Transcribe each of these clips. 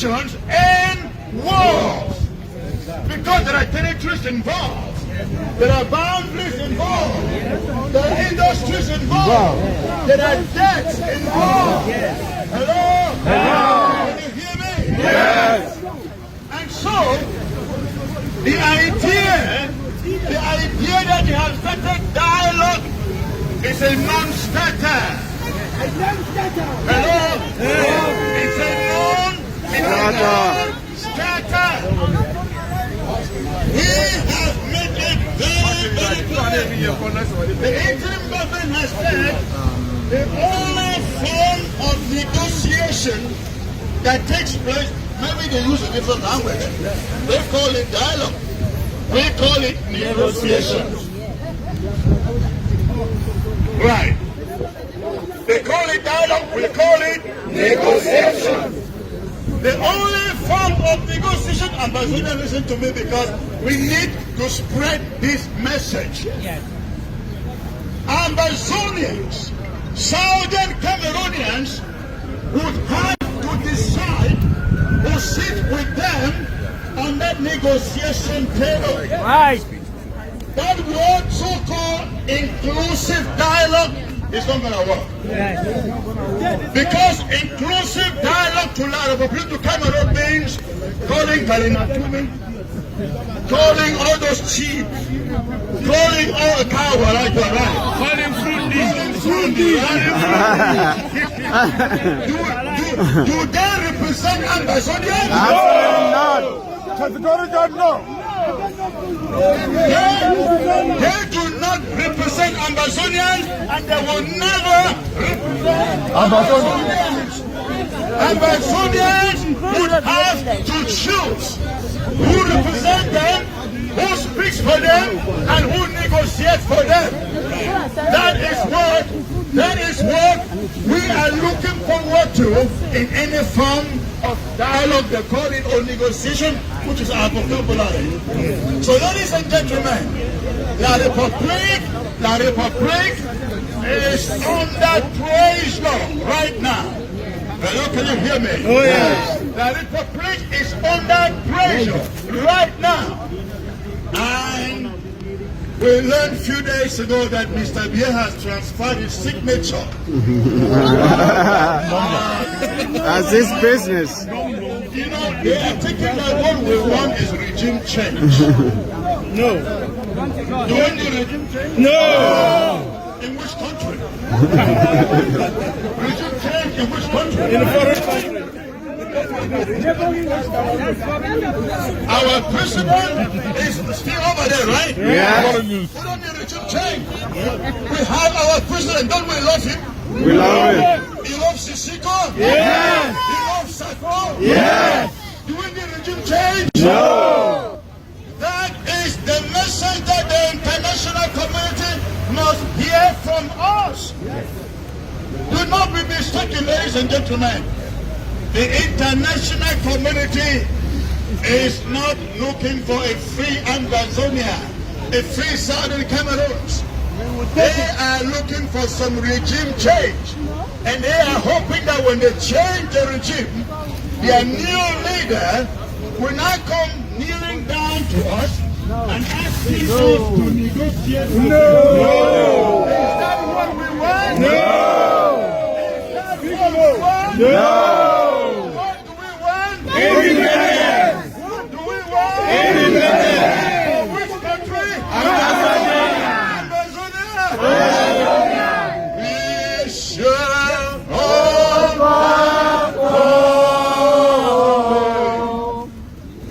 negotiations and wars. Because there are territories involved. There are boundaries involved. There are industries involved. There are debts involved. Hello? Hello? Can you hear me? Yes. And so, the idea that you have started dialogue is a non-starter. Hello? It's a non-starter. He has made it very, very clear. The interim government has said the only form of negotiation that takes place, maybe they use a different language. They call it dialogue. We call it negotiations. Right. They call it dialogue, we call it negotiation. The only form of negotiation, Ambassador, listen to me, because we need to spread this message. Yes. Ambazonians, Southern Cameroonians would have to decide who sit with them on that negotiation table. Right. That word so-called inclusive dialogue is not going to work. Yes. Because inclusive dialogue to La Republique du Cameroon means calling Kalinatumi, calling all those chiefs, calling all the cowboys like that, right? Calling Frundi, do they represent Ambazonians? Absolutely not. Categorically no. They do not represent Ambazonians, and they will never represent Ambazonians. Ambazonians would have to choose who represents them, who speaks for them, and who negotiates for them. That is what we are looking forward to in any form of dialogue, they call it, or negotiation, which is our vocabulary. So, ladies and gentlemen, La Republique is under pressure right now. Hello, can you hear me? Oh, yes. La Republique is under pressure right now. And we learned a few days ago that Mr. Biya has transferred his signature. That's his business. You know, they are thinking that what we want is regime change. No. Do we need regime change? No. In which country? Regime change in which country? In a foreign country. Our president is still over there, right? Yeah. We don't need regime change. We have our president, don't we love him? We love it. He loves Sako? Yes. He loves Sako? Yes. Do we need regime change? No. That is the message that the international community must hear from us. Do not be mistaken, ladies and gentlemen. The international community is not looking for a free Ambazonia, a free Southern Cameroon. They are looking for some regime change. And they are hoping that when they change the regime, their new leader will not come kneeling down to us and asking us to negotiate. No. Is that what we want? No. Is that what we want? No. What do we want? Independence. What do we want? Independence. For which country? Ambazonia. Ambazonia. We shall overcome.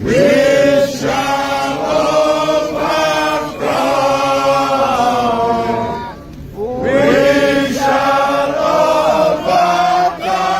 We shall overcome. We shall overcome.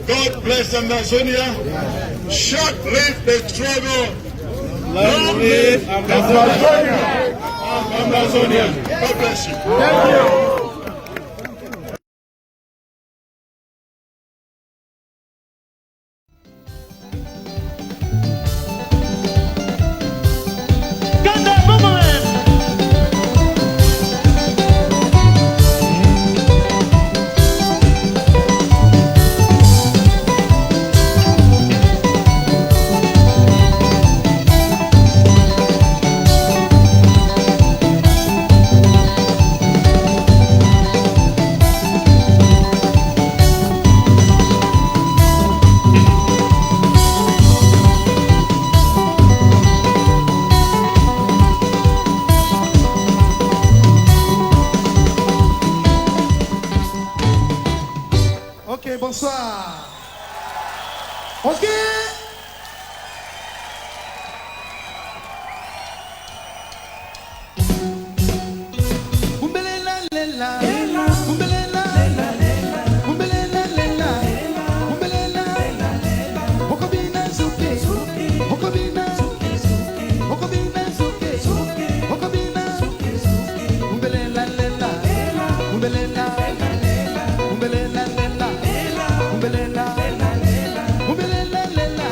God bless Amazonia. Short live the struggle. Long live Amazonia. Amazonia. God bless you. Thank you. Ok, bonsoir. Ok. Umbelela lela, umbelela lela, umbelela lela, umbelela lela. Okobina zuke, okobina, okobina zuke, okobina, umbelela lela, umbelela lela, umbelela lela. Umbelela, umbelela,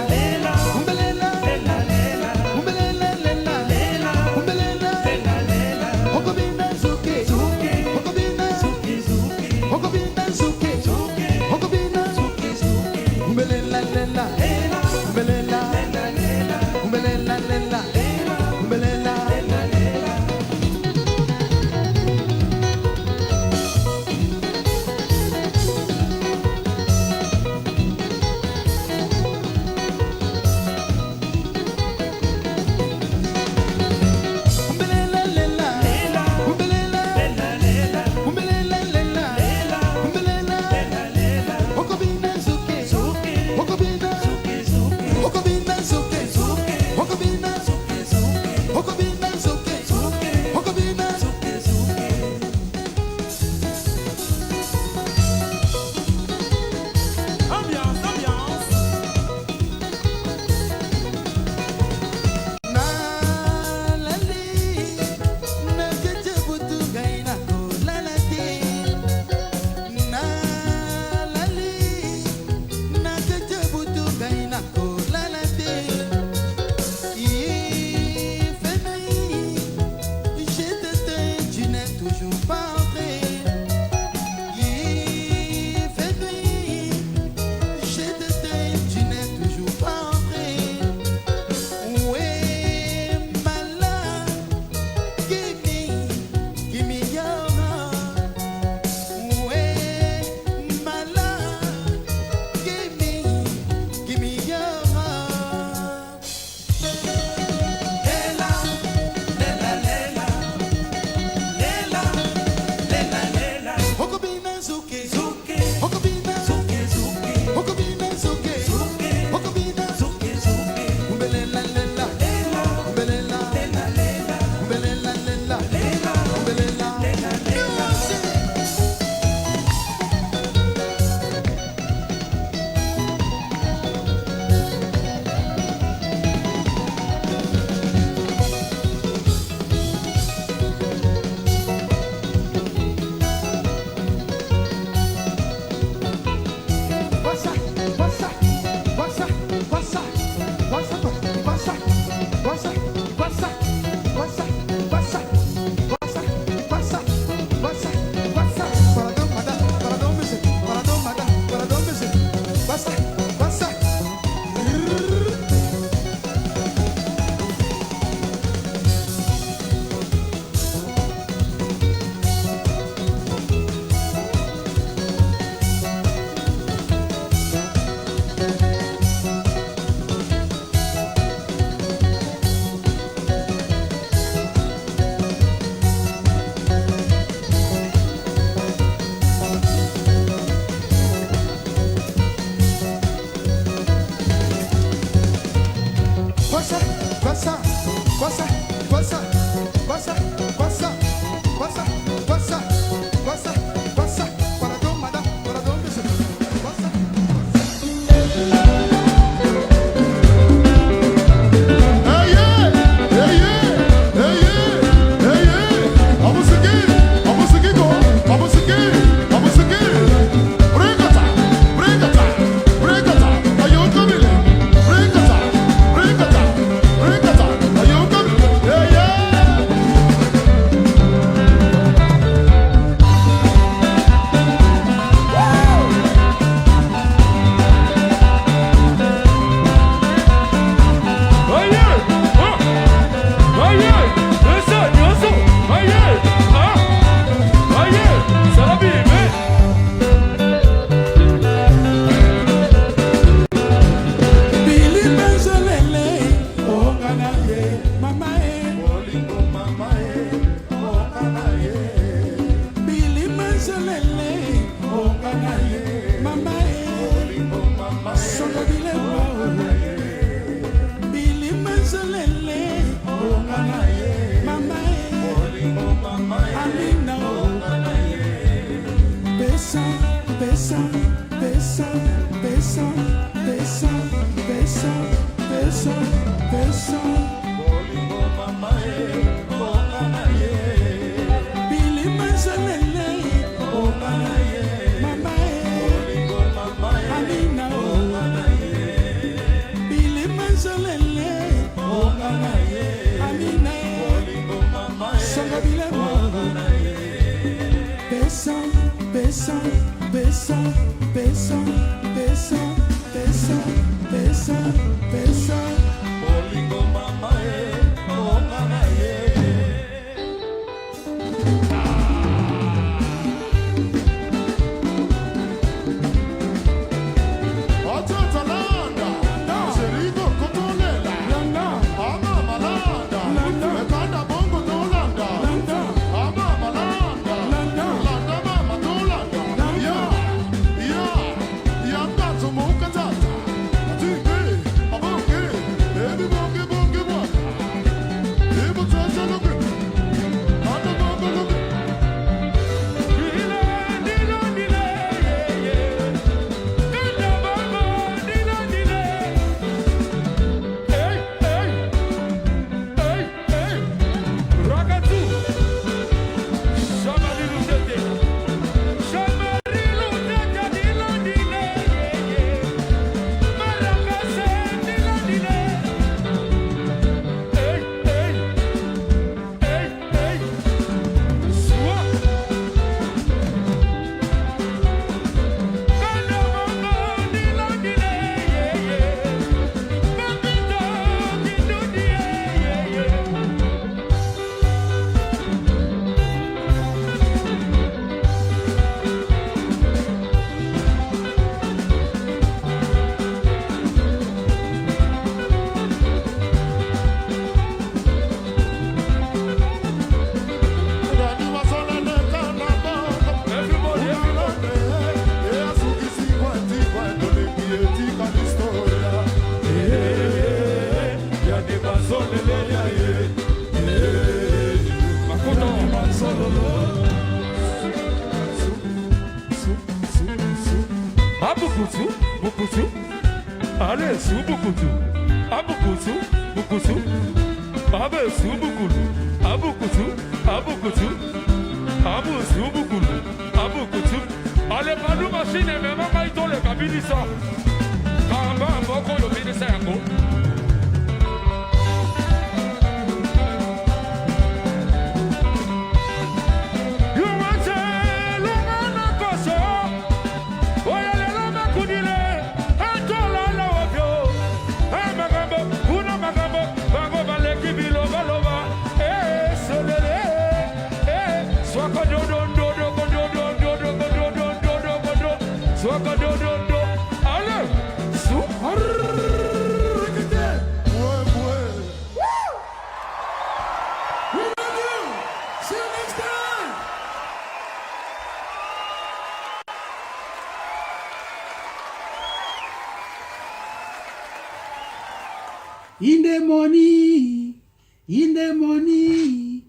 In the morning,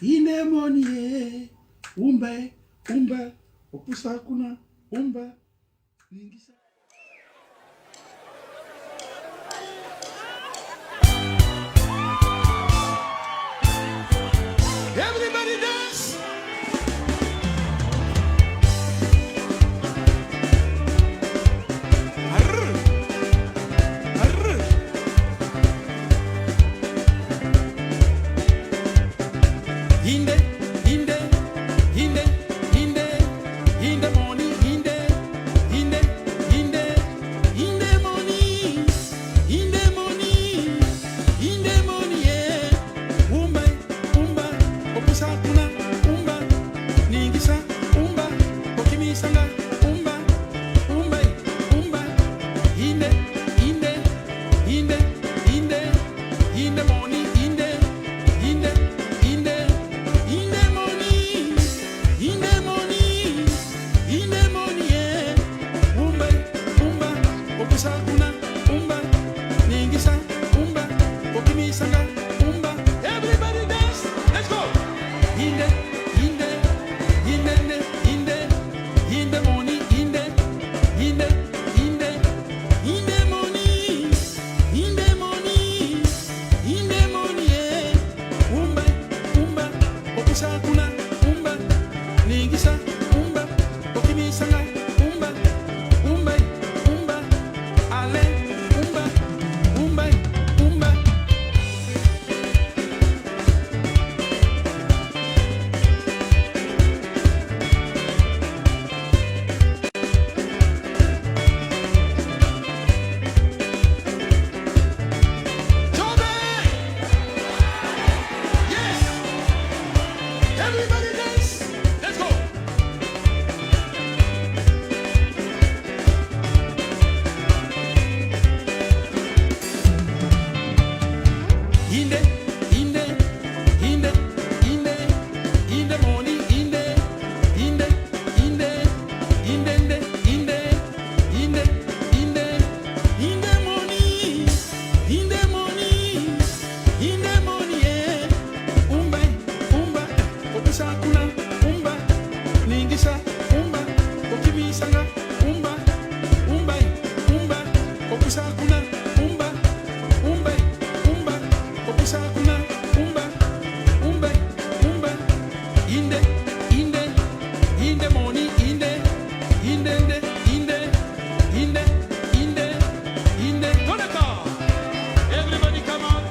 ine money, umbe, opusa kuna, umbe, ningisa. Everybody dance. Arr. Arr. Inde money, yeah. Umba, opusa kuna, umba, ningisa, umba, okimisanga, umba, inde money, money, yeah. Umba, opusa kuna, umba, ningisa, umba, okimisanga, umba. Everybody dance, let's go. Inde money, money, yeah. Umba, opusa kuna, umba, ningisa, umba, okimisanga, umba, ale, umba. Everybody dance. Let's go. Inde money, money, yeah. Umba, opusa kuna, umba, ningisa, umba, okimisanga, umba, opusa kuna, umba, opusa kuna, umba, inde money, Doneka. Everybody come on.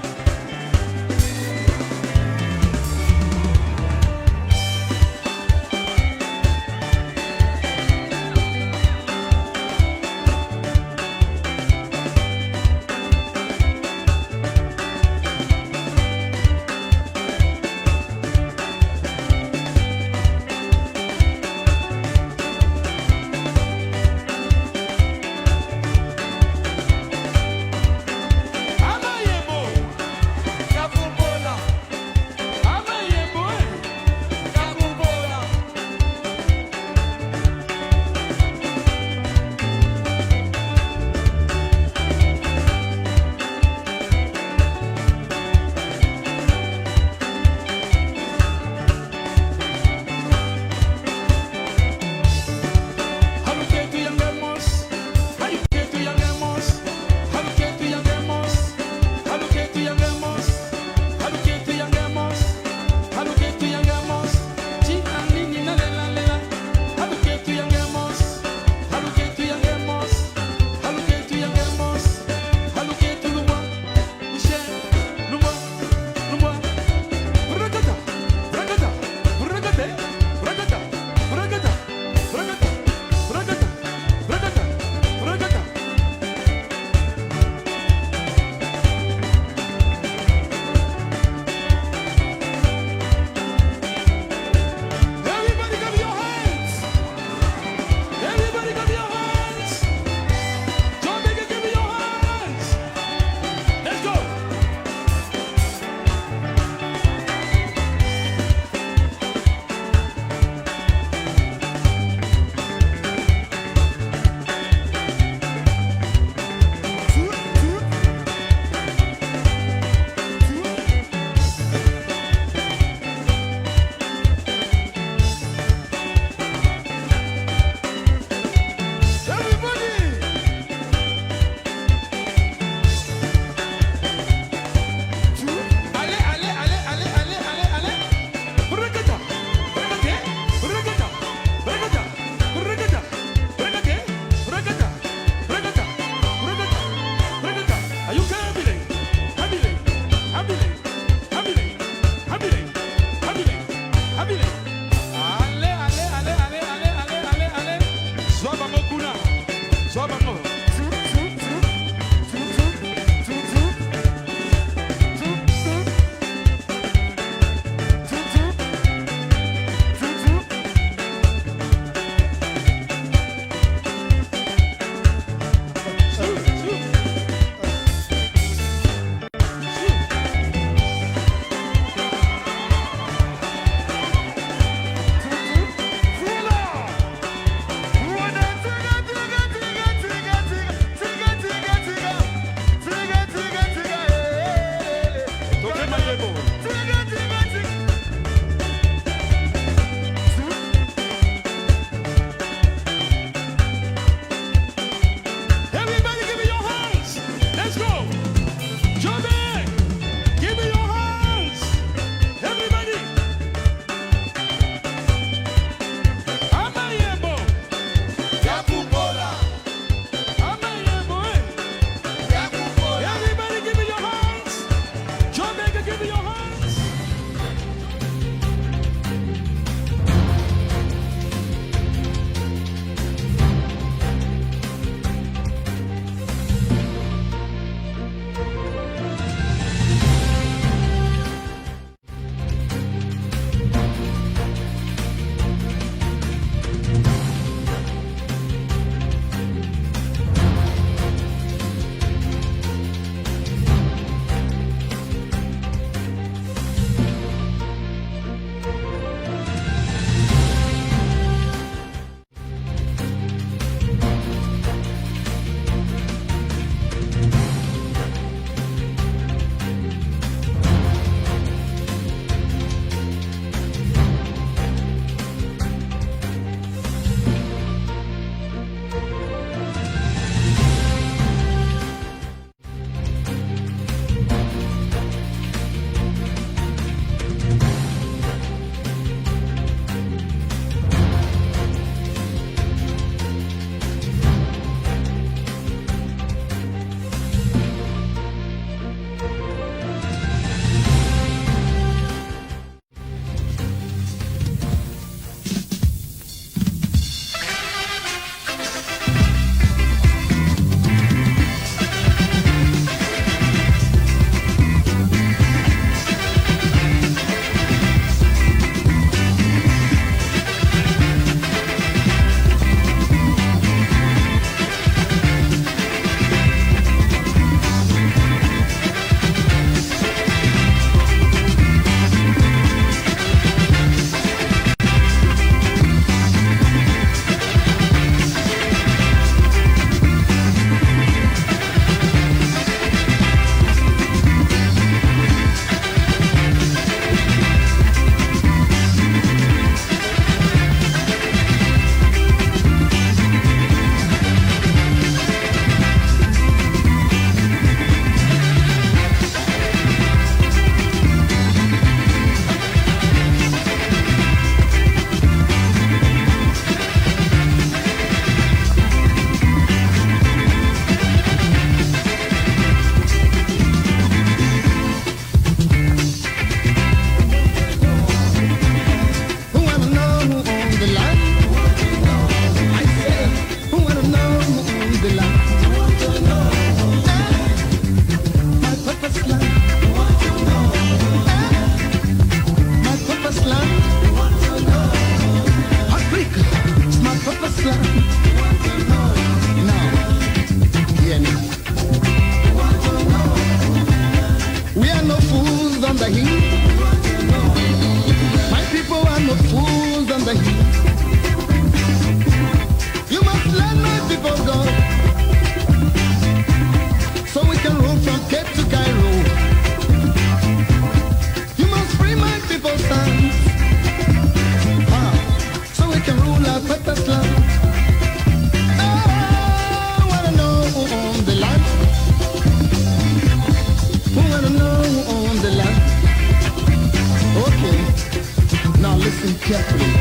listen carefully.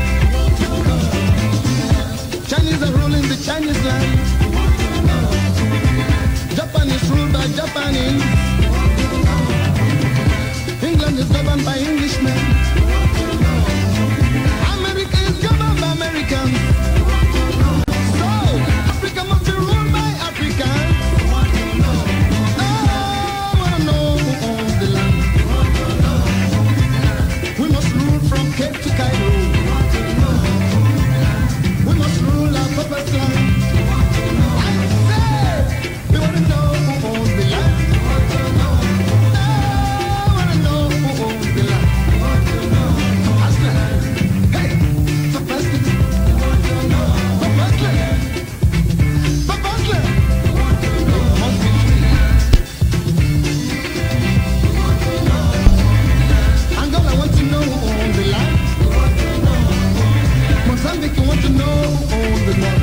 Chinese are ruling the Chinese land. Japan is ruled by Japanese. England is governed by Englishmen. America is governed by Americans. So, Africa must be ruled by Africans. I wanna know who owns the land. We must rule from Cape to Cairo. We must rule our purpose land. I say, we wanna know who owns the land. I wanna know who owns the land. Aslan, hey, for Aslan, for Aslan, for Aslan. It must be free. Angola want to know who owns the land. Mozambique want to know who owns the land.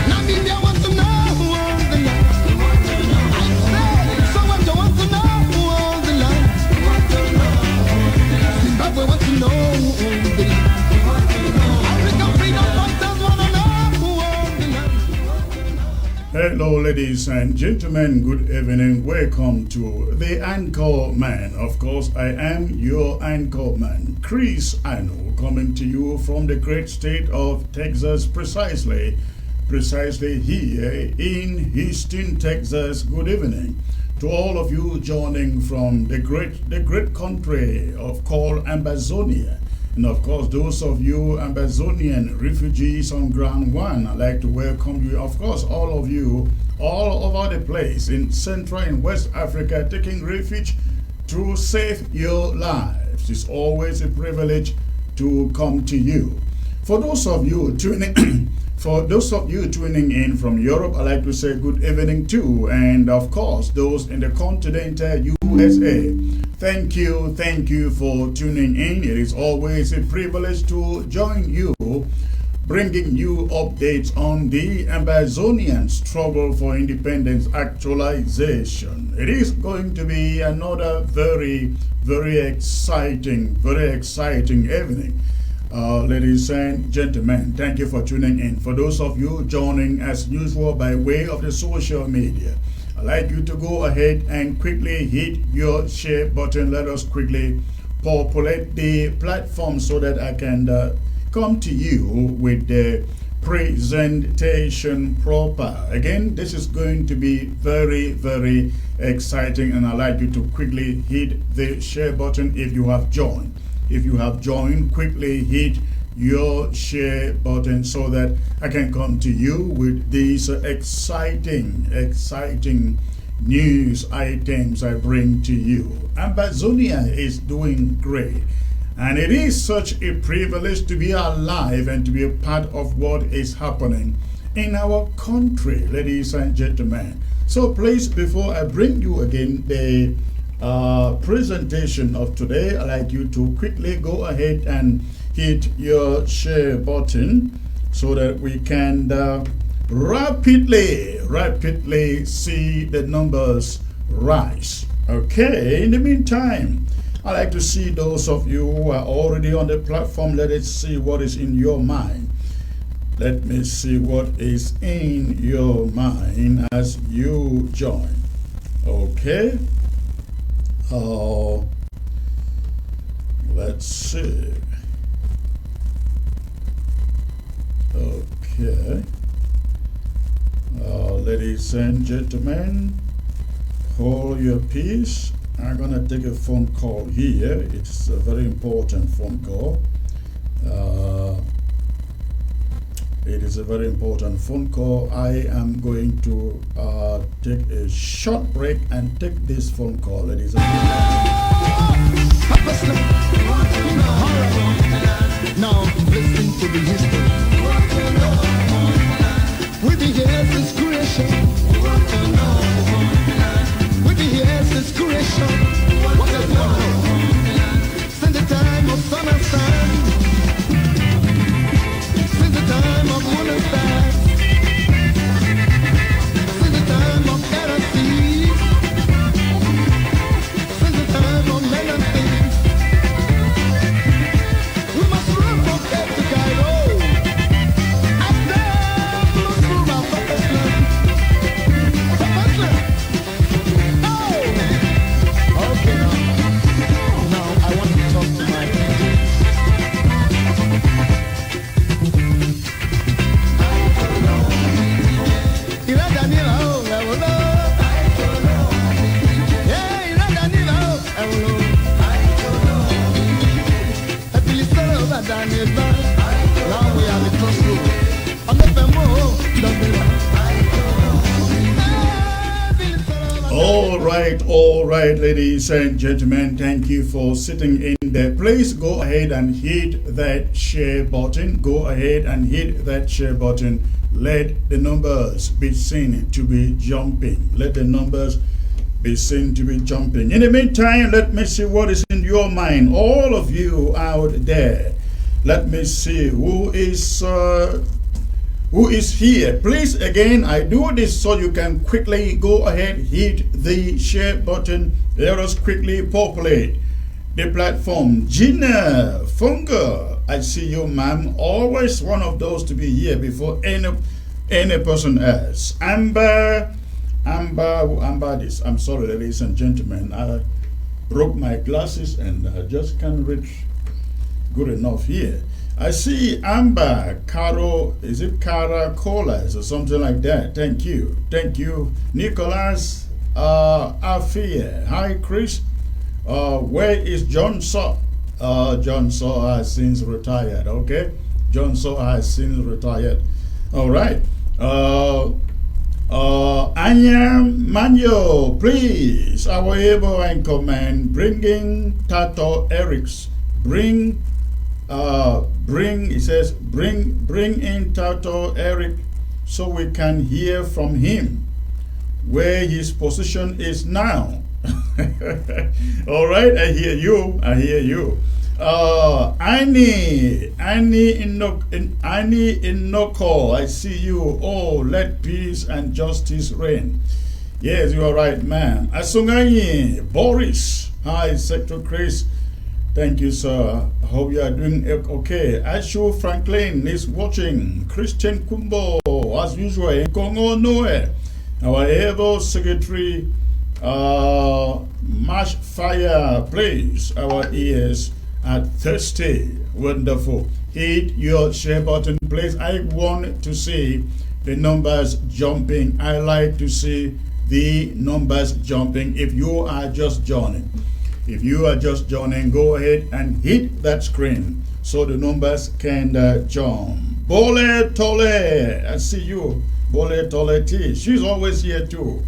Namibia want to know who owns the land. I say, Soweto want to know who owns the land. Zimbabwe want to know who owns the land. African freedom fighters want to know who owns the land. Hello, ladies and gentlemen. Good evening. Welcome to the Anchor Man. Of course, I am your Anchor Man, Chris Ano, coming to you from the great state of Texas, precisely here in Houston, Texas. Good evening to all of you joining from the great country of called Amazonia. And of course, those of you Amazonian refugees on ground one, I'd like to welcome you. Of course, all of you all over the place in Central and West Africa taking refuge to save your lives. It's always a privilege to come to you. For those of you tuning in from Europe, I'd like to say good evening too. And of course, those in the continental USA, thank you for tuning in. It is always a privilege to join you, bringing you updates on the Amazonian struggle for independence actualization. It is going to be another very exciting evening. Ladies and gentlemen, thank you for tuning in. For those of you joining as usual by way of the social media, I'd like you to go ahead and quickly hit your share button. Let us quickly populate the platform so that I can come to you with the presentation proper. Again, this is going to be very exciting, and I'd like you to quickly hit the share button if you have joined. If you have joined, quickly hit your share button so that I can come to you with these exciting news items I bring to you. Amazonia is doing great, and it is such a privilege to be alive and to be a part of what is happening in our country, ladies and gentlemen. So please, before I bring you again the presentation of today, I'd like you to quickly go ahead and hit your share button so that we can rapidly see the numbers rise. Okay, in the meantime, I'd like to see those of you who are already on the platform. Let us see what is in your mind. Let me see what is in your mind as you join. Okay. Let's see. Okay. Ladies and gentlemen, hold your peace. I'm gonna take a phone call here. It's a very important phone call. It is a very important phone call. I am going to take a short break and take this phone call, ladies and gentlemen. Now listen to the history. With the years since creation. With the years since creation. What a wonder. Since the time of sun and sun. Since the time of moon and stars. Since the time of air and sea. Since the time of men and things. than advance. Now we are the crossroads. I'm the femo, don't be all right, ladies and gentlemen. Thank you for sitting in there. Please go ahead and hit that share button. Go ahead and hit that share button. Let the numbers be seen to be jumping. Let the numbers be seen to be jumping. In the meantime, let me see what is in your mind. All of you out there, let me see who is here. Please, again, I do this so you can quickly go ahead, hit the share button. Let us quickly populate the platform. Gina Funga, I see you, ma'am. Always one of those to be here before any person else. Amber this. I'm sorry, ladies and gentlemen. I broke my glasses and I just can't read good enough here. I see Amber, Caro, is it Cara Colas or something like that? Thank you. Nicholas Afia. Hi, Chris. Where is John Saw? John Saw has since retired. Okay, John Saw has since retired. All right. Anya Manyo, please, our able and command, bringing Tato Erics, bring, it says, bring in Tato Eric so we can hear from him where his position is now. All right, I hear you. Annie Inoko, I see you. Oh, let peace and justice reign. Yes, you are right, ma'am. Asunganyi, Boris. Hi, Sector Chris. Thank you, sir. I hope you are doing okay. Ashu Franklin is watching. Christian Kumbo, as usual, in Congo Noe. Our able secretary, March Fire, please. Our ears are thirsty. Wonderful. Hit your share button, please. I want to see the numbers jumping. I like to see the numbers jumping. If you are just joining, go ahead and hit that screen so the numbers can jump. Bole Tole, I see you. Bole Tole T. She's always here too.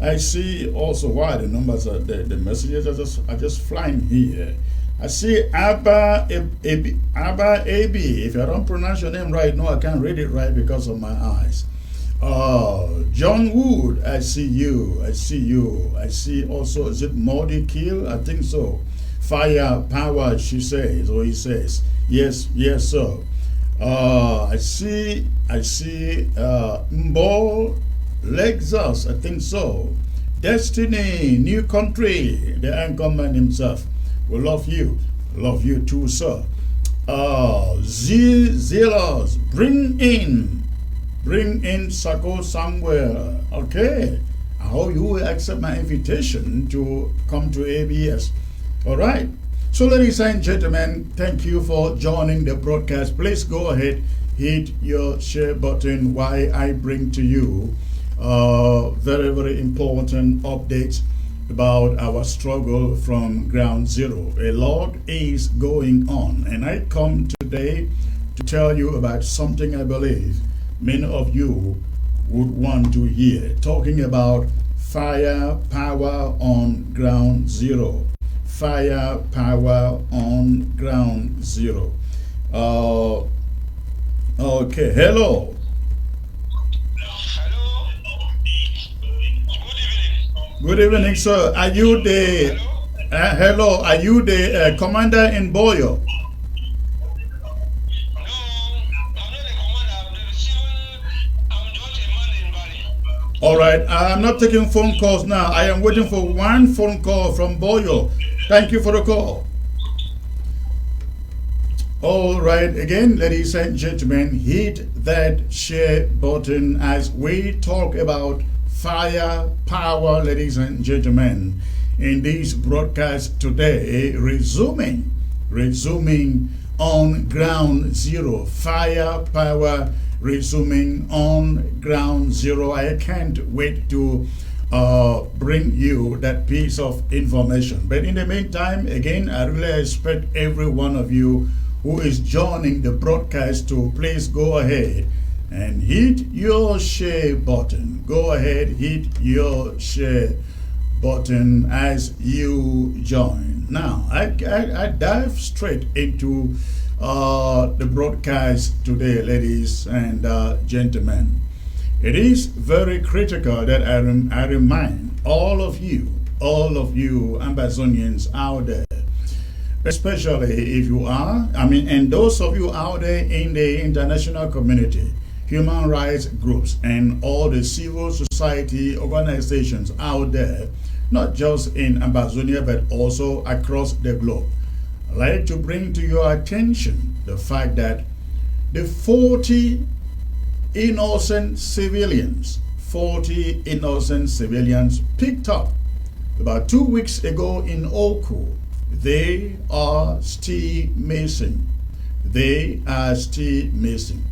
I see also why the numbers are the messages are just flying here. I see Abba AB. If I don't pronounce your name right, no, I can't read it right because of my eyes. John Wood, I see you. I see also, is it Modi Kill? I think so. Fire power, she says, or he says. Yes, sir. I see Mbo Lexus, I think so. Destiny, New Country, the anchorman himself. We love you too, sir. Zealous, bring in Sako somewhere. Okay, I hope you will accept my invitation to come to ABS. All right. So, ladies and gentlemen, thank you for joining the broadcast. Please go ahead, hit your share button while I bring to you very, very important updates about our struggle from ground zero. A lot is going on, and I come today to tell you about something I believe many of you would want to hear, talking about fire power on ground zero. Fire power on ground zero. Okay, hello. Good evening, sir. Are you the hello? Are you the commander in Boyo? No, I'm not the commander. I'm just a man in Bali. All right. I'm not taking phone calls now. I am waiting for one phone call from Boyo. Thank you for the call. All right. Again, ladies and gentlemen, hit that share button as we talk about fire power, ladies and gentlemen, in this broadcast today, resuming on ground zero. Fire power resuming on ground zero. I can't wait to bring you that piece of information. But in the meantime, again, I really expect every one of you who is joining the broadcast to please go ahead and hit your share button. Go ahead, hit your share button as you join. Now, I dive straight into the broadcast today, ladies and gentlemen. It is very critical that I remind all of you Ambazonians out there, especially if you are, and those of you out there in the international community, human rights groups, and all the civil society organizations out there, not just in Ambazonia, but also across the globe. I'd like to bring to your attention the fact that the 40 innocent civilians picked up about 2 weeks ago in Oku, they are still missing. They are still missing.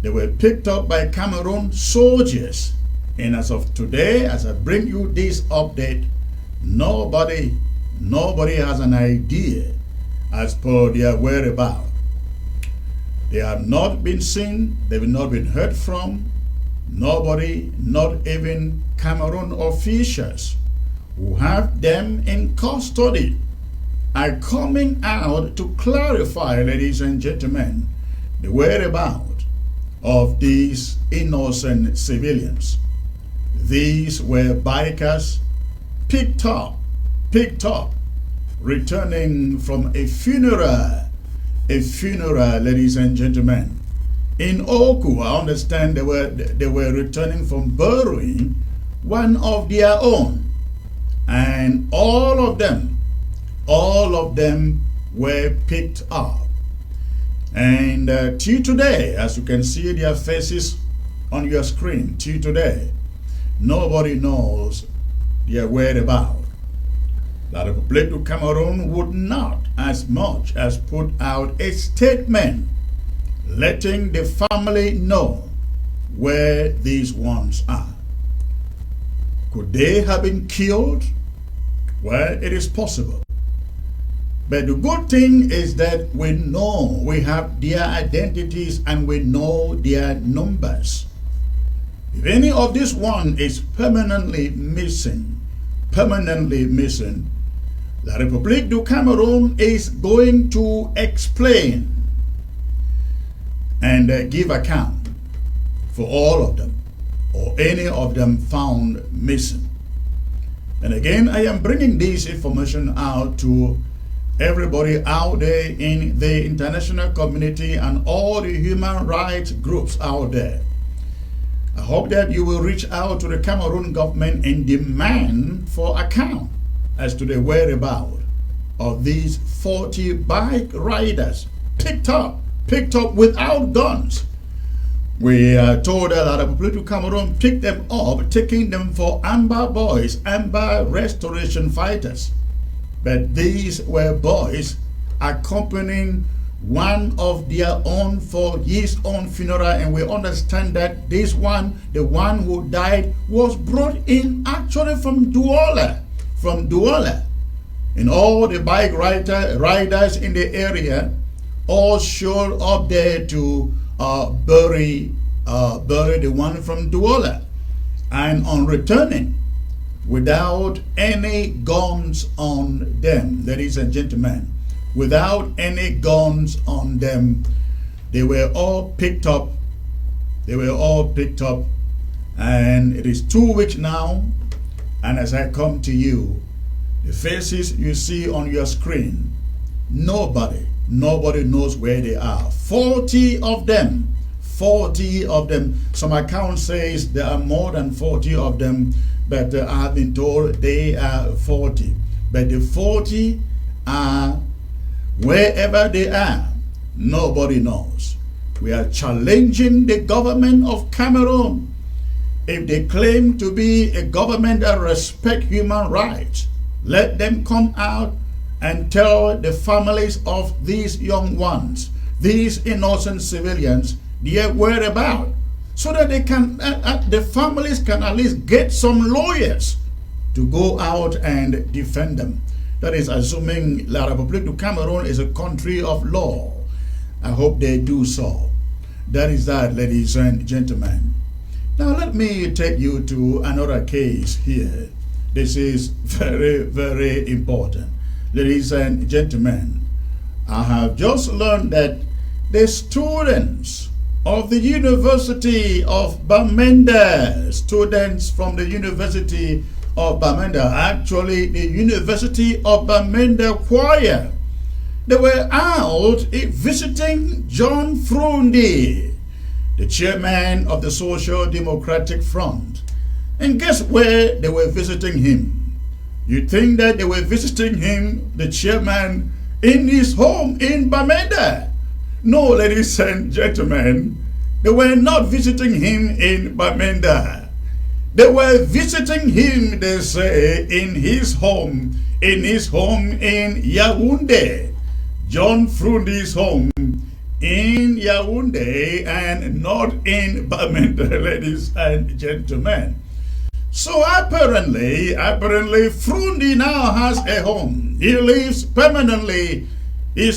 They were picked up by Cameroon soldiers. And as of today, as I bring you this update, nobody has an idea as per their whereabouts. They have not been seen, they've not been heard from. Nobody, not even Cameroon officials who have them in custody, are coming out to clarify, ladies and gentlemen, the whereabouts of these innocent civilians. These were bikers picked up, returning from a funeral, ladies and gentlemen. In Oku, I understand they were returning from burying one of their own, and all of them were picked up. And till today, as you can see their faces on your screen, till today, nobody knows their whereabouts. The Republic of Cameroon would not as much as put out a statement letting the family know where these ones are. Could they have been killed? Well, it is possible. But the good thing is that we know, we have their identities and we know their numbers. If any of this one is permanently missing, the Republic du Cameroon is going to explain and give account for all of them or any of them found missing. And again, I am bringing this information out to everybody out there in the international community and all the human rights groups out there. I hope that you will reach out to the Cameroon government and demand for account as to the whereabouts of these 40 bike riders picked up without guns. We are told that the Republic of Cameroon picked them up, taking them for Amber boys, Amber restoration fighters. But these were boys accompanying one of their own for his own funeral, and we understand that this one, the one who died, was brought in actually from Douala. And all the bike riders in the area all showed up there to bury the one from Douala, and on returning without any guns on them, ladies and gentlemen, without any guns on them, they were all picked up. And it is 2 weeks now, and as I come to you, the faces you see on your screen, nobody knows where they are. 40 of them. Some account says there are more than 40 of them, but I have been told they are 40. But the 40 are wherever they are. Nobody knows. We are challenging the government of Cameroon. If they claim to be a government that respects human rights, let them come out and tell the families of these young ones, these innocent civilians, their whereabouts, so that they can, the families can at least get some lawyers to go out and defend them. That is assuming La République du Cameroon is a country of law. I hope they do so. That is that, ladies and gentlemen. Now let me take you to another case here. This is very, very important. Ladies and gentlemen, I have just learned that the students of the University of Bamenda, students from the University of Bamenda, actually the University of Bamenda choir, they were out visiting John Frundi, the chairman of the Social Democratic Front. And guess where they were visiting him? You'd think that they were visiting him, the chairman, in his home in Bamenda. No, ladies and gentlemen, they were not visiting him in Bamenda. They were visiting him, they say, in his home in Yaoundé. John Frundi's home in Yaoundé and not in Bamenda, ladies and gentlemen. So apparently Frundi now has a home. He lives permanently. He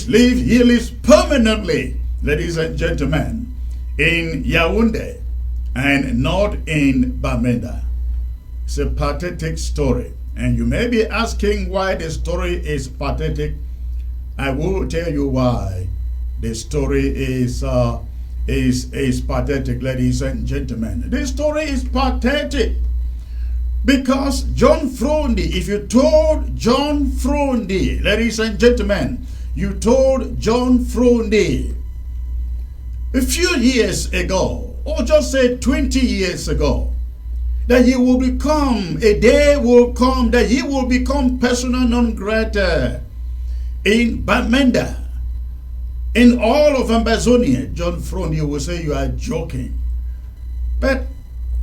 lives permanently, ladies and gentlemen, in Yaoundé and not in Bamenda. It's a pathetic story. And you may be asking why the story is pathetic. I will tell you why the story is pathetic, ladies and gentlemen. This story is pathetic because John Frundi, if you told John Frundi, ladies and gentlemen, you told John Frundi a few years ago, or just say 20 years ago, that he will become, a day will come that he will become persona non grata in Bamenda, in all of Amazonia. John Frundi will say you are joking. But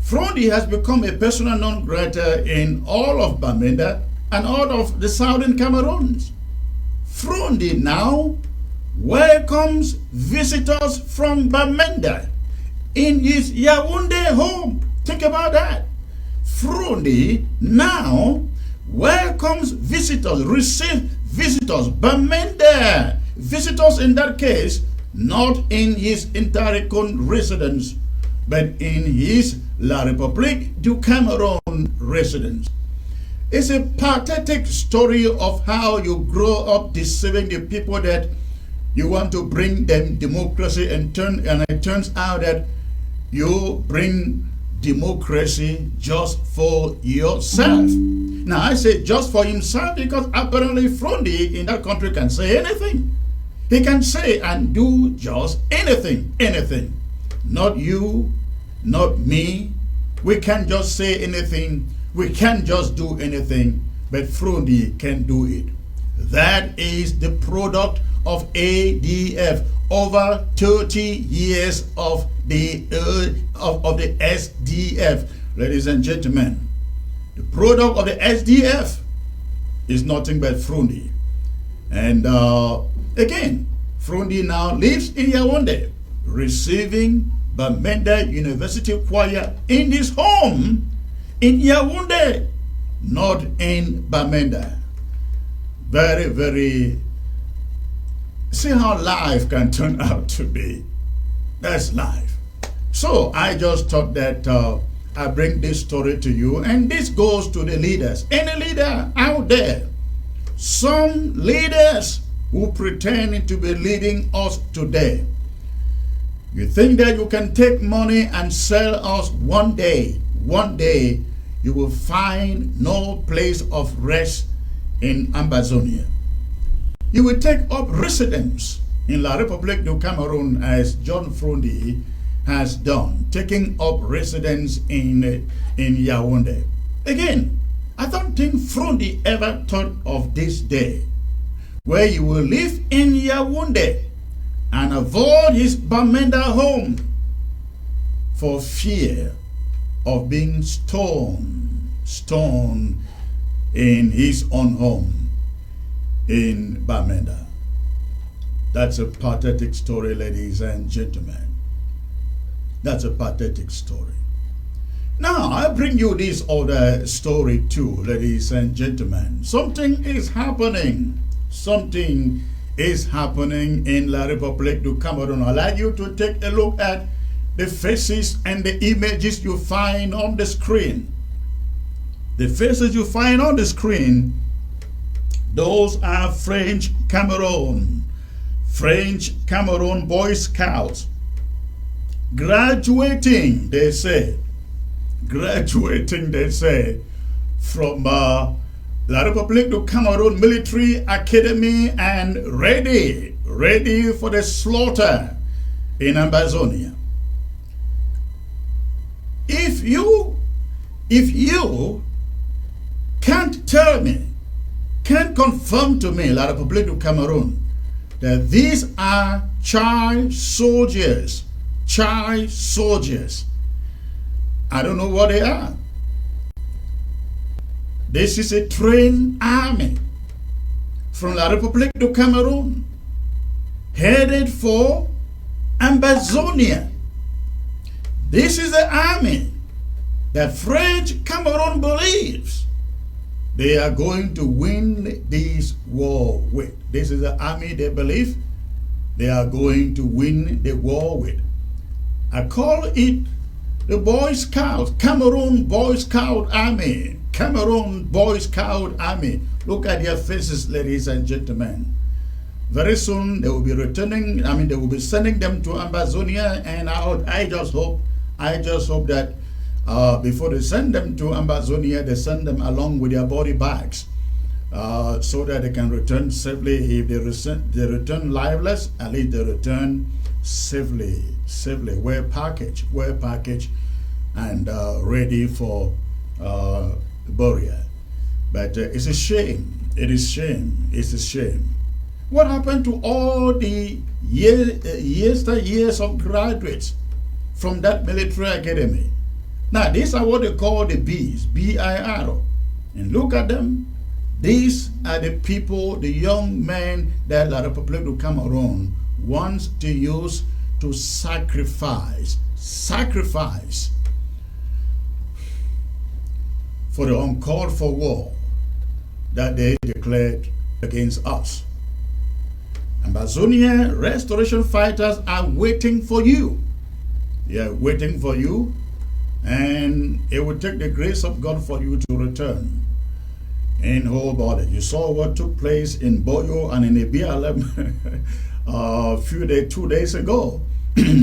Frundi has become a persona non grata in all of Bamenda and all of the southern Cameroons. Frundi now welcomes visitors from Bamenda in his Yaoundé home. Think about that. Frundi now welcomes visitors, receives visitors, Bamenda visitors in that case, not in his Intaricon residence, but in his La République du Cameroon residence. It's a pathetic story of how you grow up deceiving the people that you want to bring them democracy, and it turns out that you bring democracy just for yourself. Now I say just for himself because apparently Frundi in that country can say anything. He can say and do just anything. Not you, not me. We can't just say anything. We can't just do anything. But Frundi can do it. That is the product of ADF. Over 30 years of the SDF, ladies and gentlemen. The product of the SDF is nothing but Frundi. And again, Frundi now lives in Yaoundé, receiving Bamenda University choir in his home in Yaoundé, not in Bamenda. Very, very. See how life can turn out to be. That's life. So I just thought that I bring this story to you, and this goes to the leaders. Any leader out there, some leaders who pretend to be leading us today. You think that you can take money and sell us one day you will find no place of rest in Amazonia. You will take up residence in La République du Cameroon as John Frundi has done, taking up residence in Yaoundé. Again, I don't think Frundi ever thought of this day where you will live in Yaoundé and avoid his Bamenda home for fear of being stoned in his own home in. That's a pathetic story, ladies and gentlemen. That's a pathetic story. Now, I bring you this other story too, ladies and gentlemen. Something is happening. Something is happening in La République du Cameroon. I'd like you to take a look at the faces and the images you find on the screen. The faces you find on the screen, those are French Cameroon Boy Scouts. Graduating, they say, from La République du Cameroon Military Academy and ready for the slaughter in Amazonia. If you can't tell me, can't confirm to me, La République du Cameroon, that these are child soldiers, I don't know what they are. This is a trained army from La République du Cameroon, headed for Amazonia. This is the army that French Cameroon believes they are going to win this war with. This is the army they believe they are going to win the war with. I call it the Boy Scouts, Cameroon Boy Scout Army. Cameroon Boy Scout Army. Look at their faces, ladies and gentlemen. Very soon they will be returning. They will be sending them to Amazonia, and I just hope that before they send them to Amazonia, they send them along with their body bags, so that they can return safely. If they return lifeless, at least they return safely, well packaged, and ready for burial. But it's a shame. It's a shame. What happened to all the years of graduates from that military academy? Now, these are what they call the B's, B-I-R. And look at them. These are the people, the young men that La République du Cameroon wants to use to sacrifice for the uncalled for war that they declared against us. Amazonia restoration fighters are waiting for you. They are waiting for you, and it will take the grace of God for you to return in whole body. You saw what took place in Boyo and in Ibialem a 2 days ago.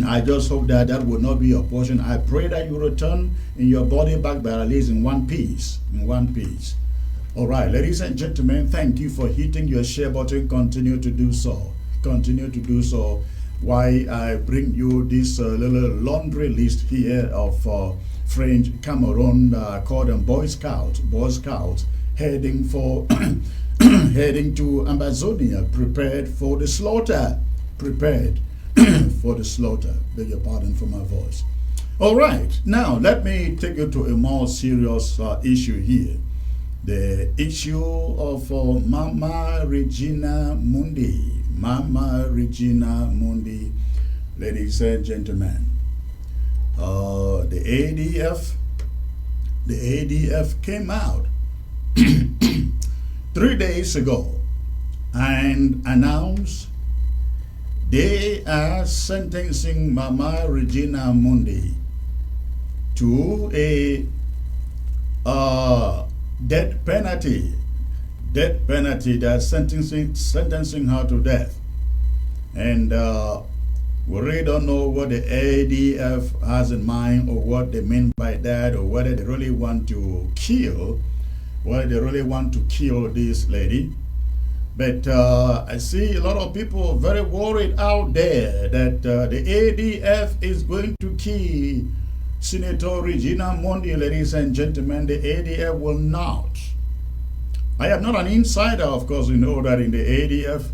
I just hope that that will not be your portion. I pray that you return in your body back, but at least in one piece. All right, ladies and gentlemen, thank you for hitting your share button. Continue to do so. Why I bring you this little laundry list here of French Cameroon, called them Boy Scouts, heading for heading to Amazonia, prepared for the slaughter. Beg your pardon for my voice. All right, now let me take you to a more serious issue here. The issue of Mama Regina Mundi. Ladies and gentlemen. The ADF came out 3 days ago and announced they are sentencing Mama Regina Mundi to a death penalty. They're sentencing her to death. And we really don't know what the ADF has in mind, or what they mean by that, or whether they really want to kill this lady. But I see a lot of people very worried out there that the ADF is going to kill Senator Regina Mundi. Ladies and gentlemen, the ADF will not. I am not an insider, of course, you know that in the ADF,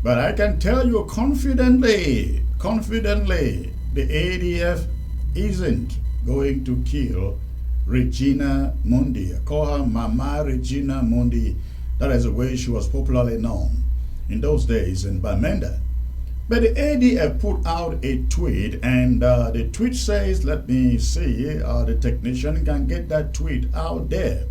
but I can tell you confidently, the ADF isn't going to kill Regina Mundi. I call her Mama Regina Mundi. That is the way she was popularly known in those days in Bamenda. But the ADF put out a tweet, and the tweet says, let me see, the technician can get that tweet out there.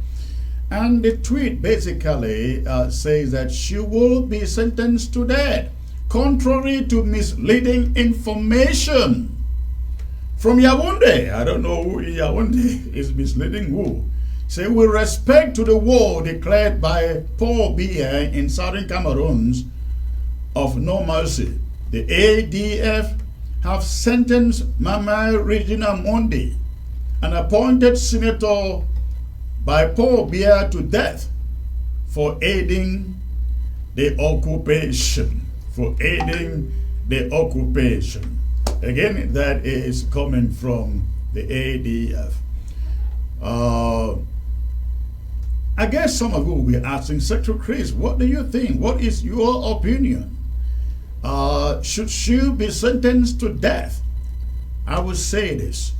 And the tweet basically says that she will be sentenced to death, contrary to misleading information from Yaoundé. I don't know who in Yaoundé is misleading who. Say, with respect to the war declared by Paul Biya in southern Cameroon of no mercy, the ADF have sentenced Mama Regina Mondi, an appointed senator by Paul Biya, to death for aiding the occupation. For aiding the occupation. Again, that is coming from the ADF. I guess some of you will be asking, Secretary Chris, what do you think? What is your opinion? Should she be sentenced to death? I would say this.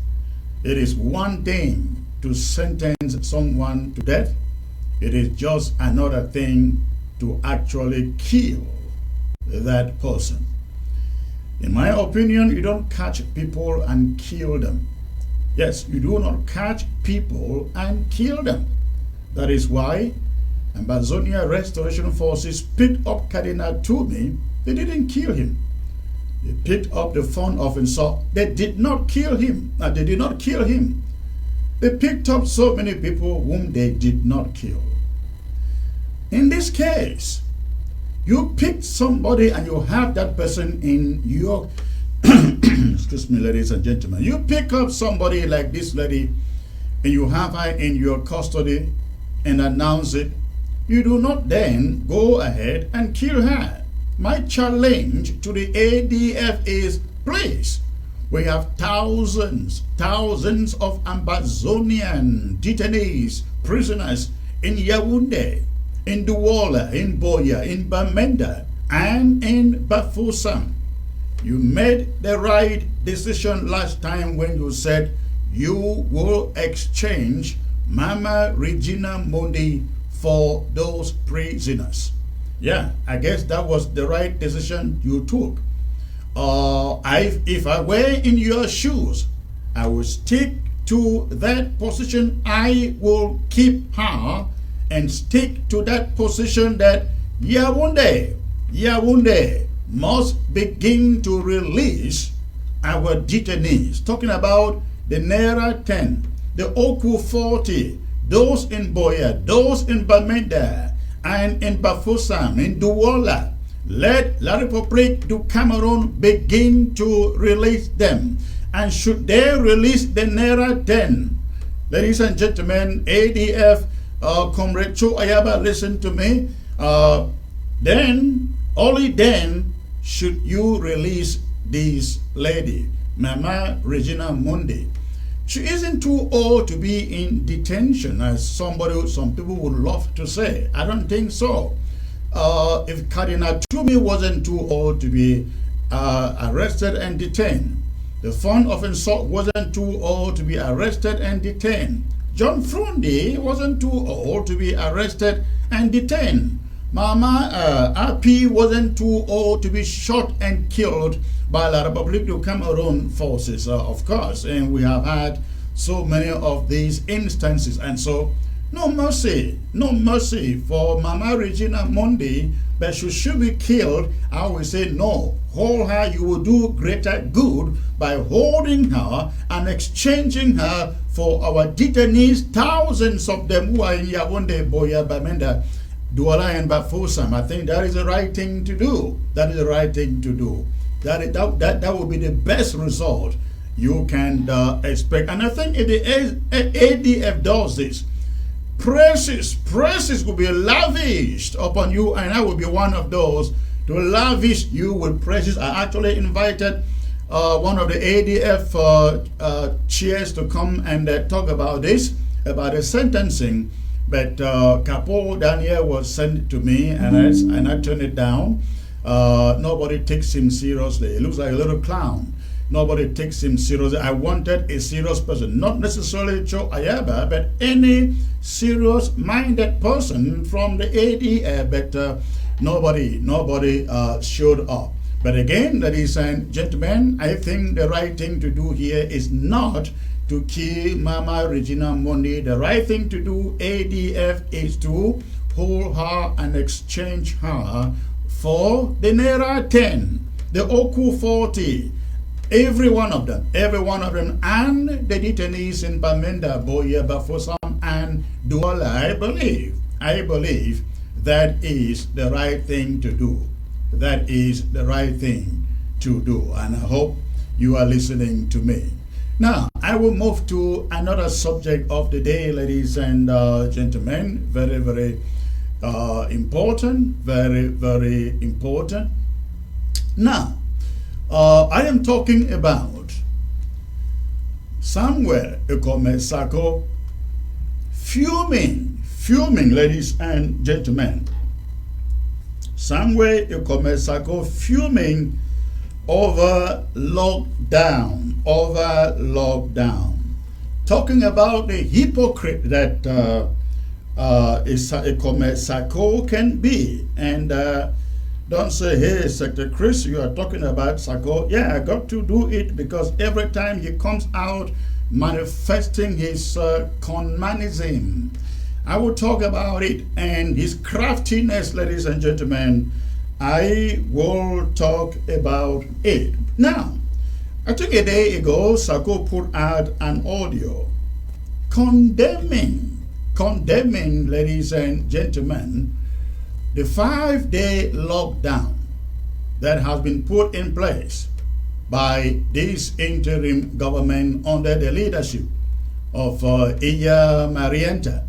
It is one thing to sentence someone to death. It is just another thing to actually kill that person. In my opinion, you don't catch people and kill them. Yes, you do not catch people and kill them. That is why Ambazonia Restoration Forces picked up Cardinal Toomey. They didn't kill him. They picked up the fund of insult. They did not kill him. They did not kill him. They picked up so many people whom they did not kill. In this case, you picked somebody and you have that person in your excuse me, ladies and gentlemen. You pick up somebody like this lady and you have her in your custody and announce it. You do not then go ahead and kill her. My challenge to the ADF is, please, we have thousands of Ambazonian detainees, prisoners in Yaoundé, in Douala, in Boya, in Bamenda, and in Bafoussam. You made the right decision last time when you said you will exchange Mama Regina Mondi for those prisoners. Yeah, I guess that was the right decision you took. If I were in your shoes, I would stick to that position. I will keep her and stick to that position that Yaoundé must begin to release our detainees. Talking about the Naira 10, the Oku 40, those in Boya, those in Bamenda, and in Bafoussam, in Douala. Let La République du Cameroon begin to release them. And should they release the Naira 10, ladies and gentlemen, ADF, Comrade Cho Ayaba, listen to me. Then, only then, should you release this lady, Mama Regina Mondi. She isn't too old to be in detention, as some people would love to say. I don't think so. If Cardinal Toomey wasn't too old to be arrested and detained, the fund of insult wasn't too old to be arrested and detained, John Frundi wasn't too old to be arrested and detained, Mama RP wasn't too old to be shot and killed by La République du Cameroon forces, of course. And we have had so many of these instances. And so, no mercy for Mama Regina Mondi, but should she be killed, I will say no. Hold her, you will do greater good by holding her and exchanging her for our detainees, thousands of them who are in Yaoundé, Boya, Bamenda, Douala, and Bafoussam. I think that is the right thing to do. That is the right thing to do. That will be the best result you can expect. And I think if the ADF does this, praises will be lavished upon you, and I will be one of those to lavish you with praises. I actually invited one of the ADF chairs to come and talk about this, about the sentencing. But Capo Daniel was sent to me, and I turned it down. Nobody takes him seriously. He looks like a little clown. Nobody takes him seriously. I wanted a serious person, not necessarily Joe Ayaba, but any serious-minded person from the ADF. But nobody showed up. But again, ladies and gentlemen, I think the right thing to do here is not to kill Mama Regina Mundi. The right thing to do, ADF, is to pull her and exchange her for the Naira 10, the Oku 40, every one of them, and the detainees in Bamenda, Boye, Bafosam, and Douala. I believe that is the right thing to do. That is the right thing to do, and I hope you are listening to me. Now, I will move to another subject of the day, ladies and gentlemen. Very, very important. Very, very important. Now, I am talking about Samuel Ekome Sako fuming, ladies and gentlemen. Samuel Ekome Sako fuming over lockdown. Talking about the hypocrite that Ekome Sako can be. And don't say, hey, Secretary Chris, you are talking about Sako. Yeah, I got to do it because every time he comes out manifesting his conmanism, I will talk about it, and his craftiness, ladies and gentlemen. I will talk about it. Now, I think a day ago, Sako put out an audio condemning, ladies and gentlemen, the 5-day lockdown that has been put in place by this interim government under the leadership of Iya Marienta.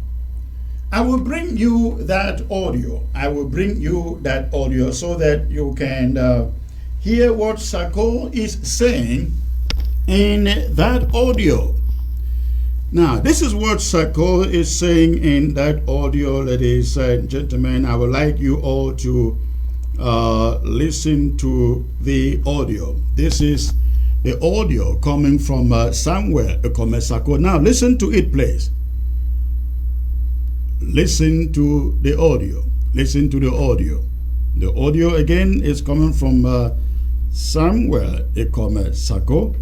I will bring you that audio. So that you can hear what Sako is saying in that audio. Now, this is what Sako is saying in that audio, ladies and gentlemen. I would like you all to listen to the audio. This is the audio coming from Samuel Ekome Sako. Now, listen to it, please. Listen to the audio. The audio again is coming from Samuel Ekome Sako.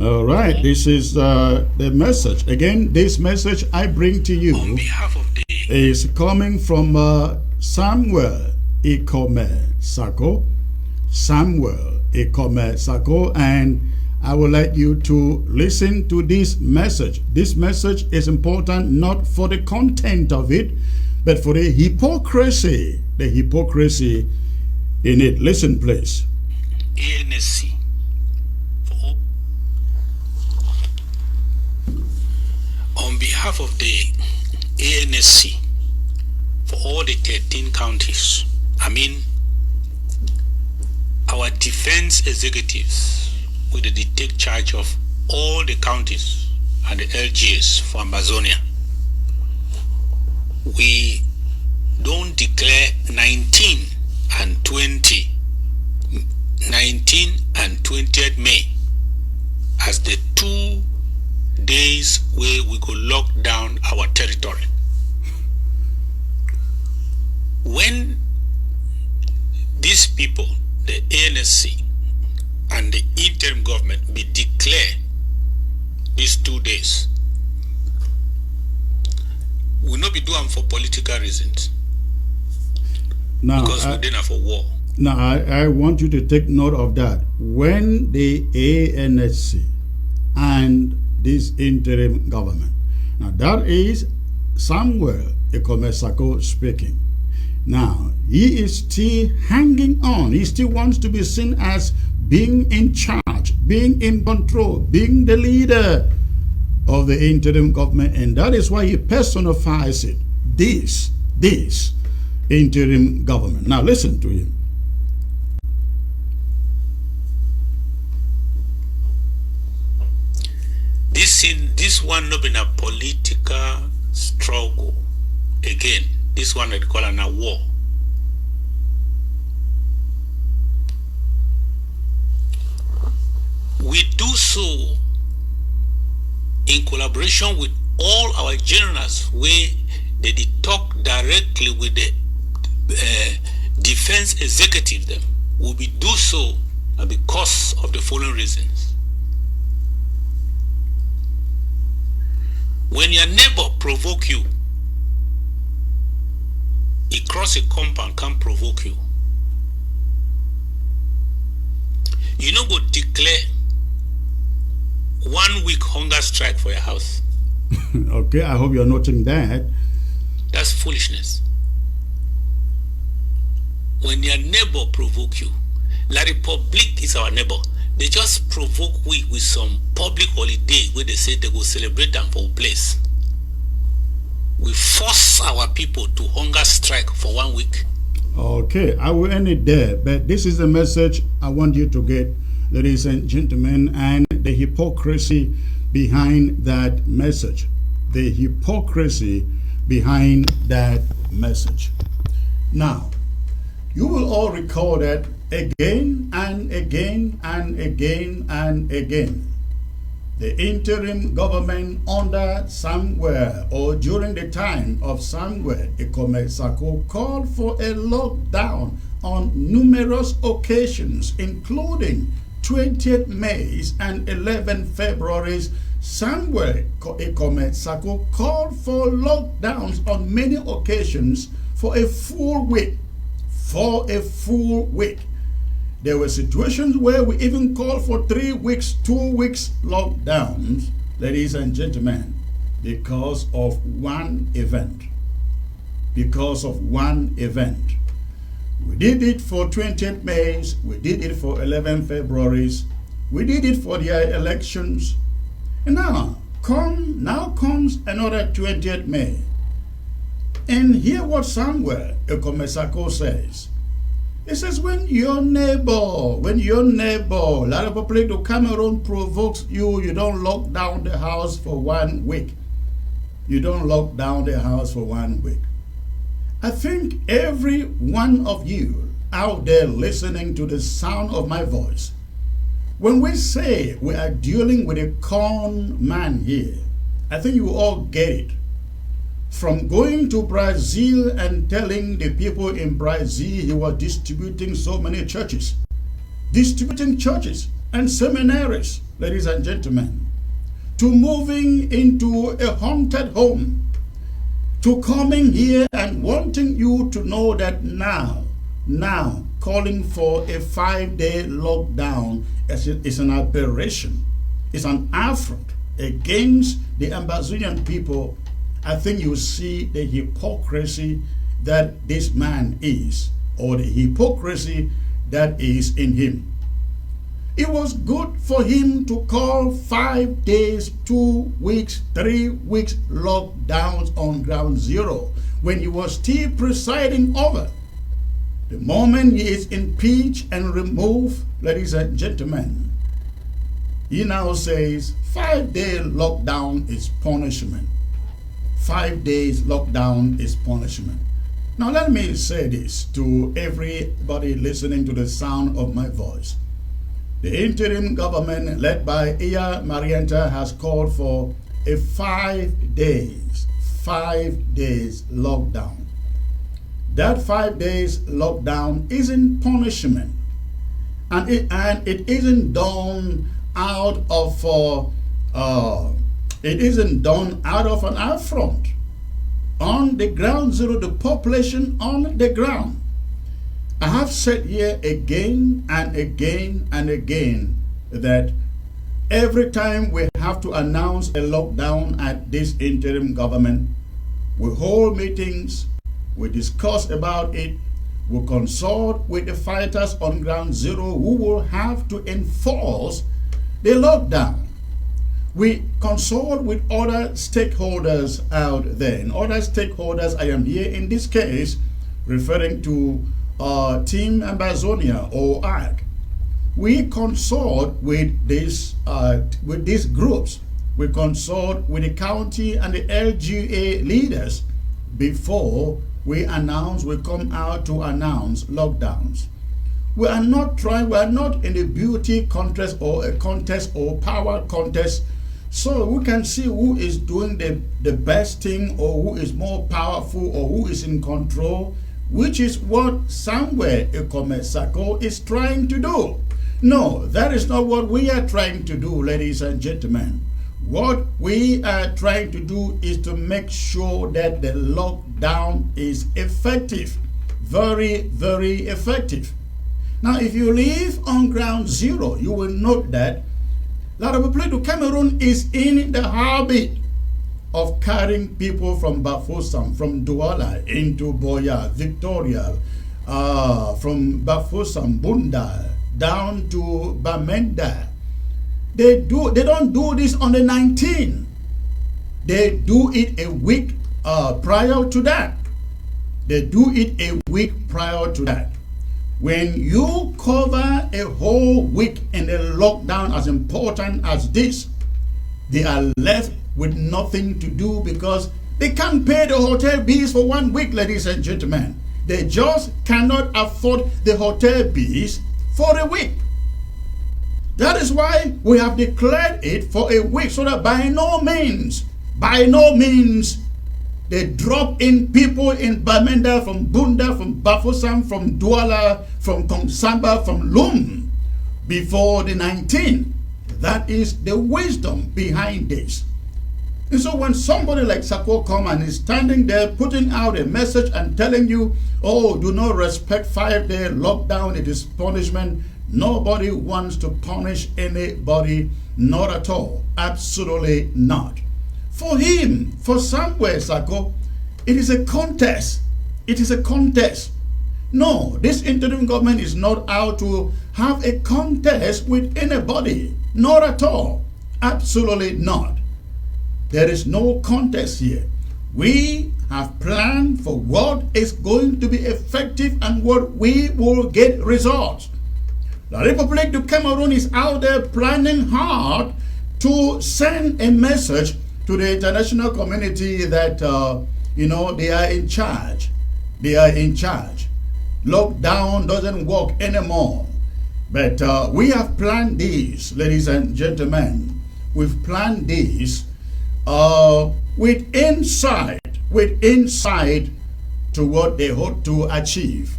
All right, this is the message. Again, this message I bring to you On behalf of the is coming from Samuel Ekome Sako. And I would like you to listen to this message. This message is important not for the content of it, but for the hypocrisy in it. Listen, please. ANC on behalf of the ANC for all the 13 counties, our defense executives will take charge of all the counties and the LGAs for Amazonia. We don't declare 19 and 20th May as the 2 days where we go lock down our territory. When these people, the ANC and the interim government, be declare these 2 days, we will not be doing for political reasons. Now, because we're doing for war. Now, I want you to take note of that. When the ANC and this interim government, now that is Samuel Ekome Sako speaking. Now, he is still hanging on. He still wants to be seen as being in charge, being in control, being the leader of the interim government. And that is why he personifies it, this interim government. Now, listen to him. This one not been a political struggle. Again, this one they call a war. We do so in collaboration with all our generals, where they did talk directly with the defense executive, them will be do so because of the following reasons. When your neighbor provoke you, he cross a compound can provoke you. You no go declare 1 week hunger strike for your house. Okay, I hope you're noting that. That's foolishness. When your neighbor provoke you, La Republic is our neighbor. They just provoke we with some public holiday where they say they will celebrate them for a place. We force our people to hunger strike for 1 week. Okay, I will end it there, but this is the message I want you to get, ladies and gentlemen, and the hypocrisy behind that message. The hypocrisy behind that message. Now, you will all recall that again and again and again and again. The interim government under Samuel, or during the time of Samuel, Sako, called for a lockdown on numerous occasions, including 20th May and 11 February. Samuel Sako called for lockdowns on many occasions for a full week. There were situations where we even called for 3 weeks, 2 weeks lockdowns, ladies and gentlemen, because of one event. Because of one event. We did it for 20th May, we did it for 11 February, we did it for their elections. And now comes another 20th May. And hear what Samuel Sako says. It says, when your neighbor, La Republic of Cameroon provokes you, you don't lock down the house for 1 week. You don't lock down the house for 1 week. I think every one of you out there listening to the sound of my voice, when we say we are dealing with a con man here, I think you all get it. From going to Brazil and telling the people in Brazil he was distributing so many churches, distributing churches and seminaries, ladies and gentlemen, to moving into a haunted home, to coming here and wanting you to know that now calling for a 5-day lockdown is an aberration, it's an affront against the Amazonian people. I think you see the hypocrisy that this man is, or the hypocrisy that is in him. It was good for him to call 5 days, 2 weeks, 3 weeks lockdowns on ground zero when he was still presiding over. The moment he is impeached and removed, ladies and gentlemen, he now says 5-day lockdown is punishment. 5 days lockdown is punishment. Now let me say this to everybody listening to the sound of my voice. The interim government led by Iya Marienta has called for a 5 days lockdown. That 5 days lockdown isn't punishment, and it isn't done out of an affront. On the ground zero, the population on the ground. I have said here again and again and again that every time we have to announce a lockdown at this interim government, we hold meetings, we discuss about it, we consult with the fighters on ground zero who will have to enforce the lockdown. We consult with other stakeholders out there. And other stakeholders, I am here in this case referring to Team Amazonia or ARC. We consult with these groups. We consult with the county and the LGA leaders before we come out to announce lockdowns. We are not in a beauty contest or a contest or power contest So we can see who is doing the best thing, or who is more powerful, or who is in control, which is what somewhere Ekome Sako is trying to do. No, that is not what we are trying to do, ladies and gentlemen. What we are trying to do is to make sure that the lockdown is effective. Very, very effective. Now, if you live on ground zero, you will note that La République du Cameroon is in the habit of carrying people from Bafoussam, from Douala into Boya, Victoria, from Bafoussam, Bunda, down to Bamenda. They don't do this on the 19th. They do it a week prior to that. They do it a week prior to that. When you cover a whole week in a lockdown as important as this, they are left with nothing to do because they can't pay the hotel bills for 1 week, ladies and gentlemen. They just cannot afford the hotel bills for a week. That is why we have declared it for a week, so that by no means, they drop in people in Bamenda, from Bunda, from Bafoussam, from Douala, from Kongsamba, from Lum before the 19th. That is the wisdom behind this. And so when somebody like Sako come and is standing there putting out a message and telling you, oh, do not respect 5-day lockdown, it is punishment. Nobody wants to punish anybody, not at all, absolutely not. For him, for somewhere, Sako, it is a contest. It is a contest. No, this interim government is not out to have a contest with anybody. Not at all. Absolutely not. There is no contest here. We have planned for what is going to be effective and what we will get results. La République du Cameroon is out there planning hard to send a message to the international community that, they are in charge. They are in charge. Lockdown doesn't work anymore. But we have planned this, ladies and gentlemen. We've planned this with insight to what they hope to achieve.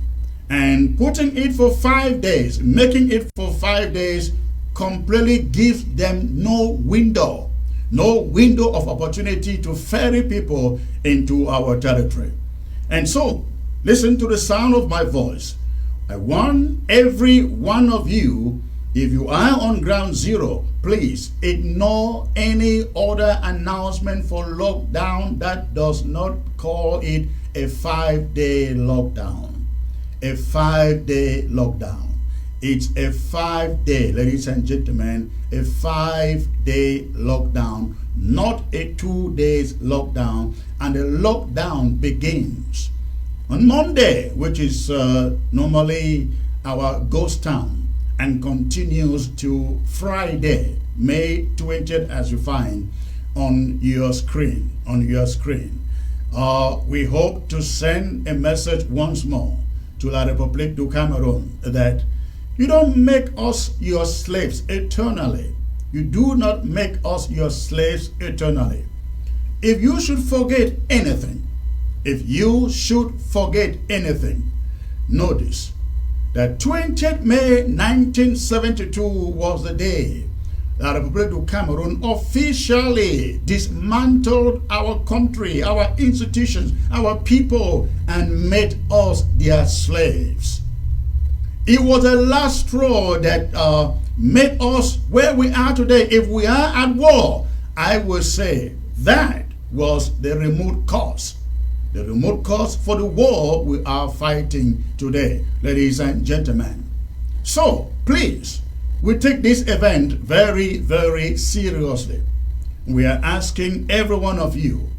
And putting it for 5 days, making it for 5 days, completely gives them no window of opportunity to ferry people into our territory. And so, listen to the sound of my voice. I want every one of you, if you are on ground zero, please ignore any other announcement for lockdown that does not call it a 5-day lockdown. A 5-day lockdown. It's a 5-day, ladies and gentlemen, a 5-day lockdown, not a 2 days lockdown. And the lockdown begins on Monday, which is normally our ghost town, and continues to Friday, May 20th, as you find on your screen. We hope to send a message once more to La République du Cameroon that you don't make us your slaves eternally. You do not make us your slaves eternally. If you should forget anything, notice that 20th May 1972 was the day La République du Cameroon officially dismantled our country, our institutions, our people, and made us their slaves. It was the last straw that made us where we are today. If we are at war, I will say that was the remote cause. The remote cause for the war we are fighting today, ladies and gentlemen. So, please, we take this event very, very seriously. We are asking every one of you,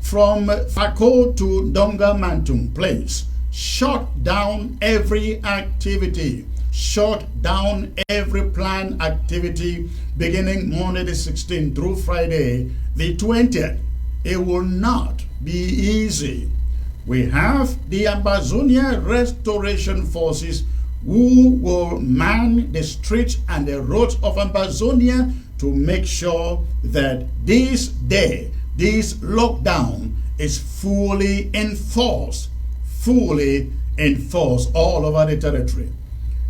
from Sako to Donga Mantung, please, shut down every activity. Shut down every planned activity beginning Monday the 16th through Friday the 20th. It will not be easy. We have the Amazonia Restoration Forces who will man the streets and the roads of Amazonia to make sure that this day, this lockdown is fully enforced all over the territory.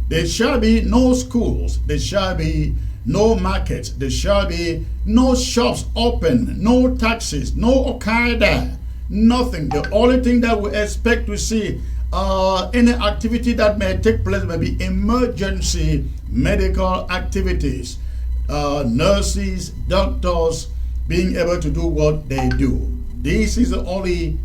There shall be no schools, there shall be no markets, there shall be no shops open, no taxis, no Okada, nothing. The only thing that we expect to see, any activity that may take place may be emergency medical activities, nurses, doctors being able to do what they do. This is the only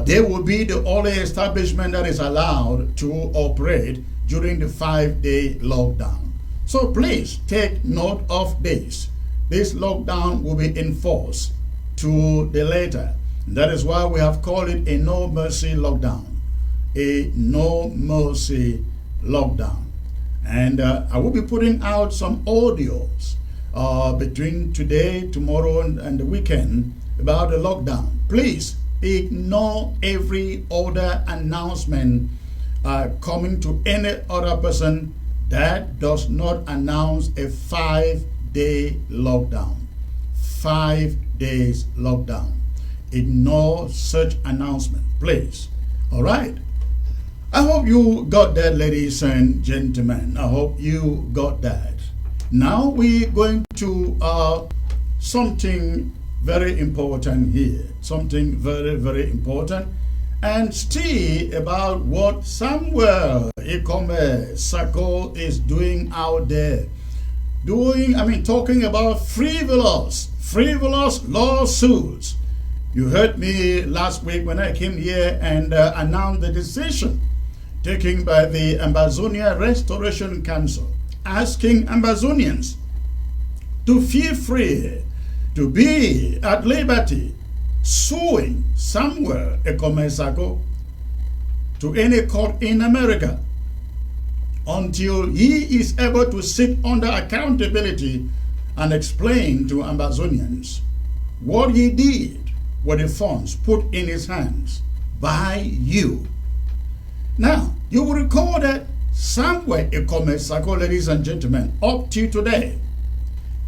they will be the only establishment that is allowed to operate during the 5-day lockdown. So please take note of this. This lockdown will be enforced to the letter. That is why we have called it a no mercy lockdown. A no mercy lockdown. And I will be putting out some audios between today, tomorrow, and the weekend about the lockdown. Please ignore every other announcement coming to any other person that does not announce a 5-day lockdown. 5 days lockdown. Ignore such announcement, please. All right. I hope you got that, ladies and gentlemen. I hope you got that. Now we're going to something very important here. Something very, very important. And still about what Samuel Sako is doing out there. Talking about frivolous lawsuits. You heard me last week when I came here and announced the decision taken by the Ambazonia Restoration Council, asking Ambazonians to feel free to be at liberty, suing Samuel Sako to any court in America until he is able to sit under accountability and explain to Ambazonians what he did with the funds put in his hands by you. Now, you will recall that Samuel Sako, ladies and gentlemen, up to today,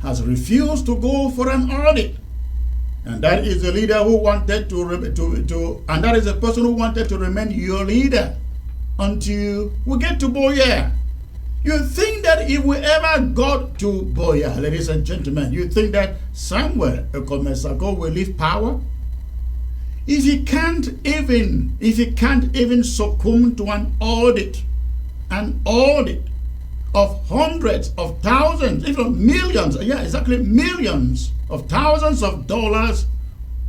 has refused to go for an audit. And that is the leader who wanted and that is the person who wanted to remain your leader until we get to Boya. You think that if we ever got to Boya, ladies and gentlemen, you think that Samuel Sako will leave power? If he can't even succumb to an audit of hundreds of thousands, even millions, millions of thousands of dollars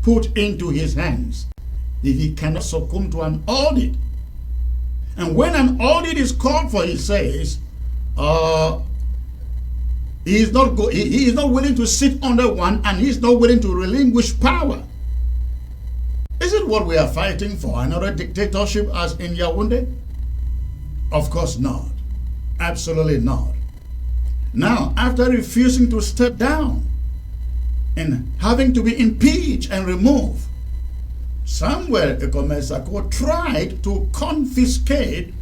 put into his hands, if he cannot succumb to an audit. And when an audit is called for, he says, he is not willing to sit under one, and he is not willing to relinquish power. Is it what we are fighting for? Another dictatorship as in Yaoundé? Of course not. Absolutely not. Now, after refusing to step down and having to be impeached and removed, Samuel Sako tried to confiscate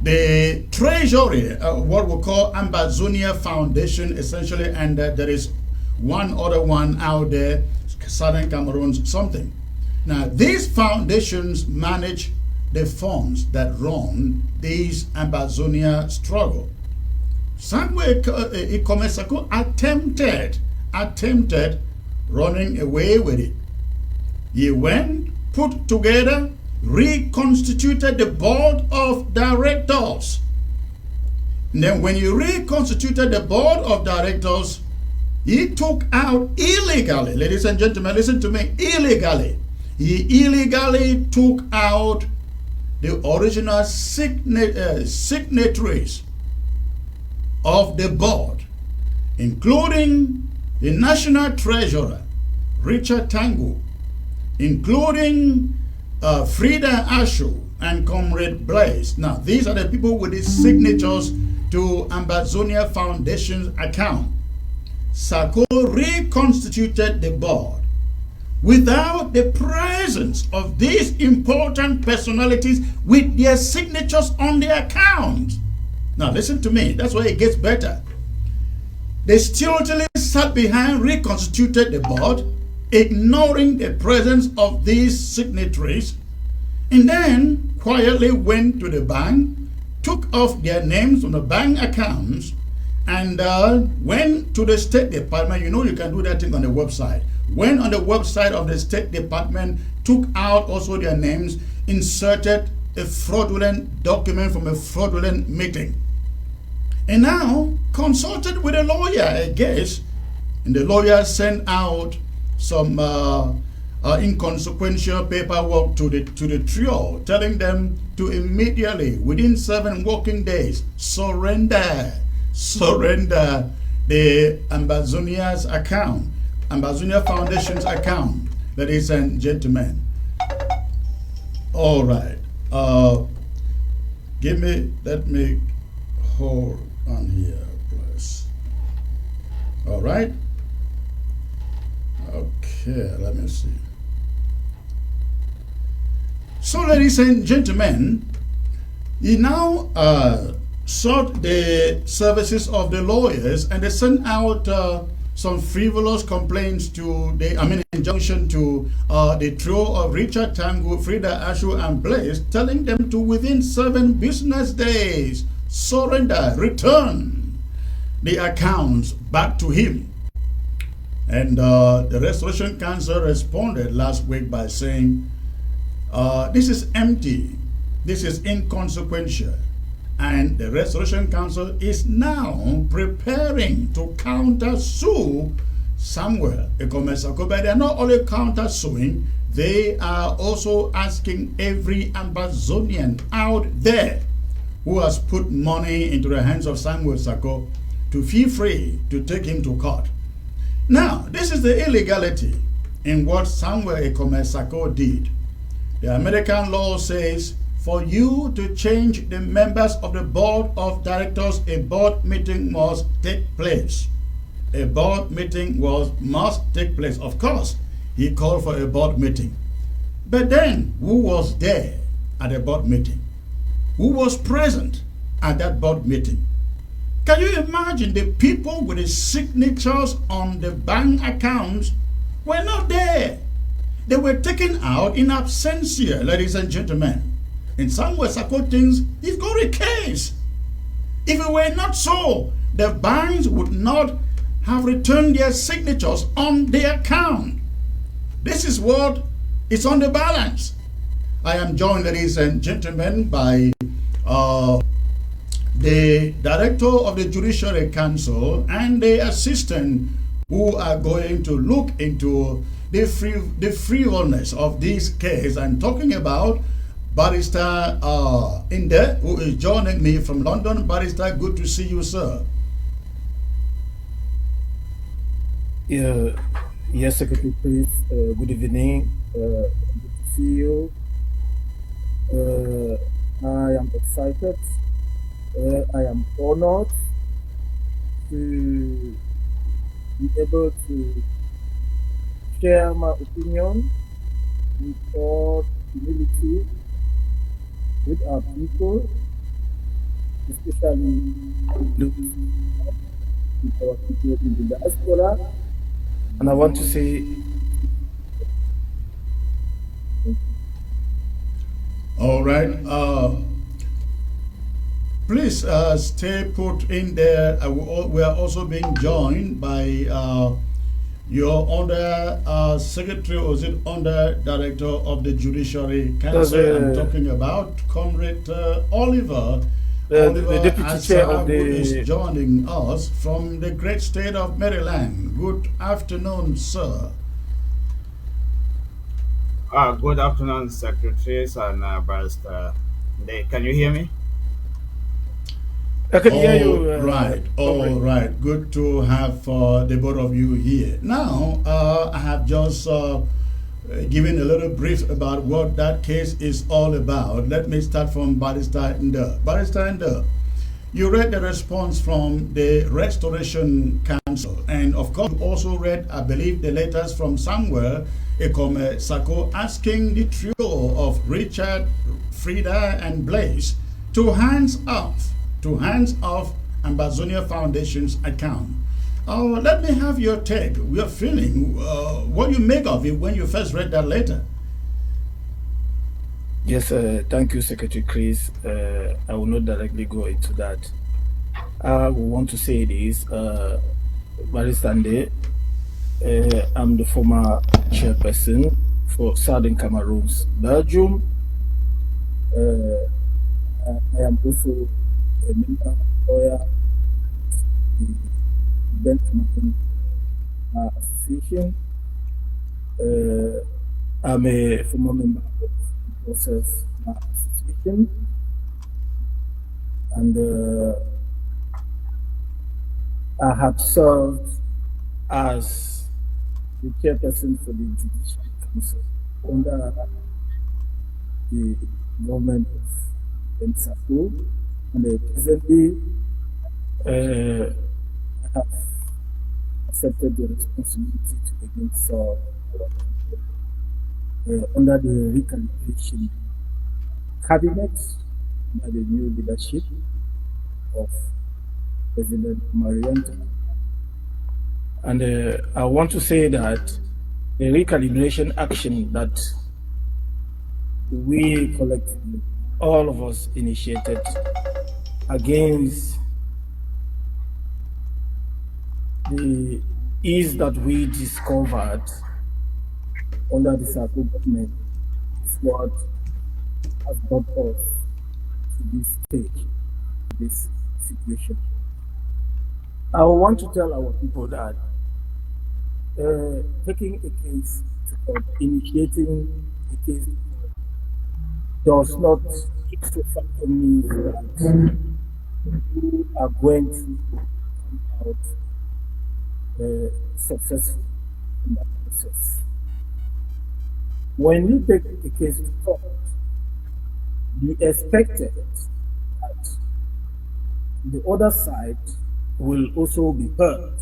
the treasury, what we call Ambazonia Foundation, essentially, and there is one other one out there, Southern Cameroon, something. Now, these foundations manage the funds that run this Ambazonia struggle. Samuel Sako attempted running away with it. He went, put together, reconstituted the board of directors. And then when he reconstituted the board of directors, he took out illegally, ladies and gentlemen, listen to me, illegally. He illegally took out the original signatories of the board, including the National Treasurer, Richard Tangu, including Frida Ashu and Comrade Blaise. Now, these are the people with the signatures to Ambazonia Foundation's account. Sako reconstituted the board without the presence of these important personalities with their signatures on the account. Now listen to me, that's why it gets better. They stealthily sat behind, reconstituted the board, ignoring the presence of these signatories, and then quietly went to the bank, took off their names from the bank accounts, and went to the State Department. You know you can do that thing on the website. Went on the website of the State Department, took out also their names, inserted a fraudulent document from a fraudulent meeting, and now consulted with a lawyer, I guess, and the lawyer sent out some inconsequential paperwork to the trio, telling them to immediately, within 7 working days, surrender the Ambazonia's account, Ambazonia Foundation's account, ladies and gentlemen. All right. Let me hold on here, please. All right. Okay, let me see. So, ladies and gentlemen, he now sought the services of the lawyers, and they sent out some frivolous complaints injunction to the trio of Richard Tango, Frida Ashu, and Blaze, telling them to, within 7 business days, surrender, return the accounts back to him. And the Restoration Council responded last week by saying, this is empty, this is inconsequential, and the Restoration Council is now preparing to counter-sue Samuel Ekome Sako. But they are not only counter-suing, they are also asking every Ambazonian out there who has put money into the hands of Samuel Sako to feel free to take him to court. Now, this is the illegality in what Samuel Ekome Sako did. The American law says for you to change the members of the board of directors, a board meeting must take place. A board meeting must take place. Of course, he called for a board meeting. But then, who was there at the board meeting? Who was present at that board meeting? Can you imagine the people with the signatures on the bank accounts were not there? They were taken out in absentia, ladies and gentlemen. In Samuel Sako thinks he's got a case. If it were not so, the banks would not have returned their signatures on the account. This is what is on the balance. I am joined, ladies and gentlemen, by the director of the Judiciary Council and the assistant who are going to look into the frivolous of this case. I'm talking about Barrister Inde, who is joining me from London. Barrister, good to see you, sir. Yes, Secretary, please. Good evening. Good to see you. I am excited. I am honored to be able to share my opinion with all humility with our people, especially with our people in the diaspora. And I want to say, all right. Please stay put in there. We are also being joined by your under secretary, or is it under director of the Judiciary Council? I'm talking about Comrade Oliver. the deputy chair of who the is joining us from the great state of Maryland. Good afternoon, sir. Good afternoon, secretaries and Barrister. Can you hear me? I can hear you. Right, all right. Good to have the both of you here. Now, I have just given a little brief about what that case is all about. Let me start from Barrister Inde. Barrister Inde, you read the response from the Restoration Council, and of course, you also read, I believe, the letters from Samuel Ekome Sako asking the trio of Richard, Frida, and Blaze to hands off to hands off Ambazonia Foundation's account. Let me have your take, your feeling, what you make of it when you first read that letter. Yes, thank you, Secretary Chris. I will not directly go into that. I want to say this, Baristande, I'm the former chairperson for Southern Cameroons, Belgium. I am also a member lawyer of the Benjamin Association. I'm a former member of the Process Association, and I have served as the chairperson for the Judicial Council under the government of Sako, and presently I have accepted the responsibility to begin to serve under the recalibration cabinet by the new leadership of President Marianta. And I want to say that the recalibration action that we collectively, all of us, initiated against the ease that we discovered under the Sako government is what has brought us to this stage, this situation. I want to tell our people that taking a case to court, initiating a case to court, does not ipso facto mean that you are going to come out successful in that process. When you take a case to court, be expected that the other side will also be heard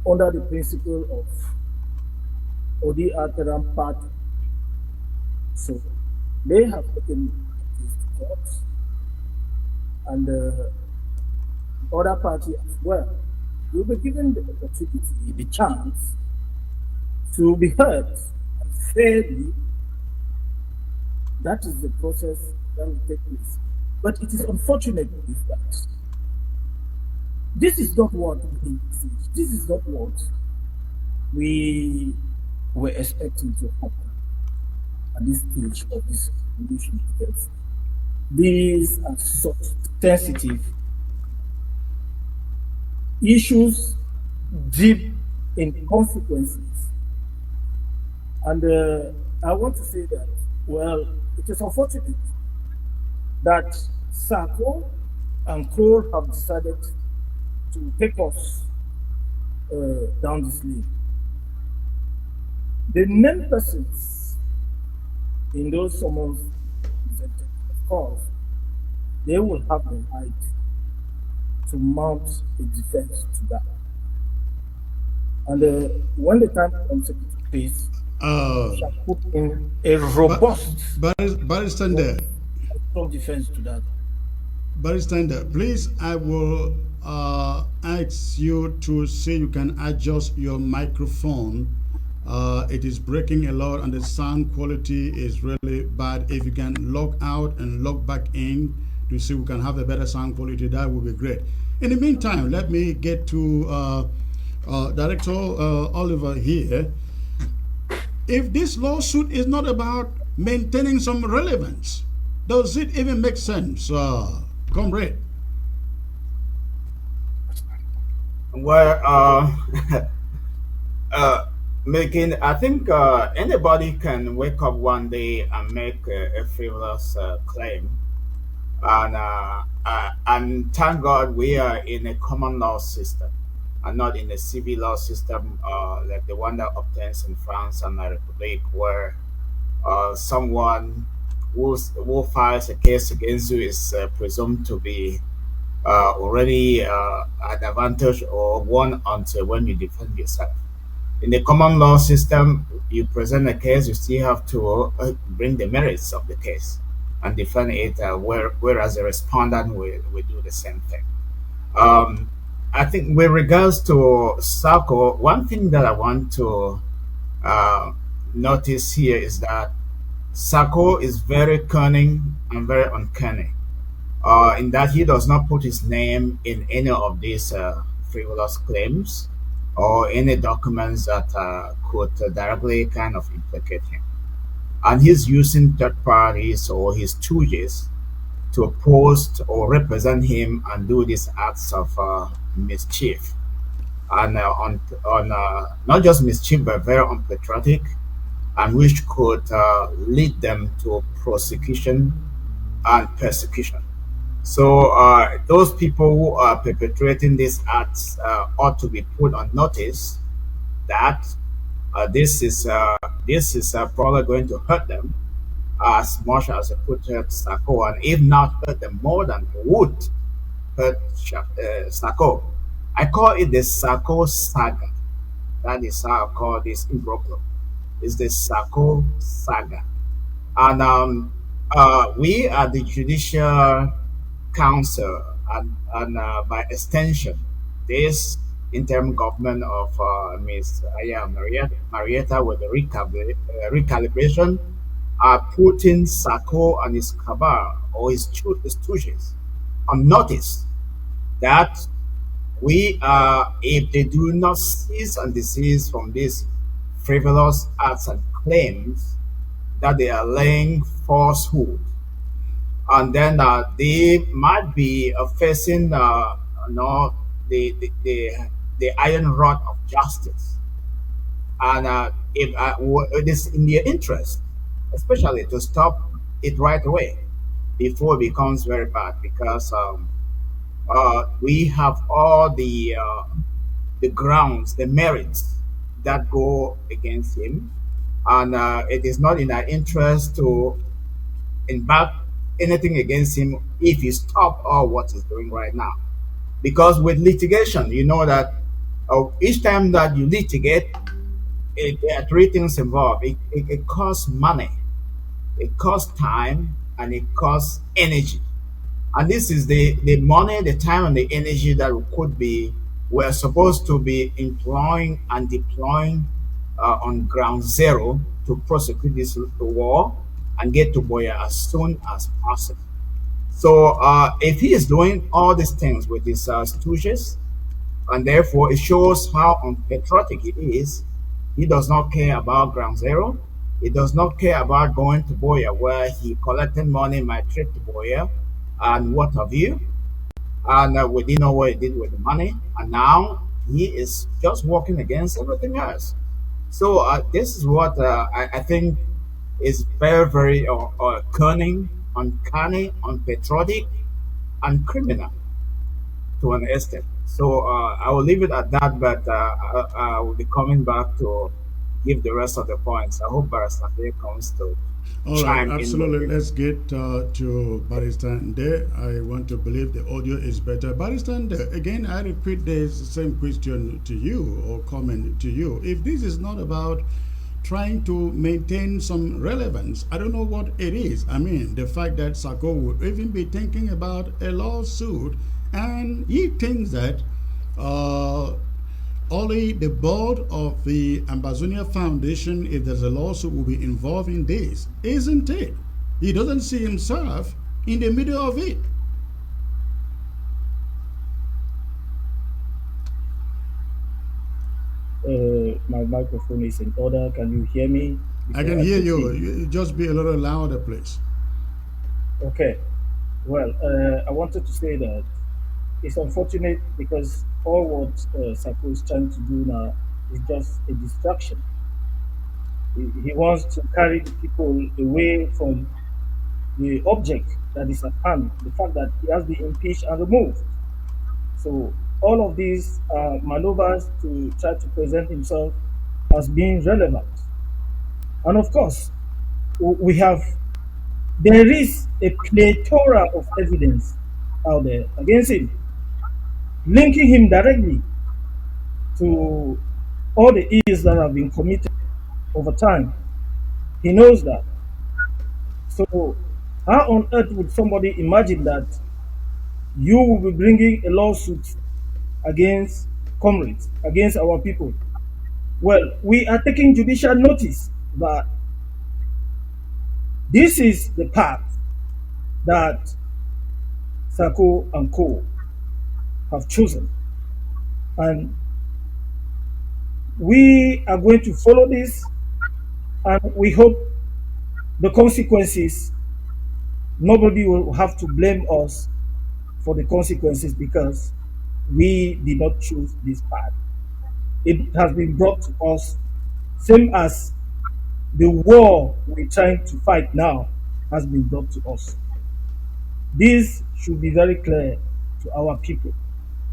under the principle of Odi Alteram Party. So they have taken the case to court, and the other party as well will be given the opportunity, the chance to be heard and fairly. That is the process that will take place. But it is unfortunate that this is not what we envisaged. This is not what we were expecting to happen at this stage of this revolution, because these are such sensitive issues, deep in consequences. And I want to say that, well, it is unfortunate that Sako and Kroll have decided to take us down this lane. The named persons in those summons presented, of course, they will have the right to mount a defense to that. And when the time comes to face, shall put in a robust Barrister, strong defense to that. Barrister, please, I will ask you to see you can adjust your microphone. It is breaking a lot and the sound quality is really bad. If you can log out and log back in to see we can have a better sound quality, that would be great. In the meantime, let me get to Director Oliver here. If this lawsuit is not about maintaining some relevance, does it even make sense, comrade? Well, I think anybody can wake up one day and make a frivolous claim, and thank God we are in a common law system and not in a civil law system like the one that obtains in France and the Republic, where someone who files a case against you is presumed to be already at advantage or won until when you defend yourself. In the common law system, you present a case, you still have to bring the merits of the case. and defend it, whereas the respondent will do the same thing. Um, I think with regards to Sako, one thing that I want to uh, notice here is that Sako is very cunning and very uncanny, in that he does not put his name in any of these frivolous claims or any documents that could directly kind of implicate him. And he's using third parties or his stooges to post or represent him and do these acts of mischief. And on not just mischief, but very unpatriotic, and which could lead them to prosecution and persecution. So those people who are perpetrating these acts ought to be put on notice that uh, this is uh, this is probably going to hurt them as much as it could hurt Sako, and if not hurt them more than it would hurt Sako. I call it the Sako saga. That is how I call this imbroglio. It's the Sako saga. And we are the judicial council, and by extension, this interim government of Ms. Aya Marietta with the recalibration are putting Sako and his cabal or his stooges on notice that we are, if they do not cease and desist from these frivolous acts and claims, that they are laying falsehood, and then they might be facing you know, the iron rod of justice. And if it is in their interest, especially to stop it right away before it becomes very bad, because we have all the grounds, the merits that go against him, and it is not in our interest to embark anything against him if he stop all what he's doing right now. Because with litigation, you know that each time that you litigate, there are three things involved. It costs money, it costs time, and it costs energy. And this is the money, the time, and the energy that we're supposed to be employing and deploying on ground zero to prosecute this war and get to Boya as soon as possible. So if he is doing all these things with his stooges, and therefore it shows how unpatriotic he is, he does not care about ground zero. He does not care about going to Boya, where he collected money in my trip to Boya, and what have you. And we didn't know what he did with the money. And now he is just working against everything else. So this is what I think is very, very cunning, uncanny, unpatriotic, and criminal to an extent. So I will leave it at that, but I will be coming back to give the rest of the points. I hope Barrister comes to All right, chime in. absolutely. Let's get to Barrister Nde. I want to believe the audio is better. Barrister Nde, again, I repeat the same question to you or comment to you. If this is not about trying to maintain some relevance, I don't know what it is. I mean, the fact that Sako would even be thinking about a lawsuit, and he thinks that only the board of the Ambazonia Foundation, if there's a lawsuit, will be involved in this. Isn't it? He doesn't see himself in the middle of it. My microphone is in order. Can you hear me? I can hear you. You just be a little louder, please. Okay. Well, I wanted to say that it's unfortunate because all what Sako is trying to do now is just a distraction. He wants to carry the people away from the object that is at hand, the fact that he has been impeached and removed. So all of these maneuvers to try to present himself as being relevant. And of course, there is a plethora of evidence out there against him, linking him directly to all the ills that have been committed over time. He knows that. So How on earth would somebody imagine that you will be bringing a lawsuit against comrades, against our people? Well, we are taking judicial notice that this is the path that Sako and Co have chosen, and we are going to follow this, and we hope the consequences, nobody will have to blame us for the consequences because we did not choose this path. It has been brought to us, same as the war we're trying to fight now has been brought to us. This should be very clear to our people.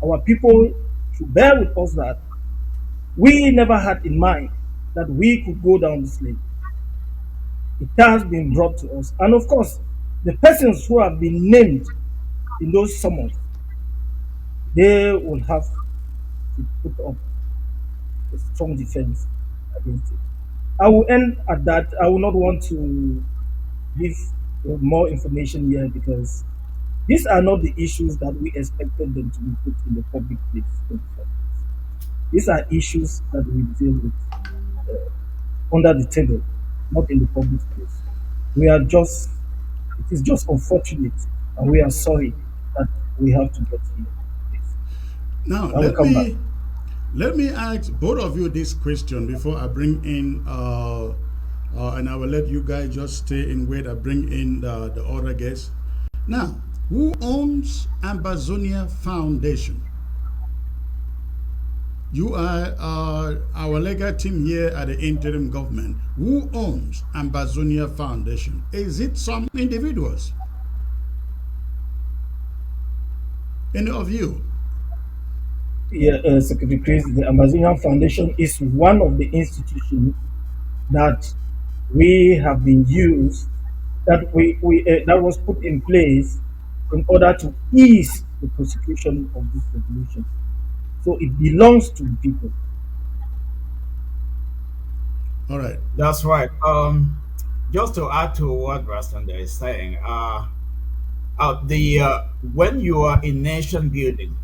Our people should bear with us that we never had in mind that we could go down this lane. It has been brought to us. And of course, the persons who have been named in those summons, they will have to put up a strong defense against it. I will end at that. I will not want to give more information here because these are not the issues that we expected them to be put in the public place. These are issues that we deal with under the table, not in the public place. We are just, it is just unfortunate, and we are sorry that we have to get here. Yes. Now, I will come back. let me ask both of you this question before I bring in, and I will let you guys just stay in wait. I bring in the other guests. Now, who owns Ambazonia Foundation? You are our legal team here at the interim government. Who owns Ambazonia Foundation? Is it some individuals? Any of you? Yeah, Secretary Chris, the Amazonian Foundation is one of the institutions that we have been used, that that was put in place in order to ease the prosecution of this revolution. So it belongs to the people. All right. That's right. Just to add to what Brasanda is saying, the when you are in nation building,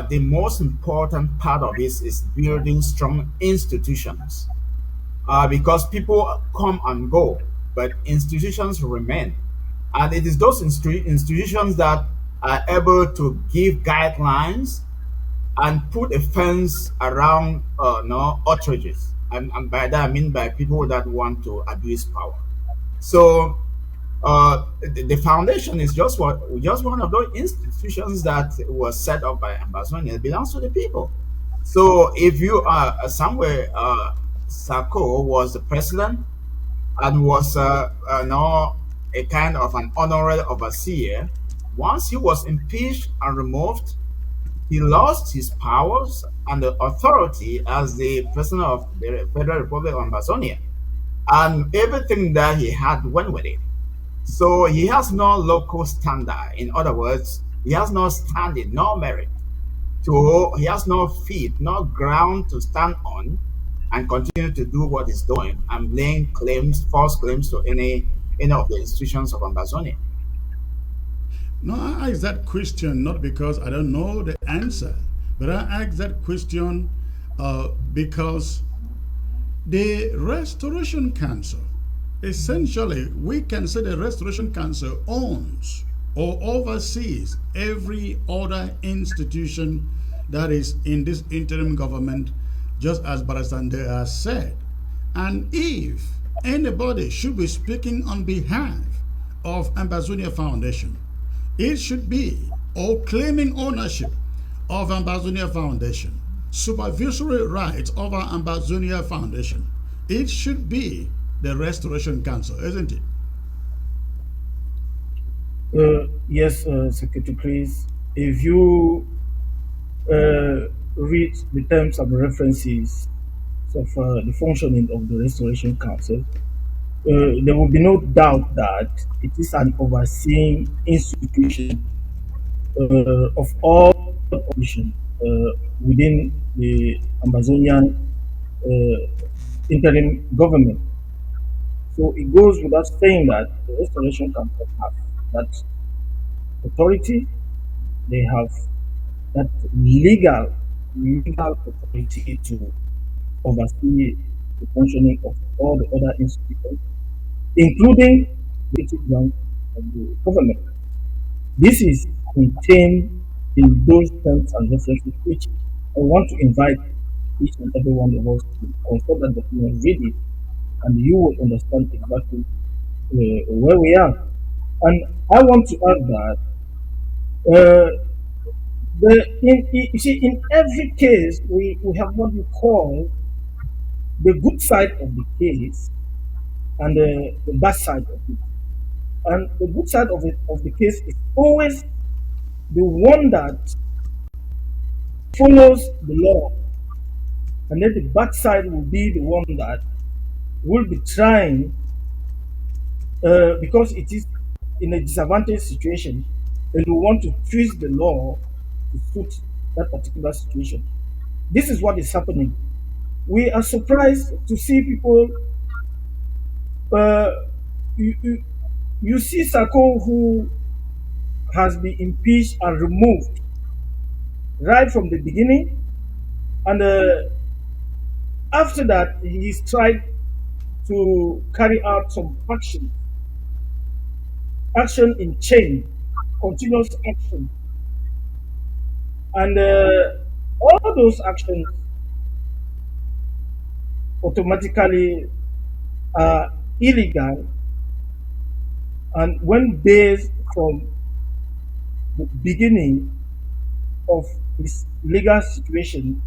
the most important part of this is building strong institutions. Because people come and go, but institutions remain. And it is those institutions that are able to give guidelines and put a fence around no outrages. And by that I mean by people that want to abuse power. So the foundation is just one of those institutions that was set up by Ambazonia. It belongs to the people. So if you are somewhere, Sako was the president and was now a kind of an honorary overseer. Once he was impeached and removed, he lost his powers and the authority as the president of the Federal Republic of Amazonia, and everything that he had went with it. So he has no local standard. In other words, he has no standing, no merit. So he has no feet, no ground to stand on and continue to do what he's doing and laying claims, false claims to any of the institutions of Amazonia. No, I ask that question not because I don't know the answer, but I ask that question because the Restoration Council, essentially, we can say the Restoration Council owns or oversees every other institution that is in this interim government, just as Barasande has said. And if anybody should be speaking on behalf of Ambazonia Foundation, it should be, or claiming ownership of Ambazonia Foundation, supervisory rights over Ambazonia Foundation, it should be the Restoration Council, isn't it? Yes, Secretary Chris. If you read the terms and references of the functioning of the Restoration Council, there will be no doubt that it is an overseeing institution of all opposition within the Amazonian interim government. So it goes without saying that the restoration council have that authority, they have that legal authority to oversee the functioning of all the other institutions, including the ground of the government. This is contained in those terms and references which I want to invite each and every one of us to consult that document, read it, and you will understand exactly where we are. And I want to add that you see, in every case, we have what we call the good side of the case and the bad side of it. And the good side of the case is always the one that follows the law, and then the bad side will be the one that will be trying, because it is in a disadvantaged situation, and will want to twist the law to suit that particular situation. This is what is happening. We are surprised to see people. Uh, you, you, you see Sako, who has been impeached and removed right from the beginning, and after that, he's tried to carry out some action in chain, continuous action, and all those actions automatically are illegal, and when based from the beginning of his legal situation,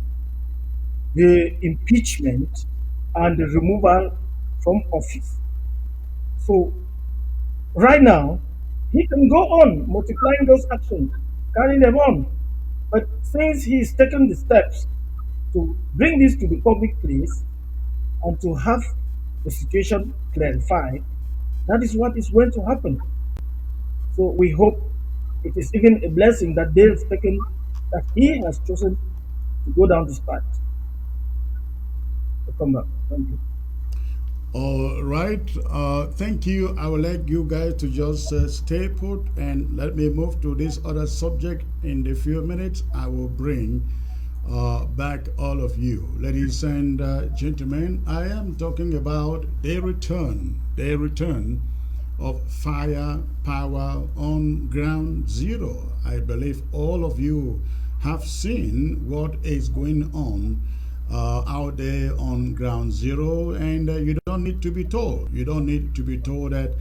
the impeachment and the removal from office. So right now, he can go on multiplying those actions, carrying them on. But since he's taken the steps to bring this to the public place and to have the situation clarified, that is what is going to happen. So we hope it is even a blessing that that he has chosen to go down this path. To come back. Thank you. All right. Thank you. I will let you guys to just stay put and let me move to this other subject in the few minutes. I will bring back all of you. Ladies and gentlemen, I am talking about the return of fire power on ground zero. I believe all of you have seen what is going on out there on ground zero, and you don't need to be told. You don't need to be told that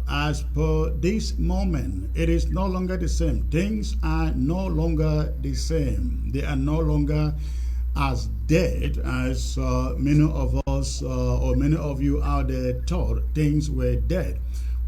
as per this moment, it is no longer the same. Things are no longer the same. They are no longer as dead as many of us or many of you out there thought things were dead.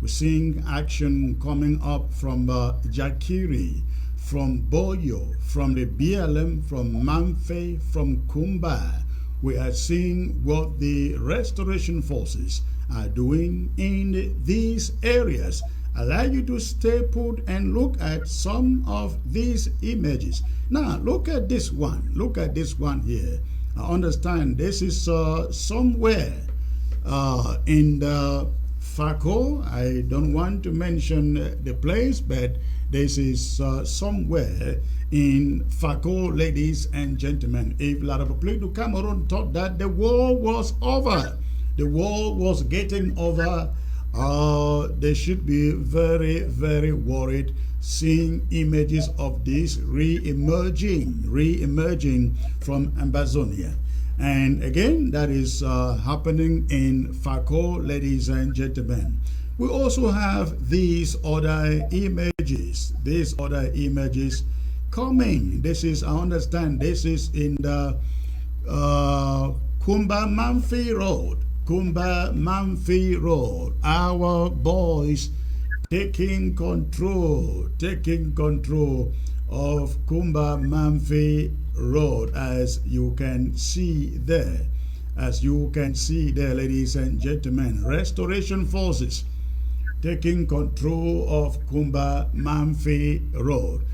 We're seeing action coming up from Jakiri, from Boyo, from the BLM, from Mamfe, from Kumba. We are seeing what the restoration forces are doing in these areas. I'd like you to stay put and look at some of these images. Now, look at this one. Look at this one here. I understand this is somewhere in the Sako. I don't want to mention the place, but this is somewhere in Sako, ladies and gentlemen. If a lot of people to Cameroon thought that the war was over, the war was getting over, they should be very, very worried seeing images of this re-emerging from Amazonia. And again, that is happening in Sako, ladies and gentlemen. We also have these other images coming. This is, I understand, this is in the Kumba Mamfi Road. Our boys taking control of Kumba Mamfi Road, as you can see there. Ladies and gentlemen, restoration forces taking control of Kumba Mamfi Road.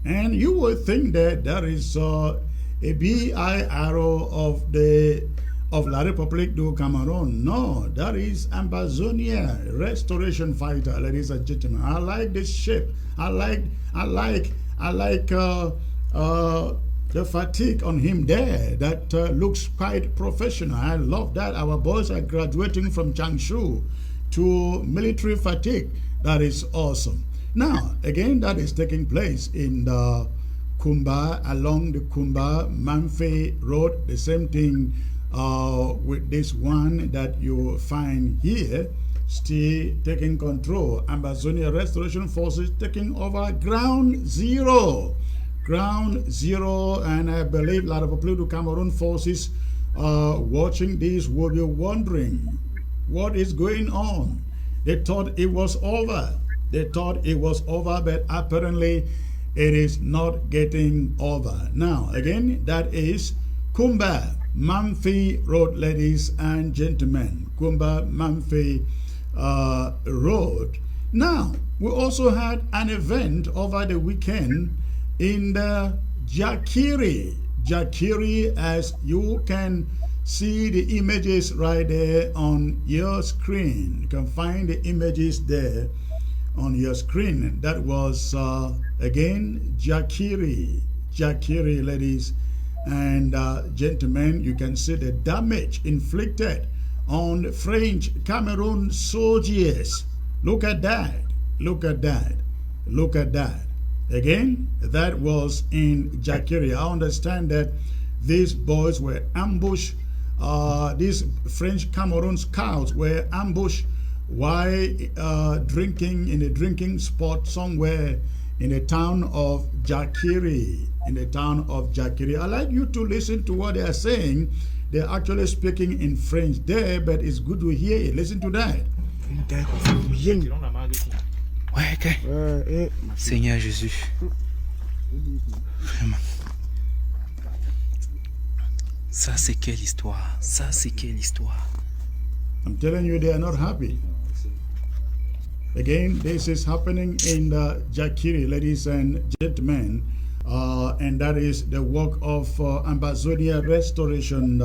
And you would think that there is a BI arrow of the of La République du Cameroon. No, that is Ambazonia restoration fighter, ladies and gentlemen. I like this shape. I like the fatigue on him there. That looks quite professional. I love that. Our boys are graduating from Changshu to military fatigue. That is awesome. Now, again, that is taking place in the Kumba, along the Kumba Manfe Road. The same thing with this one that you find here, still taking control. Ambazonia Restoration Forces taking over Ground Zero. Ground Zero, and I believe a lot of people to Cameroon forces watching this will be wondering what is going on. They thought it was over. They thought it was over, but apparently it is not getting over. Now, again, that is Kumba Manfi Road, ladies and gentlemen. Kumba Manfi Road. Now, we also had an event over the weekend in the Jakiri. Jakiri, as you can see the images right there on your screen. You can find the images there on your screen. That was again Jakiri. Jakiri, ladies and gentlemen. You can see the damage inflicted on French Cameroon soldiers. Look at that. Look at that. Look at that. Again, that was in Jakiri. I understand that these boys were ambushed. These French Cameroon scouts were ambushed while drinking in a drinking spot somewhere in the town of Jakiri. In the town of Jakiri. I'd like you to listen to what they are saying. They're actually speaking in French there, but it's good to hear it. Listen to that. Ouais, ok. Seigneur Jésus. Vraiment. Ça, c'est quelle histoire? Ça, c'est quelle histoire? I'm telling you, they are not happy. Again, this is happening in the Jakiri, ladies and gentlemen. And that is the work of Ambazonia Restoration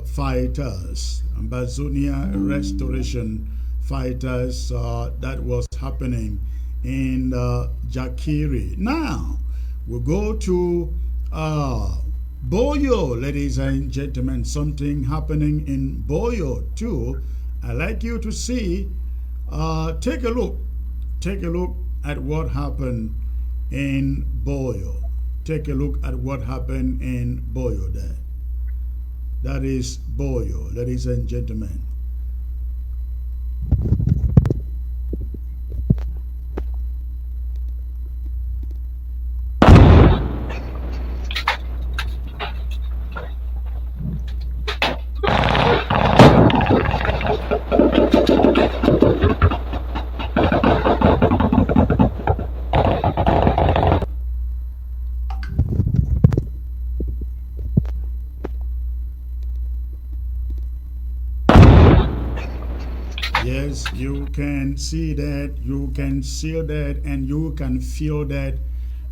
fighters. Ambazonia Restoration fighters that was happening in Jakiri. Now, we'll go to Boyo, ladies and gentlemen. Something happening in Boyo too. I'd like you to see, take a look at what happened in Boyo. Take a look at what happened in Boyo there. That is Boyo, ladies and gentlemen. Yes, you can see that, you can see that, and you can feel that.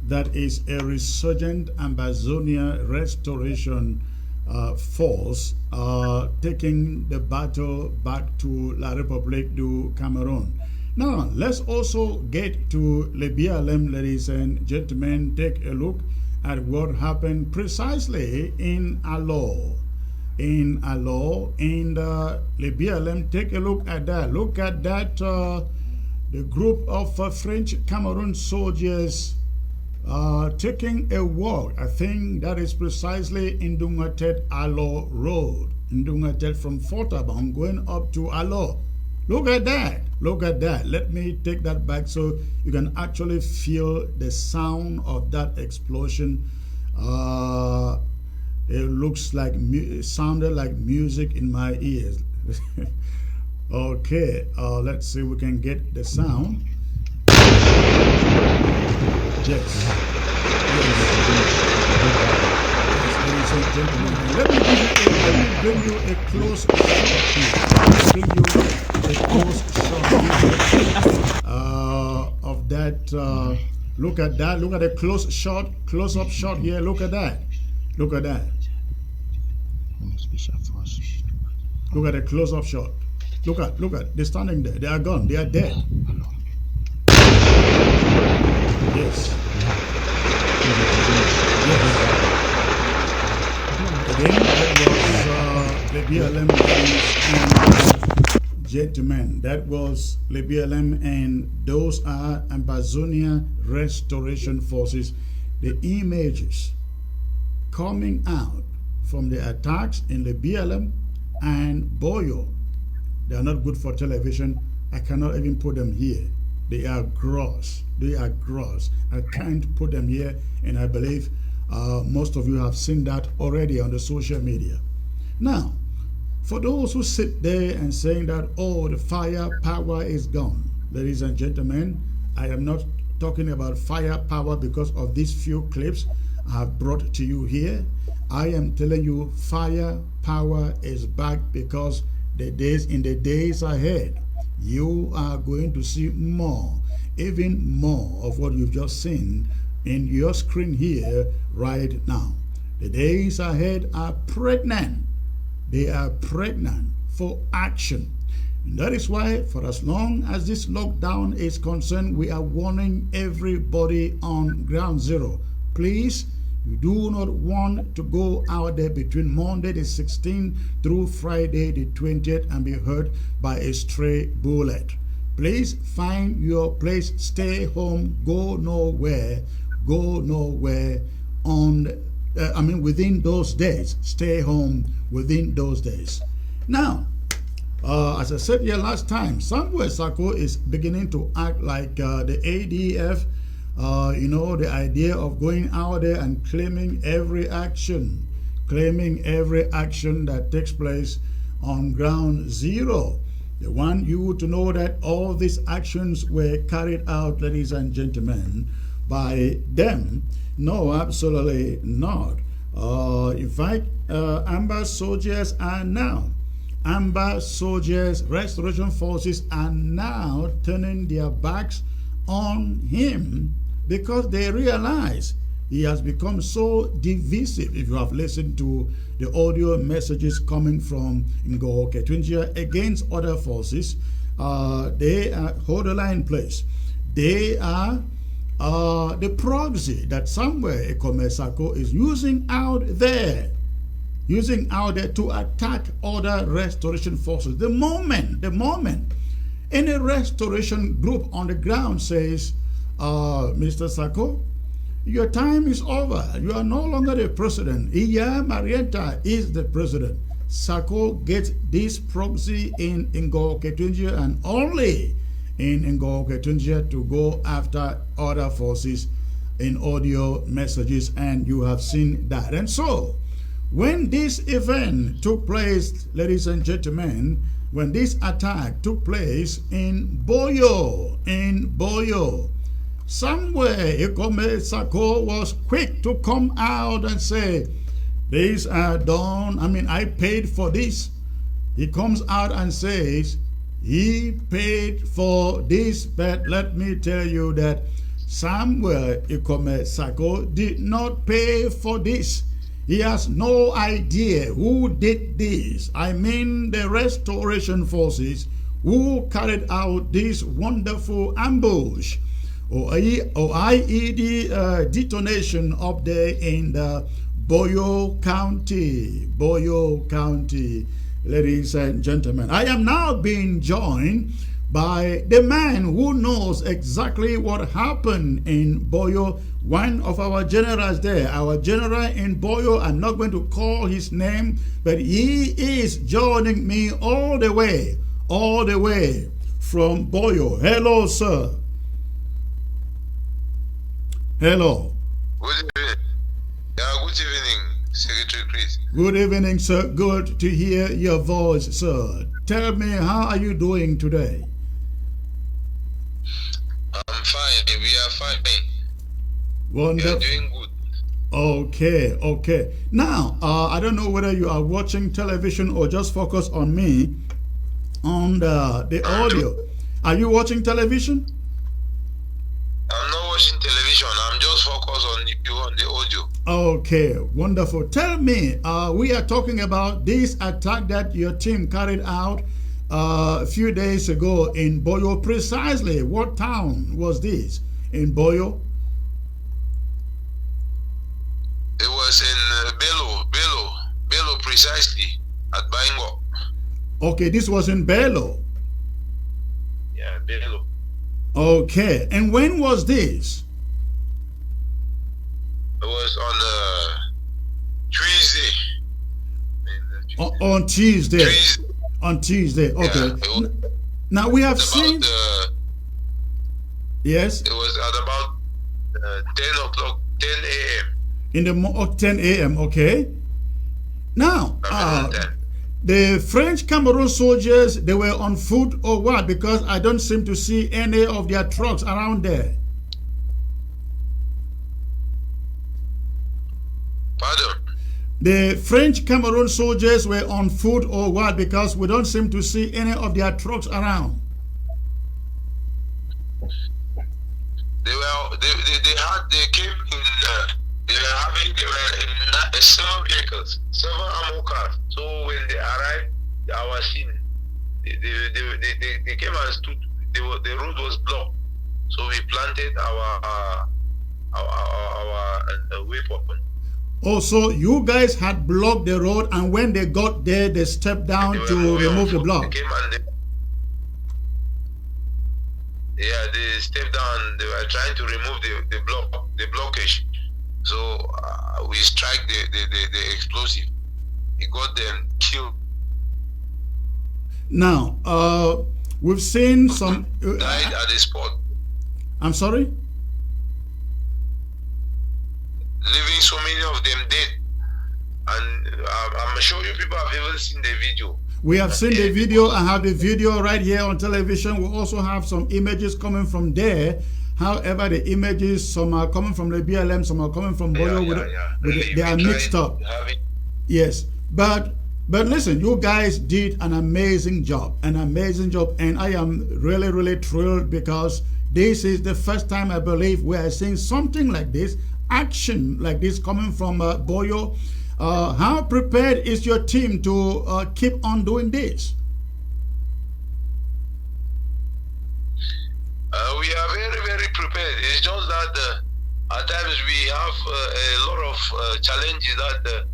That is a resurgent Ambazonia Restoration force taking the battle back to La République du Cameroon. Now, let's also get to Le BLM, ladies and gentlemen. Take a look at what happened precisely in Alo. In Alo, in the BLM. Take a look at that. Look at that. The group of French Cameroon soldiers taking a walk. I think that is precisely in Dungatet Alo Road. In Dungatet from Fortabang going up to Alo. Look at that. Look at that. Let me take that back so you can actually feel the sound of that explosion. It looks like, it sounded like music in my ears. Okay, let's see if we can get the sound. Yes. Ladies and gentlemen, let me bring you a close shot here. Bring you a close shot of that. Look at that. Look at a close-up shot here. Look at that. Look at that. Look at the close-up shot. Look at, they're standing there. They are gone. They are dead. Yes. Again, that was the BLM and gentlemen. That was the BLM, and those are Ambazonia Restoration Forces. The images coming out from the attacks in the BLM and Boyo, they are not good for television. I cannot even put them here. They are gross. They are gross. I can't put them here, and I believe most of you have seen that already on the social media. Now, for those who sit there and saying that, oh, the firepower is gone, ladies and gentlemen, I am not talking about firepower because of these few clips I have brought to you here. I am telling you firepower is back, because in the days ahead, you are going to see more, even more of what you've just seen in your screen here right now. The days ahead are pregnant. They are pregnant for action. And that is why, for as long as this lockdown is concerned, we are warning everybody on ground zero. Please, you do not want to go out there between Monday the 16th through Friday the 20th and be hurt by a stray bullet. Please find your place, stay home, go nowhere within those days. Stay home within those days. Now, as I said here last time, somewhere Sako is beginning to act like the ADF. The idea of going out there and claiming every action that takes place on ground zero. They want you to know that all these actions were carried out, ladies and gentlemen, by them. No, absolutely not. In fact, Amber soldiers, restoration forces are now turning their backs on him, because they realize he has become so divisive. If you have listened to the audio messages coming from Ngo Ketunjia against other forces, they hold the line in place. They are the proxy that somewhere Ekome Sako is using out there to attack other restoration forces. The moment any restoration group on the ground says, Mr. Sako, your time is over. You are no longer the president. Iya Marietta is the president. Sako gets this proxy in Ngo Ketunjia and only in Ngo Ketunjia to go after other forces in audio messages, and you have seen that. And so, when this event took place, ladies and gentlemen, when this attack took place in Boyo, somewhere Ekome Sako was quick to come out and say, these are done. I paid for this. He comes out and says, he paid for this, but let me tell you that somewhere Ekome Sako did not pay for this. He has no idea who did this. The restoration forces who carried out this wonderful ambush or IED detonation up there in the Boyo County, ladies and gentlemen. I am now being joined by the man who knows exactly what happened in Boyo, one of our generals there, our general in Boyo. I'm not going to call his name, but he is joining me all the way from Boyo. Hello, sir. Hello. Good evening. Good evening, Secretary Chris. Good evening, sir. Good to hear your voice, sir. Tell me, how are you doing today? I'm fine. We are fine. Wonderful. We are doing good. Okay. Now, I don't know whether you are watching television or just focus on me on the audio. Are you watching television? I'm not watching television. I'm just focused on you on the audio. Okay, wonderful. Tell me, we are talking about this attack that your team carried out a few days ago in Boyo. Precisely, what town was this in Boyo? It was in Bello precisely at Baingo. Okay, this was in Bello. Yeah, Bello. Okay, and when was this? It was on Tuesday. On Tuesday. Tuesday. On Tuesday. Okay. Yeah, Now we have seen. Yes. It was at about 10 o'clock, 10 a.m. In the 10 a.m. Okay. Now, the French Cameroon soldiers, they were on foot or what? Because I don't seem to see any of their trucks around there. Pardon? The French Cameroon soldiers were on foot or what? Because we don't seem to see any of their trucks around. They came in, they were in several vehicles, several ammo cars. So when they arrived, our scene, they came and stood, the road was blocked. So we planted our weapon. Oh, so you guys had blocked the road, and when they got there, they stepped down to remove the block. They came and they stepped down. They were trying to remove the blockage. So we strike the explosive. It got them killed. Now, we've seen some died at the spot. I'm sorry? Leaving so many of them dead. And I'm sure you people have even seen the video. We have seen the video. I have the video right here on television. We also have some images coming from there. However, the images, some are coming from the BLM, some are coming from Boyo. They are mixed up. Yes, but listen, you guys did an amazing job, and I am really, really thrilled because this is the first time I believe we are seeing something like this, action like this coming from Boyo. How prepared is your team to keep on doing this? We are very, very prepared. It's just that at times we have a lot of challenges that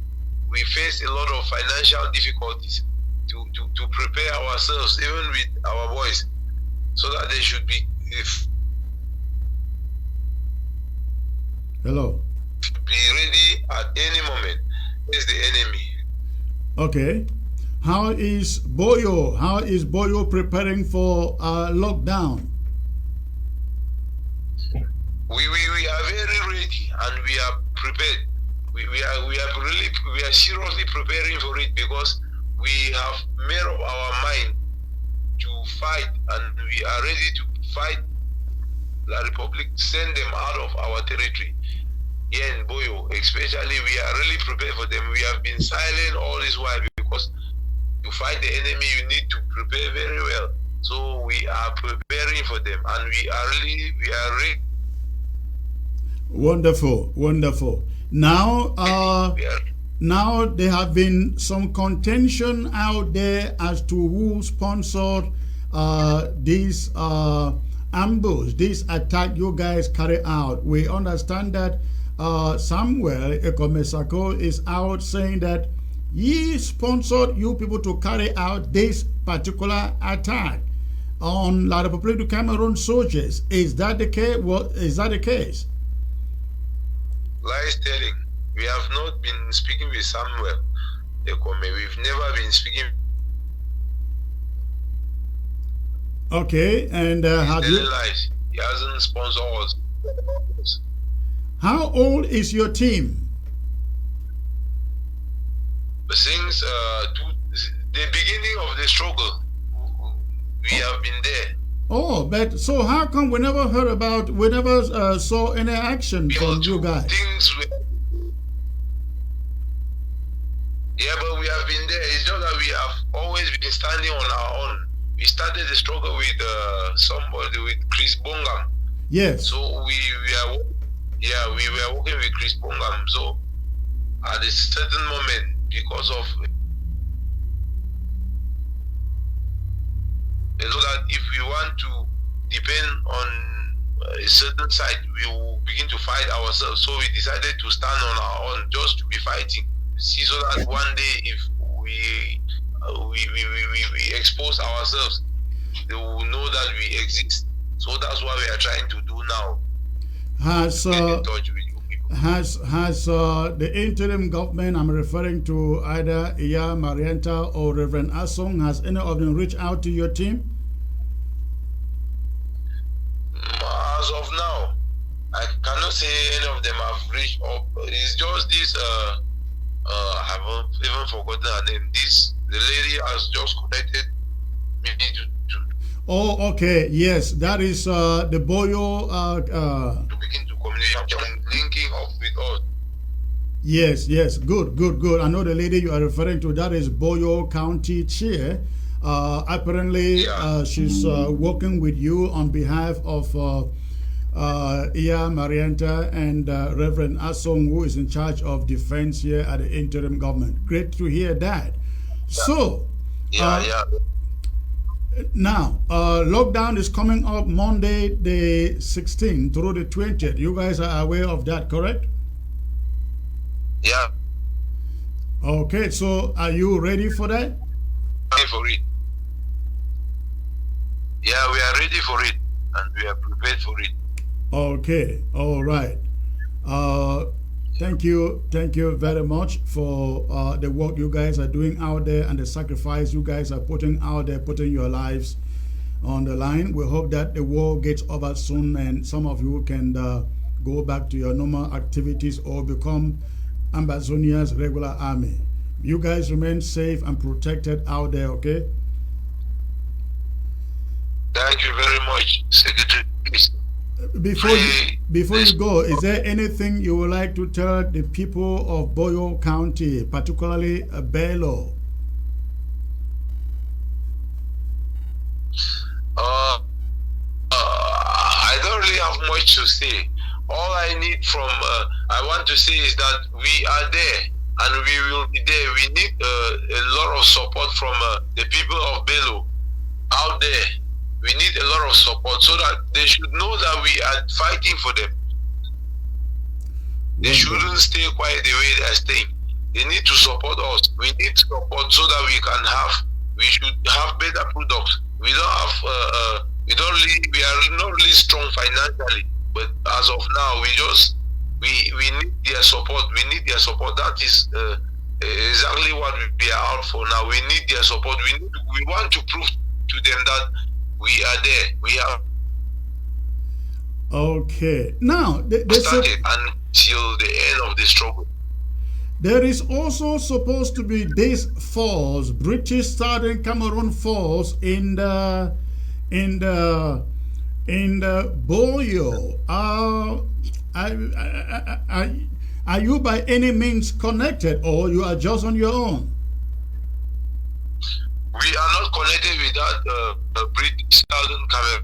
we face, a lot of financial difficulties to prepare ourselves, even with our boys, so that they should be ready at any moment. Is the enemy. Okay. How is Boyo preparing for lockdown? We are very ready and we are prepared. We are seriously preparing for it because we have made up our mind to fight, and we are ready to fight La Republic, send them out of our territory. Here in Boyo, especially, we are really prepared for them. We have been silent all this while because to fight the enemy, you need to prepare very well. So we are preparing for them, and we are ready. Wonderful, wonderful. Now, now there have been some contention out there as to who sponsored this ambush, this attack you guys carry out. We understand that Samuel Sako is out saying that he sponsored you people to carry out this particular attack on La Republic du Cameroon soldiers. Is that the case? Is that the case? Lies telling. We have not been speaking with Samuel. We've never been speaking. Okay, and have you? Lies. He hasn't sponsored us. How old is your team? Since the beginning of the struggle, we have been there. Oh, but so how come we never heard about, we never saw any action from you guys? Yeah, but we have been there. It's just that we have always been standing on our own. We started the struggle with somebody, with Chris Bongam. Yes. So we are yeah, we were working with Chris Pongam. So at a certain moment, because of so that if we want to depend on a certain side, we will begin to fight ourselves. So we decided to stand on our own, just to be fighting. See, so that one day, if we expose ourselves, they will know that we exist. So that's what we are trying to do now. Has Get in touch with you people. has the interim government, I'm referring to either Iya Marienta or Reverend Asong, has any of them reached out to your team? As of now, I cannot say any of them have reached up. It's just this. I haven't even forgotten her name. The lady has just connected me to Oh, okay. Yes, that is the Boyo. to begin to communicate, linking up with us. Yes. Good. I know the lady you are referring to. That is Boyo County Chair. Apparently, she's working with you on behalf of Iya Marienta and Reverend Asong, who is in charge of defense here at the interim government. Great to hear that. So, now, lockdown is coming up Monday the 16th through the 20th. You guys are aware of that, correct? Yeah. Okay, so are you ready for that? Ready for it. Yeah, we are ready for it, and we are prepared for it. Okay, all right. Thank you very much for the work you guys are doing out there and the sacrifice you guys are putting out there, putting your lives on the line. We hope that the war gets over soon and some of you can go back to your normal activities or become Ambazonia's regular army. You guys remain safe and protected out there, okay? Thank you very much, Secretary. Before you go, is there anything you would like to tell the people of Boyo County, particularly Bello? I don't really have much to say. All I need I want to say is that we are there and we will be there. We need a lot of support from the people of Bello out there. We need a lot of support so that they should know that we are fighting for them. They shouldn't stay quiet the way they are staying. They need to support us. We need support so that we should have better products. We are not really strong financially, but as of now, we need their support. We need their support. That is exactly what we are out for now. We need their support. We want to prove to them that we are there. We are okay. Now, started until the end of the struggle. There is also supposed to be this falls, British Southern Cameroon Falls in the Boyo. Are you by any means connected, or you are just on your own? We are not connected with that British Southern Cameroon.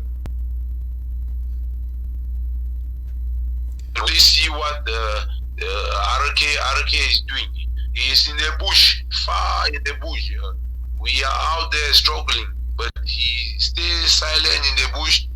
We see what the RK is doing. He is in the bush, far in the bush. We are out there struggling, but he stays silent in the bush.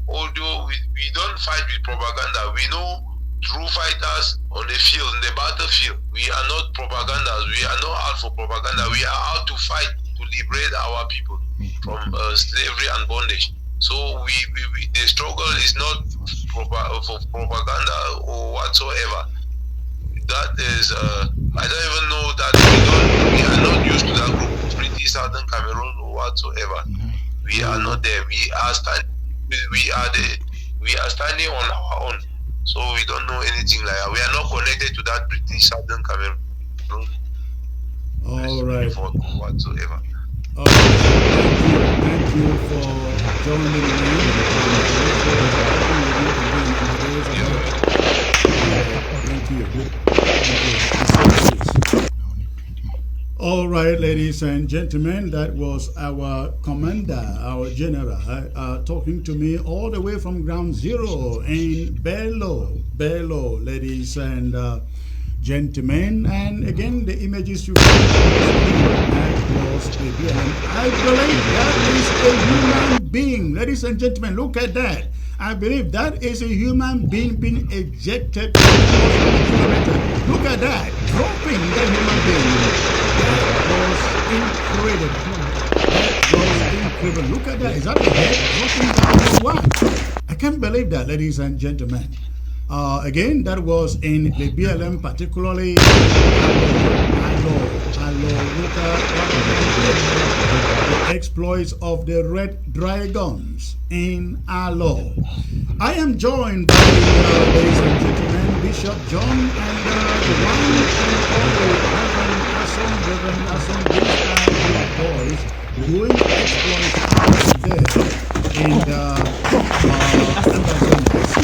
Although we don't fight with propaganda, we know true fighters on the field, in the battlefield. We are not propagandas. We are not out for propaganda. We are out to fight to liberate our people from slavery and bondage. So the struggle is not for propaganda or whatsoever. That is, I don't even know that we are not used to that group, British Southern Cameroon or whatsoever. We are not there. We are standing on our own. So we don't know anything like that. We are not connected to that British Southern Cameroon. All right. Whatsoever. Thank you for joining me. Thank you. All right, ladies and gentlemen, that was our commander, our general, talking to me all the way from ground zero in Bello, ladies and gentlemen. And again, the images you see on the screen, that was a BLM. I believe that is a human being, ladies and gentlemen. Look at that. I believe that is a human being being ejected from almost 1 kilometer. Look at that, dropping the human being. That was incredible. That was incredible. Look at that. Is that the head dropping down or what? I can't believe that, ladies and gentlemen. Again, that was in the BLM, particularly look at the exploits of the Red Dragons in Alo. I am joined by, ladies and gentlemen, Bishop John and the one and only Reverend Asson, these are your boys doing exploits out there in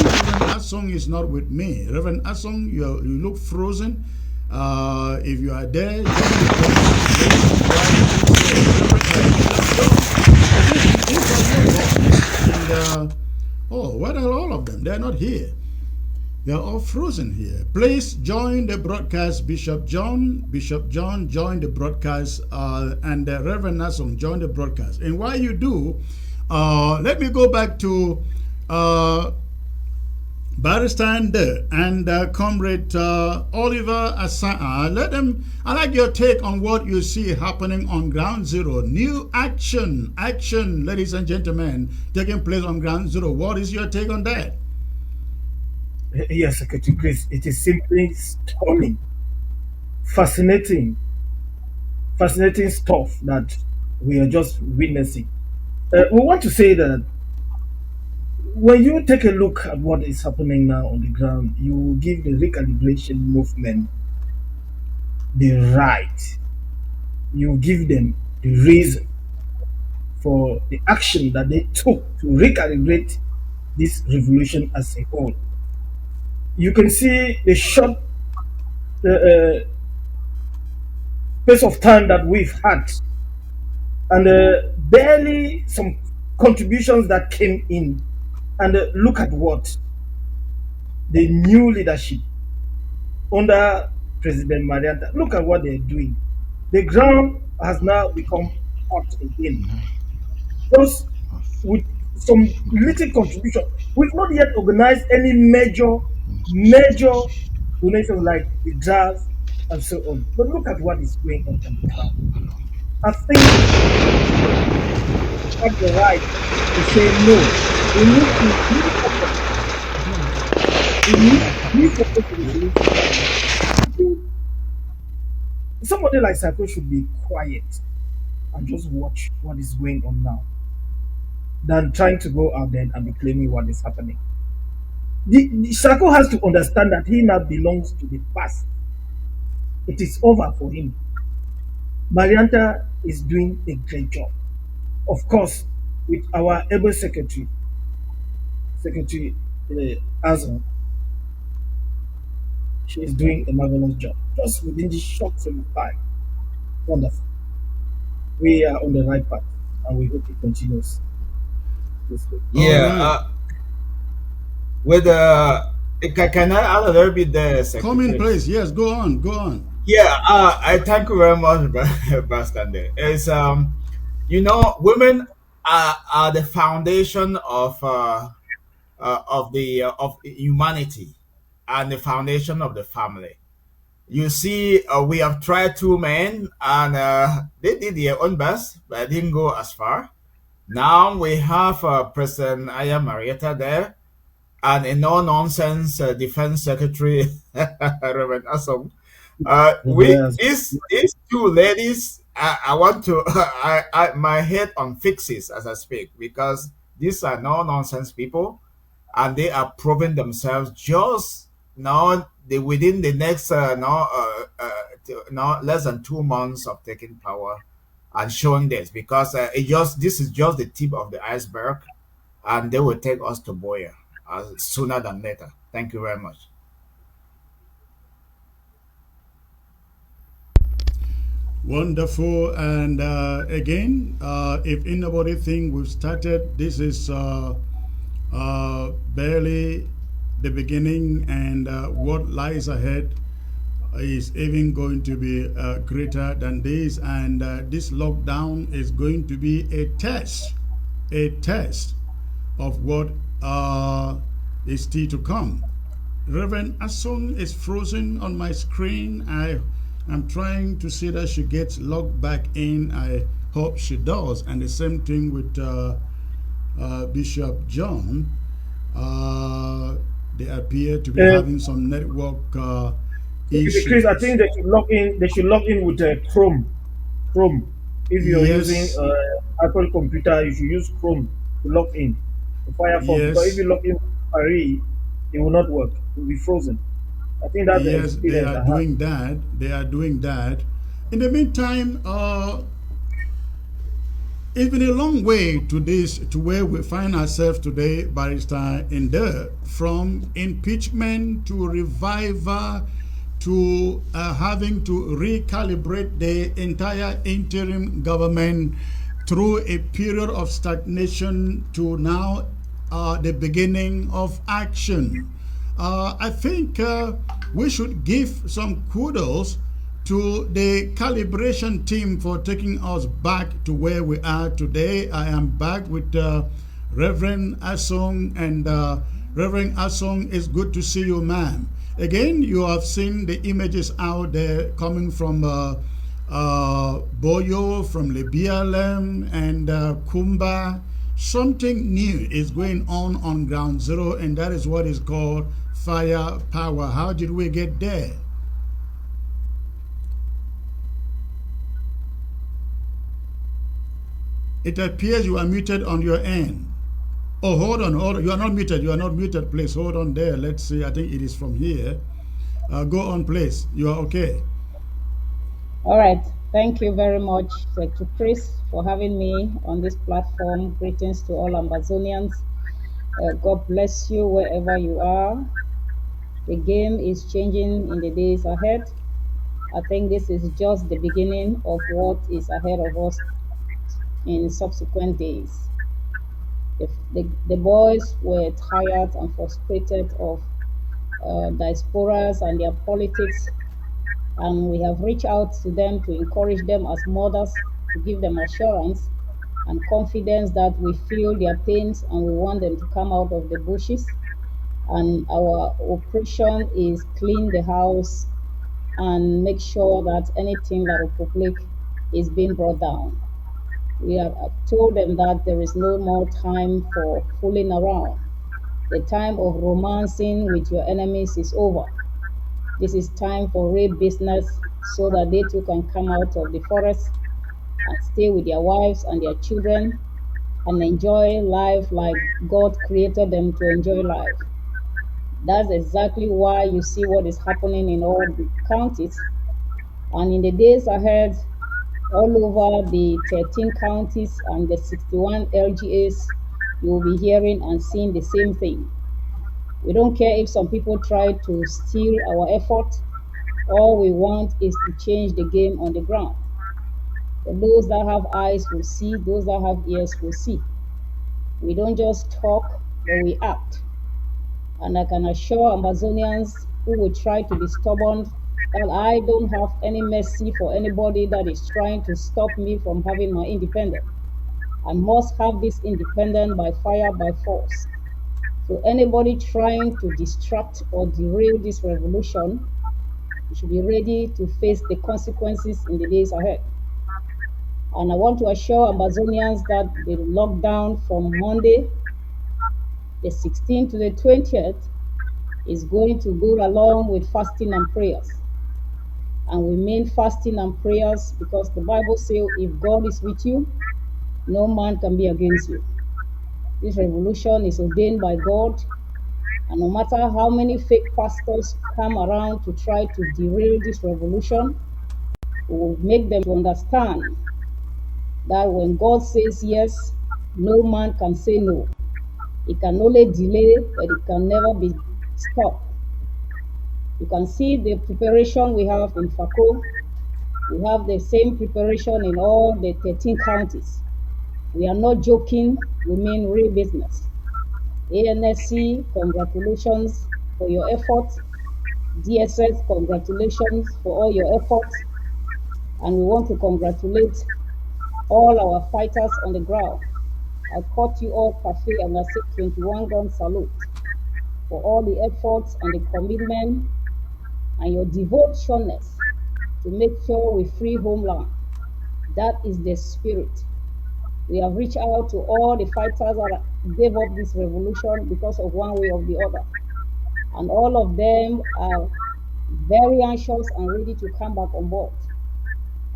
Reverend Asson is not with me. Reverend Asson, you look frozen. If you are there, oh, where are all of them? They're not here. They're all frozen here. Please join the broadcast. Bishop John, join the broadcast, and Reverend Nasson, join the broadcast. And while you do, let me go back to Barrister and Comrade Oliver Asa. I like your take on what you see happening on ground zero. New action, ladies and gentlemen, taking place on ground zero. What is your take on that? Yes, Secretary Grace, it is simply stunning, fascinating stuff that we are just witnessing. We want to say that when you take a look at what is happening now on the ground, you give the recalibration movement the right, you give them the reason for the action that they took to recalibrate this revolution as a whole. You can see the short pace of time that we've had, and barely some contributions that came in. And look at what the new leadership under President Marianta, look at what they're doing. The ground has now become hot again. Just with some little contribution. We've not yet organized any major donations like the jazz and so on. But look at what is going on the ground. I think we have the right to say no. We need to focus on the solution. Somebody like Sako should be quiet and just watch what is going on now than trying to go out there and be claiming what is happening. The Sako has to understand that he now belongs to the past. It is over for him. Marianta is doing a great job. Of course, with our able secretary, Azon, she is doing a marvelous job. Just within this short frame of time. Wonderful. We are on the right path, and we hope it continues this way. Yeah. With can I add a little bit there, Secretary? Come in, please. Yes, go on. Yeah, I thank you very much, Bastande. It's women are the foundation of humanity and the foundation of the family. You see, we have tried 2 men, and they did their own best, but didn't go as far. Now we have President Aya Marietta there, and a no-nonsense Defense Secretary, Reverend Assom. With these 2 ladies, I want to my head on fixes as I speak, because these are no-nonsense people, and they are proving themselves just now. Within the next less than 2 months of taking power and showing this, because this is just the tip of the iceberg, and they will take us to Boya sooner than later. Thank you very much. Wonderful. And again, if anybody think we've started, this is barely the beginning, and what lies ahead is even going to be greater than this. And this lockdown is going to be a test of what is still to come. Reverend Asong is frozen on my screen. I'm trying to see that she gets logged back in. I hope she does. And the same thing with Bishop John. They appear to be having some network issues. Chris, I think they should log in. They should log in with Chrome. Chrome. If you're using Apple computer, you should use Chrome to log in to Firefox. Because if you log in with Safari, it will not work. It will be frozen. I think that's the experience. They are doing that. They are doing that. In the meantime, it's been a long way to this, to where we find ourselves today, Barrister Inde, from impeachment to revival to having to recalibrate the entire interim government through a period of stagnation to now the beginning of action. I think we should give some kudos to the calibration team for taking us back to where we are today. I am back with Reverend Asong, and Reverend Asong, it's good to see you, ma'am. Again, you have seen the images out there coming from Boyo, from Lebialem, and Kumba. Something new is going on ground zero, and that is what is called firepower. How did we get there? It appears you are muted on your end. Oh, hold on. You are not muted. You are not muted, please. Hold on there. Let's see. I think it is from here. Go on, please. You are okay. All right. Thank you very much, Dr. Chris, for having me on this platform. Greetings to all Amazonians. God bless you wherever you are. The game is changing in the days ahead. I think this is just the beginning of what is ahead of us in subsequent days. The boys were tired and frustrated of diasporas and their politics, and we have reached out to them to encourage them as mothers, to give them assurance and confidence that we feel their pains and we want them to come out of the bushes. And our operation is clean the house and make sure that anything that will public is being brought down. We have told them that there is no more time for fooling around. The time of romancing with your enemies is over. This is time for real business so that they too can come out of the forest and stay with their wives and their children and enjoy life like God created them to enjoy life. That's exactly why you see what is happening in all the counties. And in the days ahead, all over the 13 counties and the 61 LGAs, you will be hearing and seeing the same thing. We don't care if some people try to steal our effort. All we want is to change the game on the ground. For those that have eyes will see, those that have ears will see. We don't just talk, but we act. And I can assure Amazonians who will try to be stubborn that I don't have any mercy for anybody that is trying to stop me from having my independence. I must have this independence by fire, by force. So anybody trying to distract or derail this revolution, you should be ready to face the consequences in the days ahead. And I want to assure Amazonians that the lockdown from Monday, the 16th to the 20th, is going to go along with fasting and prayers. And we mean fasting and prayers because the Bible says if God is with you, no man can be against you. This revolution is ordained by God, and no matter how many fake pastors come around to try to derail this revolution, we will make them understand that when God says yes, no man can say no. It can only delay, but it can never be stopped. You can see the preparation we have in Sako. We have the same preparation in all the 13 counties. We are not joking, we mean real business. ANSC, congratulations for your efforts. DSS, congratulations for all your efforts. And we want to congratulate all our fighters on the ground. I caught you all cafe and I say 21 gun salute for all the efforts and the commitment and your devotiousness to make sure we free homeland. That is the spirit. We have reached out to all the fighters that gave up this revolution because of one way or the other. And all of them are very anxious and ready to come back on board.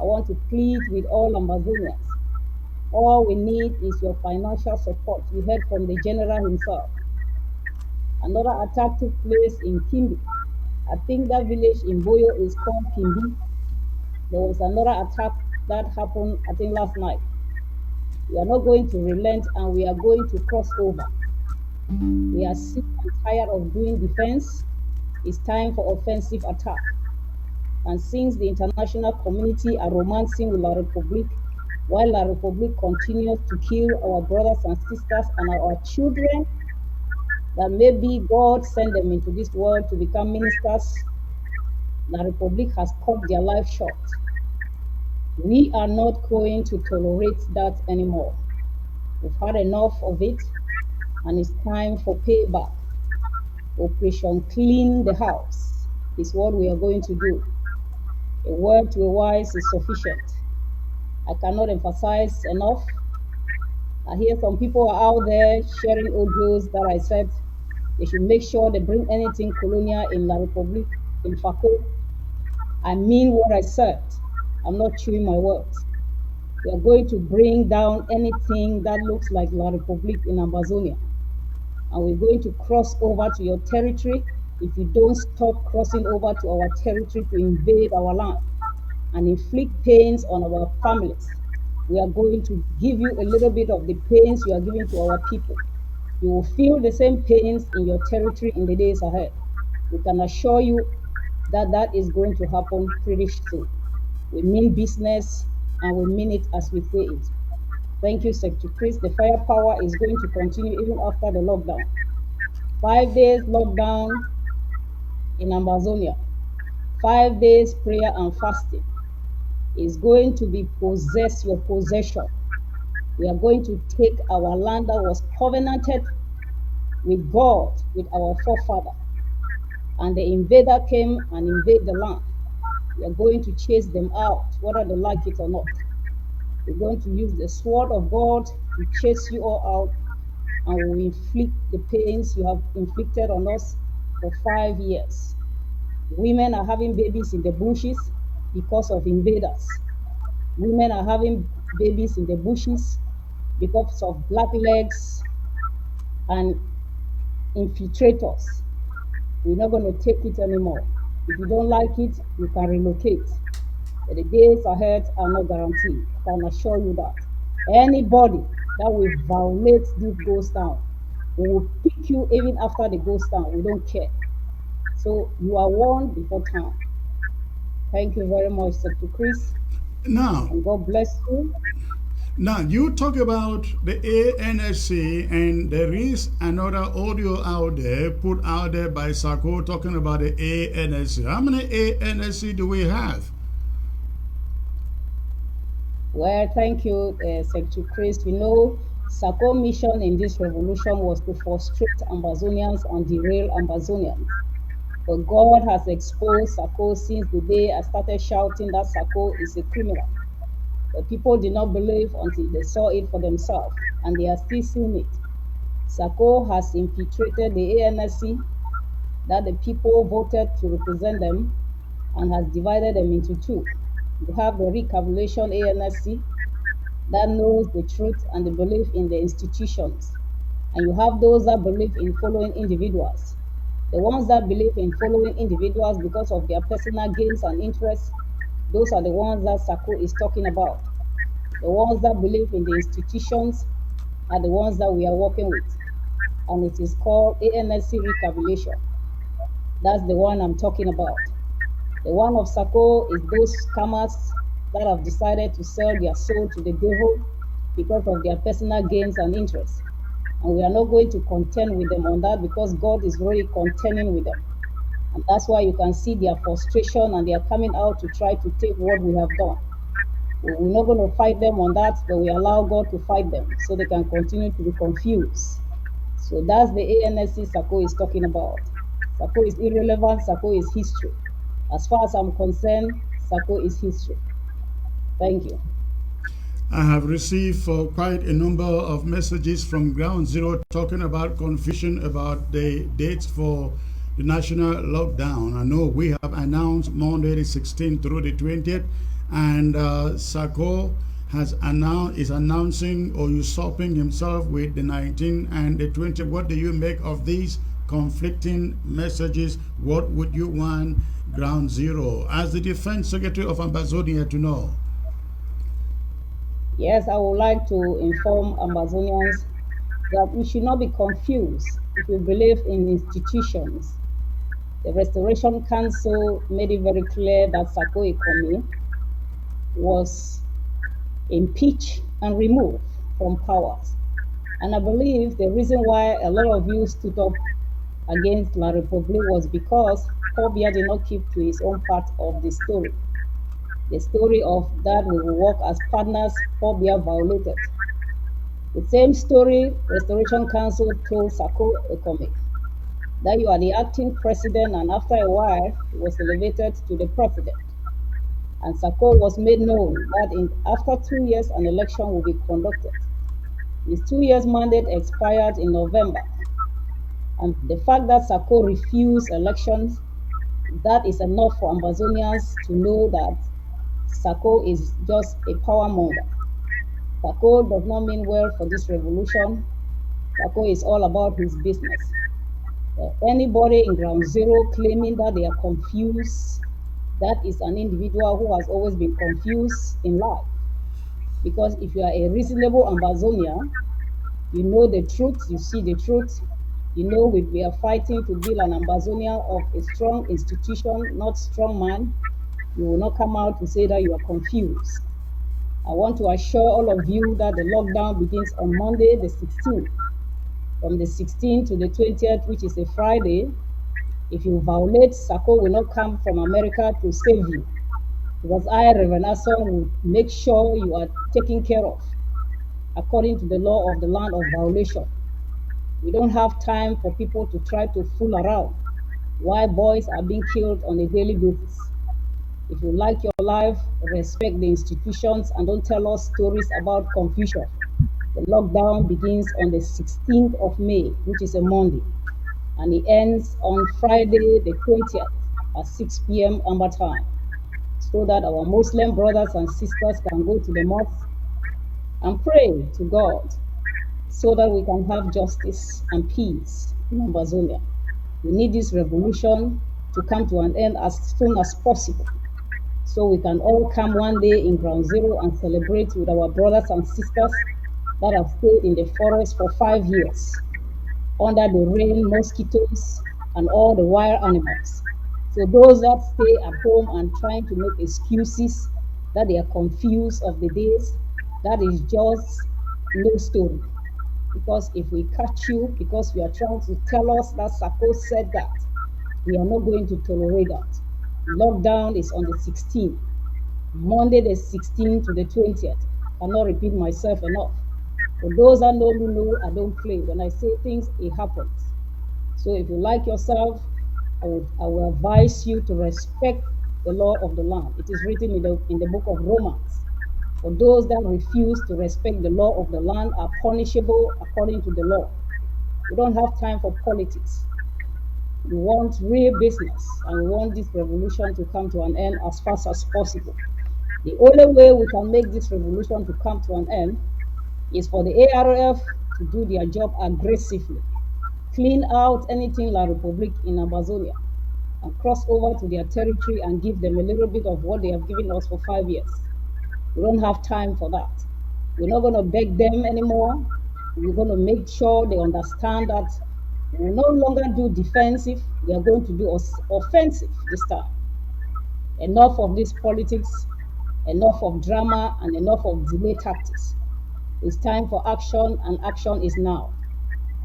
I want to plead with all Amazonians. All we need is your financial support. You heard from the general himself. Another attack took place in Kimbi. I think that village in Boyo is called Kimbi. There was another attack that happened, I think, last night. We are not going to relent and we are going to cross over. We are sick and tired of doing defense. It's time for offensive attack. And since the international community are romancing with La Republique, while La Republique continues to kill our brothers and sisters and our children, that maybe God sent them into this world to become ministers, La Republique has cut their life short. We are not going to tolerate that anymore. We've had enough of it, and it's time for payback. Operation Clean the House is what we are going to do. A word to a wise is sufficient. I cannot emphasize enough. I hear some people are out there sharing audios that I said they should make sure they bring anything colonial in La Republique, in Sako. I mean what I said. I'm not chewing my words. We are going to bring down anything that looks like La Republique in Amazonia. And we're going to cross over to your territory if you don't stop crossing over to our territory to invade our land and inflict pains on our families. We are going to give you a little bit of the pains you are giving to our people. You will feel the same pains in your territory in the days ahead. We can assure you that that is going to happen pretty soon. We mean business and we mean it as we say it. Thank you, Secretary Chris. The firepower is going to continue even after the lockdown. 5 days lockdown in Amazonia. 5 days prayer and fasting is going to be possess your possession. We are going to take our land that was covenanted with God, with our forefather. And the invader came and invaded the land. We are going to chase them out, whether they like it or not. We're going to use the sword of God to chase you all out, and we will inflict the pains you have inflicted on us for 5 years. Women are having babies in the bushes because of invaders. Women are having babies in the bushes because of blacklegs and infiltrators. We're not going to take it anymore. If you don't like it, you can relocate. But the days ahead are not guaranteed. I can assure you that. Anybody that will violate this ghost town, we will pick you even after the ghost town. We don't care. So you are warned before time. Thank you very much, Secretary Chris. Now, And God bless you. Now, you talk about the ANSC, and there is another audio out there, put out there by Sako, talking about the ANSC. How many ANSC do we have? Well, thank you, Secretary Chris. You know, Sako mission in this revolution was to frustrate Amazonians and derail Amazonians. But God has exposed Sako since the day I started shouting that Sako is a criminal. The people did not believe until they saw it for themselves, and they are still seeing it. Sako has infiltrated the ANSC that the people voted to represent them and has divided them into two. You have the recalculation ANSC that knows the truth and the belief in the institutions. And you have those that believe in following individuals. The ones that believe in following individuals because of their personal gains and interests, those are the ones that Sako is talking about. The ones that believe in the institutions are the ones that we are working with. And it is called ANSC recalculation. That's the one I'm talking about. The one of Sako is those scammers that have decided to sell their soul to the devil because of their personal gains and interests. And we are not going to contend with them on that because God is really contending with them. And that's why you can see their frustration and they are coming out to try to take what we have done. We're not going to fight them on that, but we allow God to fight them so they can continue to be confused. So that's the ANSC Sako is talking about. Sako is irrelevant, Sako is history. As far as I'm concerned, Sako is history. Thank you. I have received quite a number of messages from Ground Zero talking about confusion about the dates for the national lockdown. I know we have announced Monday the 16th through the 20th, and Sako is announcing or usurping himself with the 19th and the 20th. What do you make of these conflicting messages? What would you want Ground Zero as the Defense Secretary of Amazonia to know? Yes, I would like to inform Amazonians that we should not be confused if we believe in institutions. The Restoration Council made it very clear that Sako Ikome was impeached and removed from powers. And I believe the reason why a lot of you stood up against La Republique was because Paul Biya did not keep to his own part of the story. The story of that we will work as partners, Paul Biya violated. The same story Restoration Council told Sako Ikome, that you are the acting president, and after a while he was elevated to the president. And Sako was made known that after 2 years an election will be conducted. His 2 years mandate expired in November. And the fact that Sako refused elections, that is enough for Amazonians to know that Sako is just a power monger. Sako does not mean well for this revolution. Sako is all about his business. Anybody in Ground Zero claiming that they are confused, that is an individual who has always been confused in life. Because if you are a reasonable Amazonian, you know the truth, you see the truth, you know we are fighting to build an Amazonia of a strong institution, not strong man. You will not come out to say that you are confused. I want to assure all of you that the lockdown begins on Monday, the 16th. From the 16th to the 20th, which is a Friday. If you violate, Sako will not come from America to save you. Because I, Reverend Asson, will make sure you are taken care of according to the law of the land of violation. We don't have time for people to try to fool around while boys are being killed on a daily basis. If you like your life, respect the institutions and don't tell us stories about confusion. The lockdown begins on the 16th of May, which is a Monday, and it ends on Friday, the 20th at 6 p.m. Amber time, so that our Muslim brothers and sisters can go to the mosque and pray to God so that we can have justice and peace in Amazonia. We need this revolution to come to an end as soon as possible, so we can all come one day in Ground Zero and celebrate with our brothers and sisters that have stayed in the forest for 5 years, under the rain, mosquitoes, and all the wild animals. So those that stay at home and trying to make excuses that they are confused of the days, that is just no story. Because if we catch you, because you are trying to tell us that Sako said that, we are not going to tolerate that. Lockdown is on the 16th, Monday the 16th to the 20th. I'll not repeat myself enough. For those that know me know I don't play. When I say things, it happens. So if you like yourself, I will advise you to respect the law of the land. It is written in the book of Romans. For those that refuse to respect the law of the land are punishable according to the law. We don't have time for politics. We want real business, and we want this revolution to come to an end as fast as possible. The only way we can make this revolution to come to an end is for the ARF to do their job aggressively, clean out anything La Republique in Amazonia, and cross over to their territory and give them a little bit of what they have given us for 5 years. We don't have time for that. We're not going to beg them anymore. We're going to make sure they understand that we will no longer do defensive. We are going to do offensive this time. Enough of this politics, enough of drama, and enough of delay tactics. It's time for action, and action is now.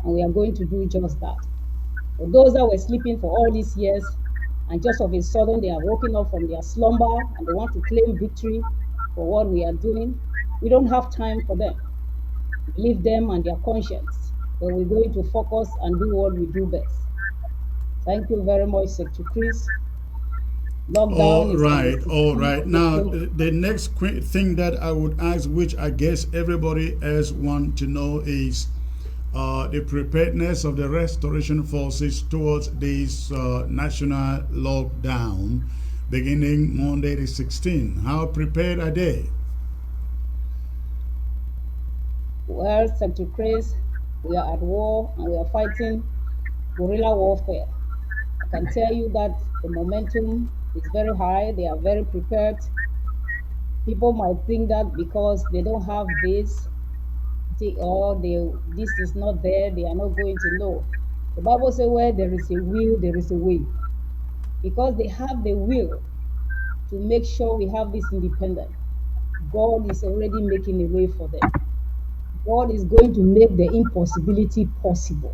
And we are going to do just that. For those that were sleeping for all these years, and just of a sudden they are waking up from their slumber and they want to claim victory for what we are doing, we don't have time for them. Leave them and their conscience, but we're going to focus and do what we do best. Thank you very much, Secretary Chris. All right. Now, the next thing that I would ask, which I guess everybody else want to know, is the preparedness of the restoration forces towards this national lockdown beginning Monday the 16th. How prepared are they? Well, Secretary Chris, we are at war and we are fighting guerrilla warfare. I can tell you that the momentum is very high. They are very prepared. People might think that because they don't have this, this is not there, they are not going to know. The Bible says where there is a will, there is a way. Because they have the will to make sure we have this independence, God is already making a way for them. God is going to make the impossibility possible.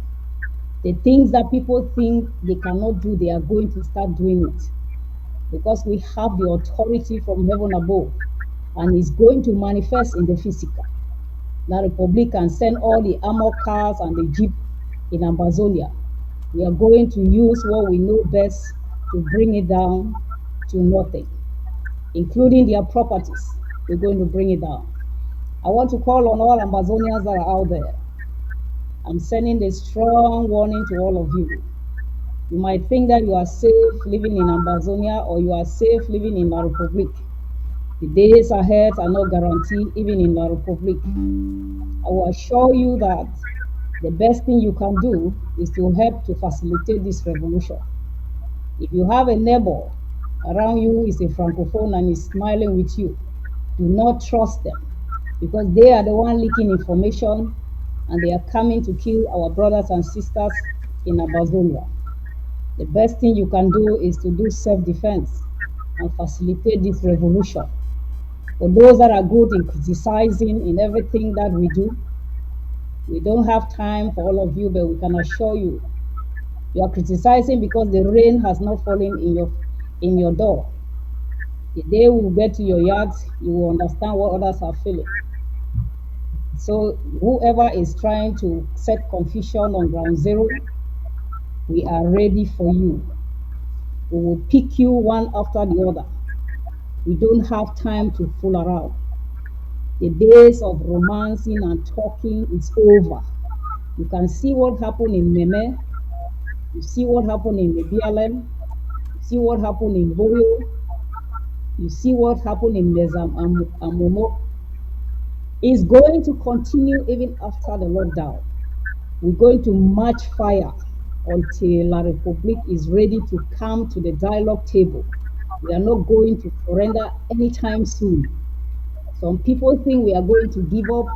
The things that people think they cannot do, they are going to start doing it. Because we have the authority from heaven above, and it's going to manifest in the physical. The Republic can send all the armor cars and the jeep in Amazonia. We are going to use what we know best to bring it down to nothing, including their properties. We're going to bring it down. I want to call on all Amazonians that are out there. I'm sending a strong warning to all of you. You might think that you are safe living in Amazonia or you are safe living in La Republic. The days ahead are not guaranteed even in La Republic. I will assure you that the best thing you can do is to help to facilitate this revolution. If you have a neighbor around you who is a Francophone and is smiling with you, do not trust them, because they are the one leaking information and they are coming to kill our brothers and sisters in Amazonia. The best thing you can do is to do self-defense and facilitate this revolution. For those that are good in criticizing in everything that we do, we don't have time for all of you, but we can assure you, you are criticizing because the rain has not fallen in your door. The day we get to your yards, you will understand what others are feeling. So whoever is trying to set confusion on ground zero, we are ready for you. We will pick you one after the other. We don't have time to fool around. The days of romancing and talking is over. You can see what happened in Meme. You see what happened in Lebialem. You see what happened in Boyo. You see what happened in Nezam and Momo. It's going to continue even after the lockdown. We're going to march fire until La Republic is ready to come to the dialogue table. We are not going to surrender anytime soon. Some people think we are going to give up,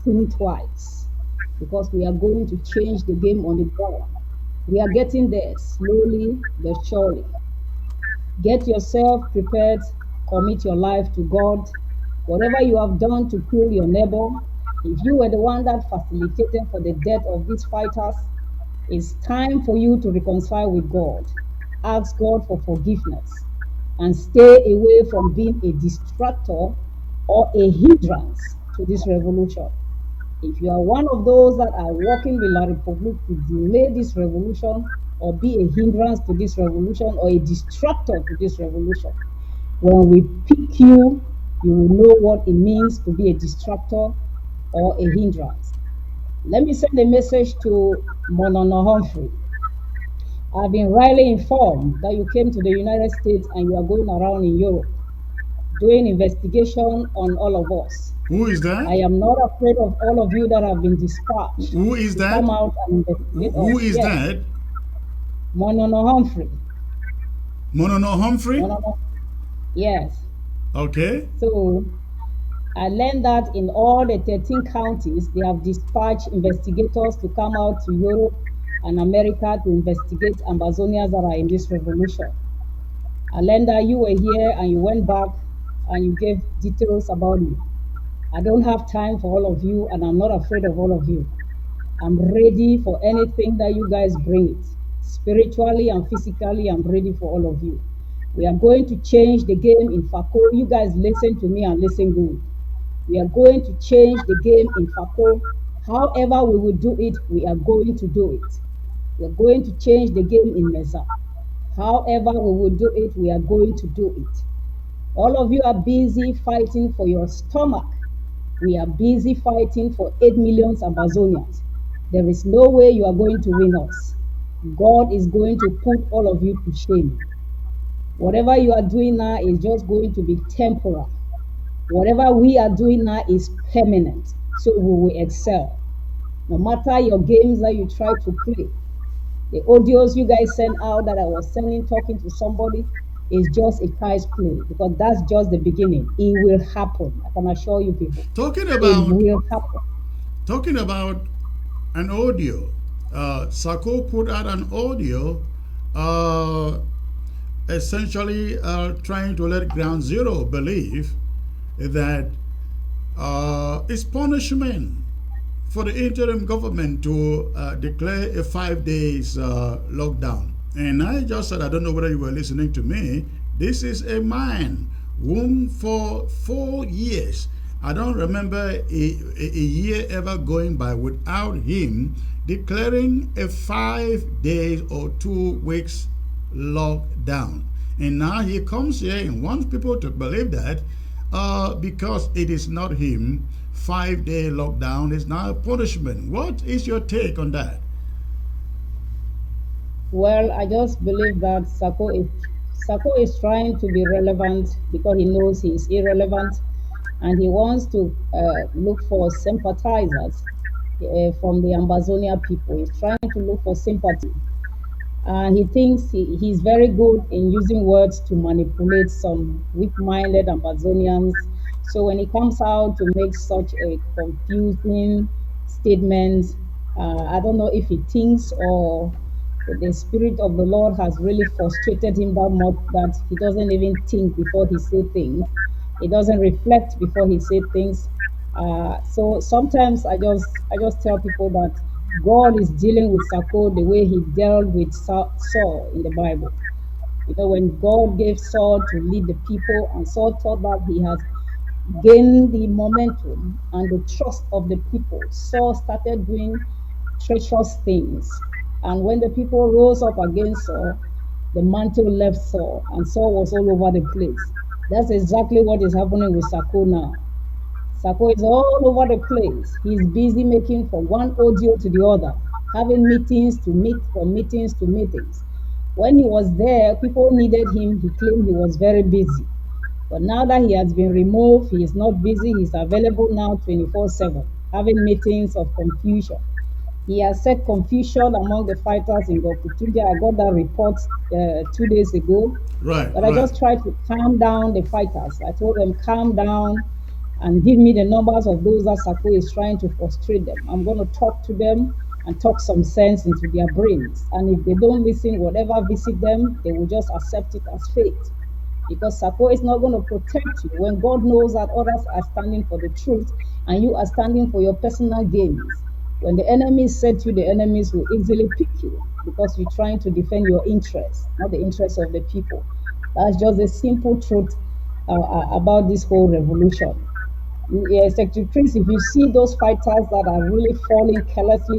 think twice, because we are going to change the game on the ground. We are getting there slowly but surely. Get yourself prepared, commit your life to God. Whatever you have done to kill your neighbor, if you were the one that facilitated for the death of these fighters, it's time for you to reconcile with God. Ask God for forgiveness and stay away from being a distractor or a hindrance to this revolution. If you are one of those that are working with La Republic to delay this revolution or be a hindrance to this revolution or a distractor to this revolution, when we pick you, you will know what it means to be a distractor or a hindrance. Let me send a message to Monono Humphrey. I've been rightly informed that you came to the United States and you are going around in Europe doing investigation on all of us. Who is that? I am not afraid of all of you that have been dispatched. Who is that? Come out and investigate Who us. is Yes. that? Monono Humphrey. Monono Humphrey? Yes. Okay. So I learned that in all the 13 counties, they have dispatched investigators to come out to Europe and America to investigate Amazonians that are in this revolution. Alenda, you were here and you went back and you gave details about me. I don't have time for all of you, and I'm not afraid of all of you. I'm ready for anything that you guys bring it. Spiritually and physically, I'm ready for all of you. We are going to change the game in Fako. You guys listen to me and listen good. We are going to change the game in Fako. However we will do it, we are going to do it. We are going to change the game in Mesa. However we will do it, we are going to do it. All of you are busy fighting for your stomach. We are busy fighting for 8 million Amazonians. There is no way you are going to win us. God is going to put all of you to shame. Whatever you are doing now is just going to be temporal. Whatever we are doing now is permanent. So we will excel. No matter your games that you try to play, the audios you guys send out that I was sending, talking to somebody, is just a prize play, because that's just the beginning. It will happen. I can assure you people. Talking It about will happen. an audio, Sako put out an audio, essentially trying to let Ground Zero believe that it's punishment for the interim government to declare a 5 days lockdown. And I just said, I don't know whether you were listening to me. This is a man whom for 4 years, I don't remember a year ever going by without him declaring a 5 days or 2 weeks lockdown. And now he comes here and wants people to believe that because it is not him, 5-day lockdown is now a punishment. What is your take on that? Well, I just believe that Sako is trying to be relevant because he knows he is irrelevant, and he wants to look for sympathizers from the Ambazonia people. He's trying to look for sympathy. He thinks he's very good in using words to manipulate some weak-minded Amazonians. So when he comes out to make such a confusing statement, I don't know if he thinks or the Spirit of the Lord has really frustrated him that much that he doesn't even think before he says things. He doesn't reflect before he says things. So sometimes I just tell people that God is dealing with Sako the way he dealt with Saul in the Bible. You know, when God gave Saul to lead the people, and Saul thought that he has gained the momentum and the trust of the people, Saul started doing treacherous things. And when the people rose up against Saul, the mantle left Saul, and Saul was all over the place. That's exactly what is happening with Sako now. Sako is all over the place. He's busy making from one audio to the other, having meetings to meet, from meetings to meetings. When he was there, people needed him. He claimed he was very busy. But now that he has been removed, he is not busy. He's available now 24/7, having meetings of confusion. He has set confusion among the fighters in Gokutunja. I got that report 2 days ago. Right. But I just tried to calm down the fighters. I told them, calm down and give me the numbers of those that Sako is trying to frustrate them. I'm going to talk to them and talk some sense into their brains. And if they don't listen, whatever visit them, they will just accept it as fate. Because Sako is not going to protect you when God knows that others are standing for the truth and you are standing for your personal gains. When the enemies set you, the enemies will easily pick you because you're trying to defend your interests, not the interests of the people. That's just the simple truth about this whole revolution. Secretary Chris, if you see those fighters that are really falling carelessly,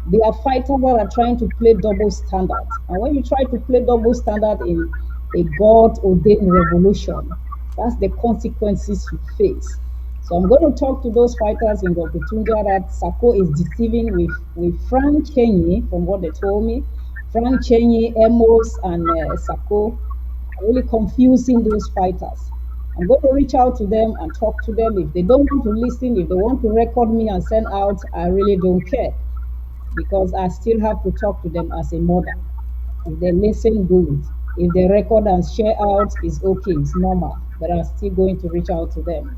they are fighters that are trying to play double standard. And when you try to play double standard in a God-ordained revolution, that's the consequences you face. So I'm going to talk to those fighters in Gokutunja that Sako is deceiving with Frank Cheney, from what they told me. Frank Cheney, Emos, and Sako are really confusing those fighters. I'm going to reach out to them and talk to them. If they don't want to listen, if they want to record me and send out, I really don't care, because I still have to talk to them as a mother. If they listen, good. If they record and share out, it's okay, it's normal. But I'm still going to reach out to them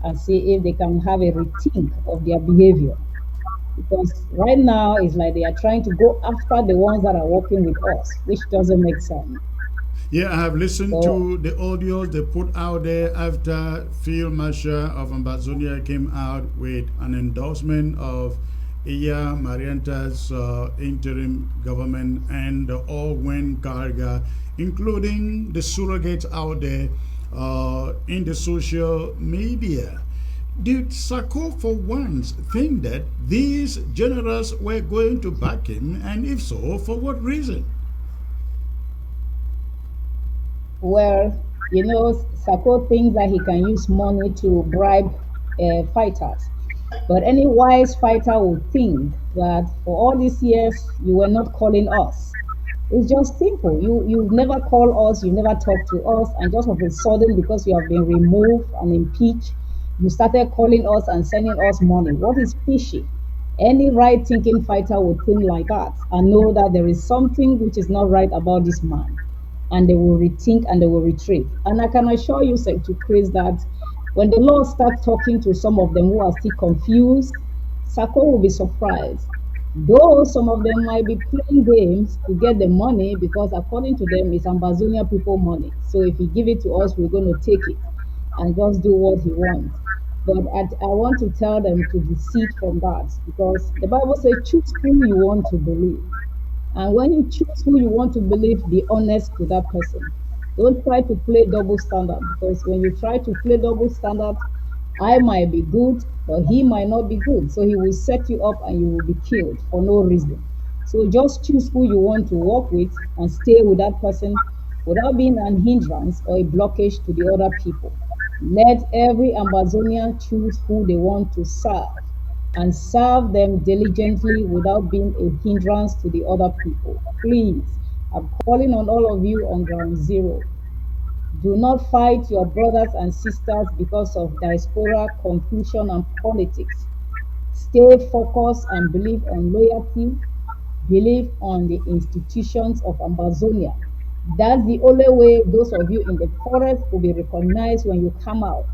and see if they can have a rethink of their behavior. Because right now, it's like they are trying to go after the ones that are working with us, which doesn't make sense. Yeah, I have listened So to the audios they put out there after Field Marshal of Ambazonia came out with an endorsement of Iya Marianta's interim government and the all-win Karga, including the surrogates out there in the social media. Did Sako for once think that these generals were going to back him, and if so, for what reason? well, Sako thinks that he can use money to bribe fighters. But any wise fighter would think that for all these years you were not calling us. It's just simple. You never call us, you never talk to us, and just of a sudden, because you have been removed and impeached, you started calling us and sending us money. What is fishy? Any right thinking fighter would think like that and know that there is something which is not right about this man. And they will rethink and they will retreat. And I can assure you, to Chris, that when the Lord starts talking to some of them who are still confused, Sako will be surprised. Though some of them might be playing games to get the money because according to them it's Ambazonia people money. So if he give it to us, we're going to take it and just do what he wants. But I want to tell them to desist from that because the Bible says choose who you want to believe. And when you choose who you want to believe, be honest to that person. Don't try to play double standard because when you try to play double standard, I might be good, but he might not be good. So he will set you up and you will be killed for no reason. So just choose who you want to work with and stay with that person without being an hindrance or a blockage to the other people. Let every Ambazonian choose who they want to serve and serve them diligently without being a hindrance to the other people. Please, I'm calling on all of you on ground zero. Do not fight your brothers and sisters because of diaspora, confusion, and politics. Stay focused and believe on loyalty, believe on the institutions of Ambazonia. That's the only way those of you in the forest will be recognized when you come out.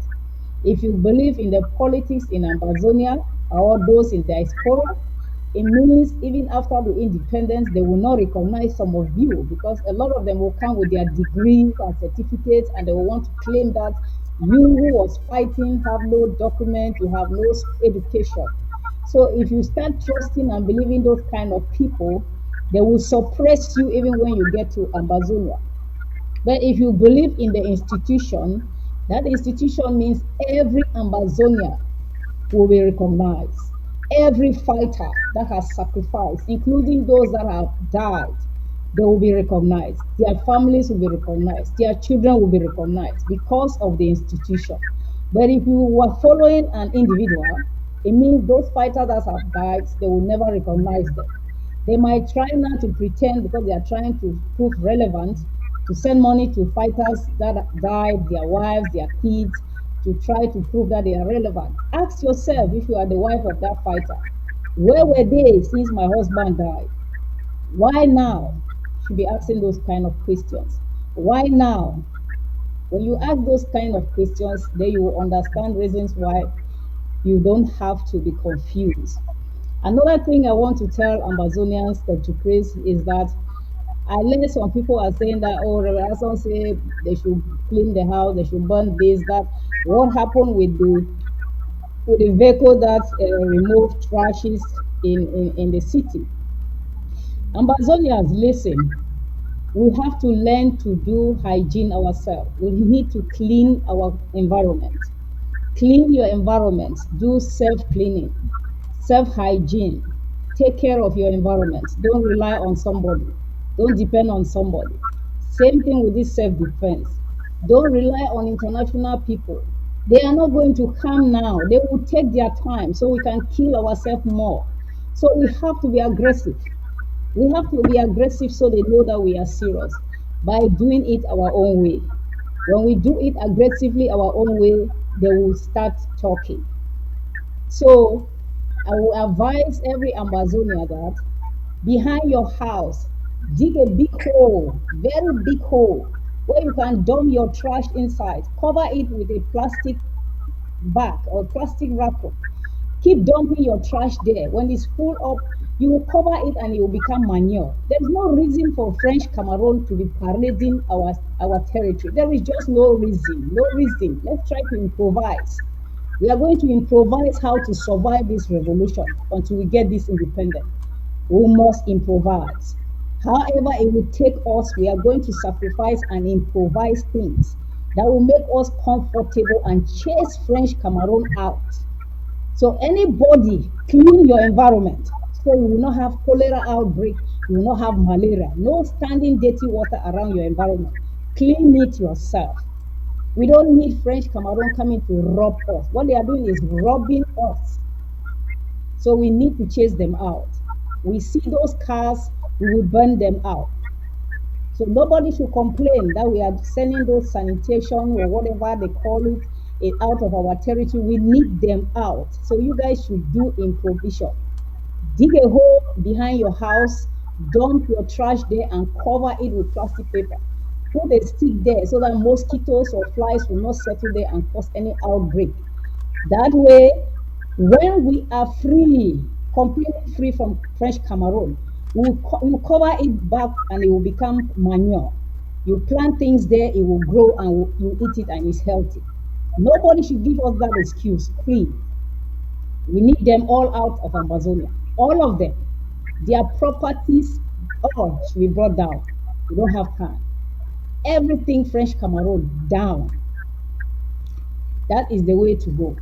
If you believe in the politics in Ambazonia or those in diaspora, it means even after the independence, they will not recognize some of you because a lot of them will come with their degrees and certificates and they will want to claim that you who was fighting have no document, you have no education. So if you start trusting and believing those kind of people, they will suppress you even when you get to Ambazonia. But if you believe in the institution, that institution means every Ambazonia will be recognized. Every fighter that has sacrificed, including those that have died, they will be recognized. Their families will be recognized. Their children will be recognized because of the institution. But if you were following an individual, it means those fighters that have died, they will never recognize them. They might try now to pretend because they are trying to prove relevant to send money to fighters that died, their wives, their kids, to try to prove that they are relevant. Ask yourself if you are the wife of that fighter. Where were they since my husband died? Why now? You should be asking those kind of questions. Why now? When you ask those kind of questions, then you will understand reasons why you don't have to be confused. Another thing I want to tell Ambazonians to praise is that I learned some people are saying that, oh, Revelation say they should clean the house, they should burn this, that. What happened with the vehicle that remove trashes in the city? Ambazonians, listen, we have to learn to do hygiene ourselves. We need to clean our environment. Clean your environment. Do self-cleaning, self-hygiene. Take care of your environment. Don't rely on somebody. Don't depend on somebody. Same thing with this self-defense. Don't rely on international people. They are not going to come now. They will take their time so we can kill ourselves more. So we have to be aggressive. We have to be aggressive so they know that we are serious by doing it our own way. When we do it aggressively our own way, they will start talking. So I will advise every Amazonia that behind your house, dig a big hole, very big hole, where you can dump your trash inside. Cover it with a plastic bag or plastic wrapper. Keep dumping your trash there. When it's full up, you will cover it and it will become manure. There's no reason for French Cameroon to be parading our territory. There is just no reason. No reason. Let's try to improvise. We are going to improvise how to survive this revolution until we get this independence. We must improvise. However, it will take us, we are going to sacrifice and improvise things that will make us comfortable and chase French Cameroon out. So anybody, clean your environment so you will not have cholera outbreak, you will not have malaria. No standing dirty water around your environment. Clean it yourself. We don't need French Cameroon coming to rob us. What they are doing is robbing us. So we need to chase them out. We see those cars, we will burn them out. So nobody should complain that we are sending those sanitation or whatever they call it out of our territory. We need them out. So you guys should do improvisation. Dig a hole behind your house, dump your trash there and cover it with plastic paper. Put a stick there so that mosquitoes or flies will not settle there and cause any outbreak. That way, when we are free, completely free from French Cameroon, we'll cover it back and it will become manure. You plant things there, it will grow and you eat it and it's healthy. Nobody should give us that excuse, please. We need them all out of Amazonia. All of them. Their properties, all should be brought down. We don't have time. Everything French Cameroon down. That is the way to go.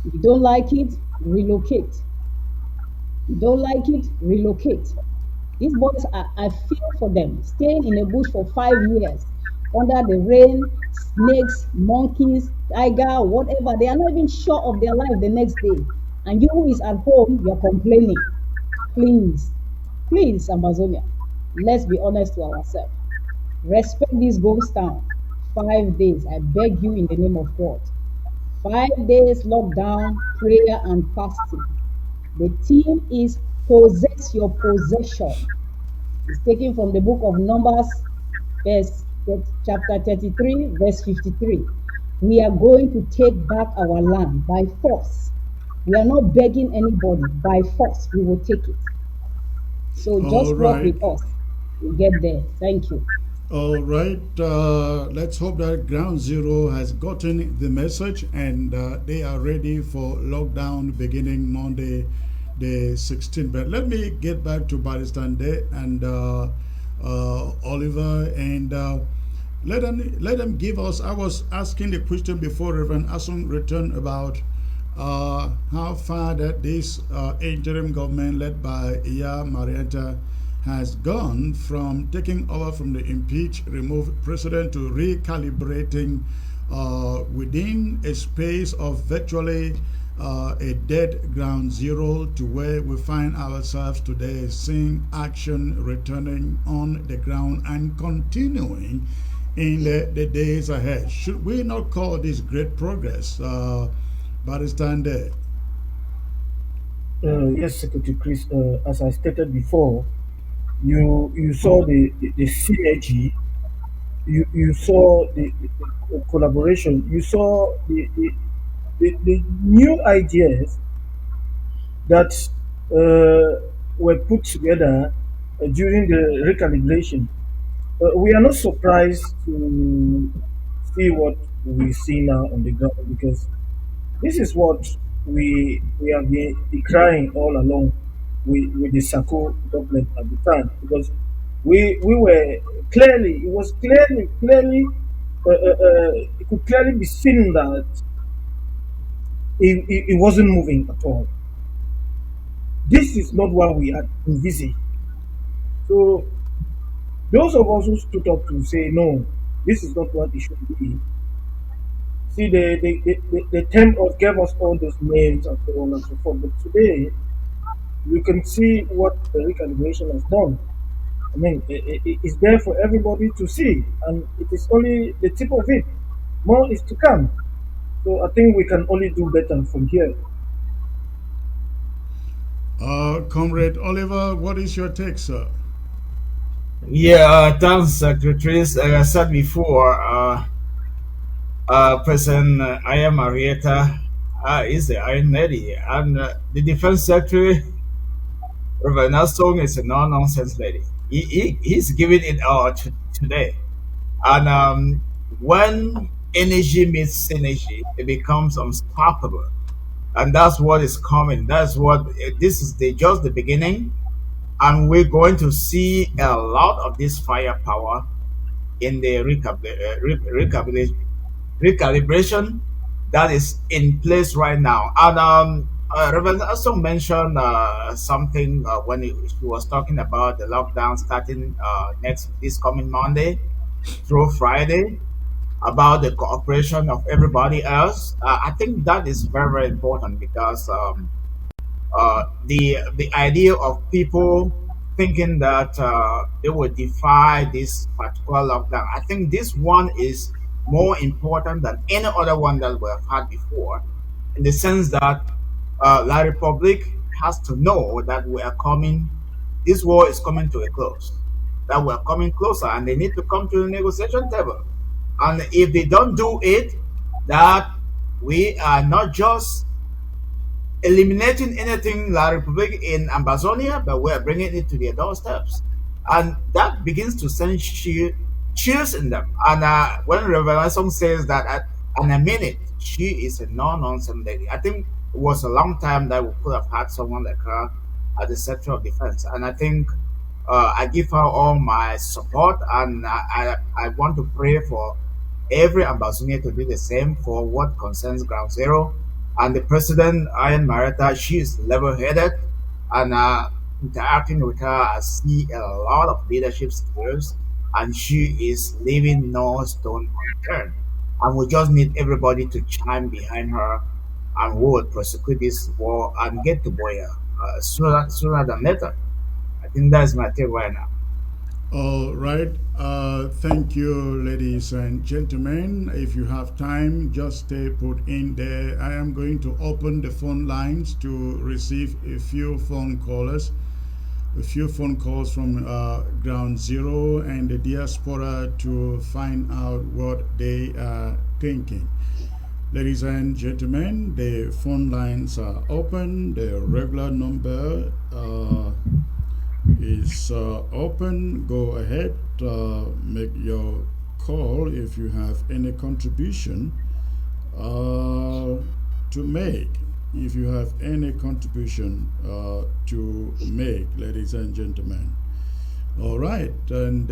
If you don't like it, relocate. If you don't like it, relocate. These boys I feel for them, staying in the bush for 5 years, under the rain, snakes, monkeys, tiger, whatever. They are not even sure of their life the next day. And you who is at home, you're complaining. Please, please, Amazonia, let's be honest to ourselves. Respect this ghost town. 5 days, I beg you in the name of God. 5 days lockdown, prayer and fasting. The theme is possess your possession. It's taken from the book of Numbers, chapter 33, verse 53. We are going to take back our land by force. We are not begging anybody. By force, we will take it. So just work with us. We'll get there. Thank you. All right. Let's hope that Ground Zero has gotten the message and they are ready for lockdown beginning Monday, the 16th. But let me get back to Baristande and Oliver and let them give us. I was asking the question before Reverend Asung returned about how far that this interim government led by Iya Marietta has gone from taking over from the impeached, removed president to recalibrating within a space of virtually a dead ground zero to where we find ourselves today, seeing action returning on the ground and continuing in the days ahead. Should we not call this great progress? Baristande? Yes, Secretary Chris, as I stated before, you saw the synergy, you saw the collaboration, you saw the new ideas that were put together during the recalibration. We are not surprised to see what we see now on the ground because this is what we have been decrying all along with the Sako government at the time because we were clearly, it was clearly, it could clearly be seen that it wasn't moving at all. This is not what we had envisaged. So those of us who stood up to say, no, this is not what it should be. See, they tempt us, gave us all those names and so on and so forth. But today, you can see what the recalibration has done. I mean, it's there for everybody to see, and it is only the tip of it. More is to come. So I think we can only do better from here. Comrade Oliver, what is your take, sir? Yeah, thanks, Secretary. As I said before, President Iya Marietta is the Iron Lady, and the Defense Secretary, Reverend Song, is a no-nonsense lady. He's giving it all today. And when energy meets synergy, it becomes unstoppable. And that's what is coming. That's what this is just the beginning. And we're going to see a lot of this firepower in the recalibration that is in place right now. And Reverend also mentioned something when she was talking about the lockdown starting this coming Monday through Friday, about the cooperation of everybody else. I think that is very, very important because the idea of people thinking that they will defy this particular lockdown. I think this one is more important than any other one that we have had before, in the sense that La Republic has to know that we are coming. This war is coming to a close. That we are coming closer, and they need to come to the negotiation table. And if they don't do it, that we are not just eliminating anything La Republic in Amazonia, but we're bringing it to their doorsteps. And that begins to send chills in them. And when Reverend Song says that, and I mean it, she is a no-nonsense lady. I think it was a long time that we could have had someone like her at the Secretary of Defense. And I think I give her all my support, and I want to pray for every Ambazonian to do the same for what concerns Ground Zero. And the President, Ian Marita, she is level-headed, and interacting with her, I see a lot of leadership skills, and she is leaving no stone unturned. And we just need everybody to chime behind her, and we will prosecute this war and get to Boya sooner than later. I think that's my take right now. All right. Thank you, ladies and gentlemen. If you have time, just stay put in there. I am going to open the phone lines to receive a few phone calls from Ground Zero and the diaspora to find out what they are thinking. Ladies and gentlemen, the phone lines are open. The regular number is open. Go ahead, make your call if you have any contribution to make. If you have any contribution to make, ladies and gentlemen. All right, and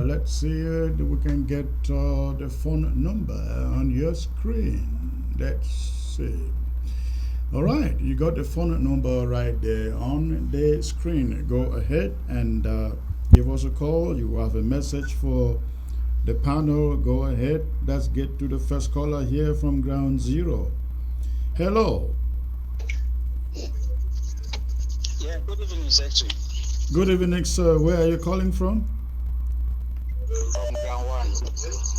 let's see if we can get the phone number on your screen. Let's see. All right, you got the phone number right there on the screen. Go ahead and give us a call. You have a message for the panel. Go ahead. Let's get to the first caller here from Ground Zero. Hello. Yeah, good evening, Secretary. Good evening, sir. Where are you calling from? From Ground One.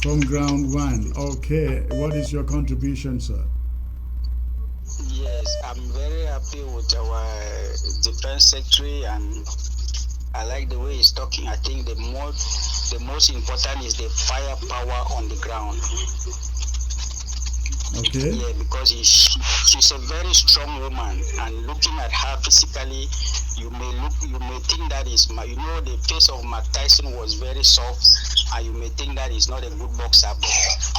From Ground One. Okay. What is your contribution, sir? Yes, I'm very happy with our Defense Secretary, and I like the way he's talking. I think the most important is the firepower on the ground. Okay. Yeah, because she's a very strong woman, and looking at her physically, you may think that is the face of Mike Tyson was very soft, and you may think that he's not a good boxer, but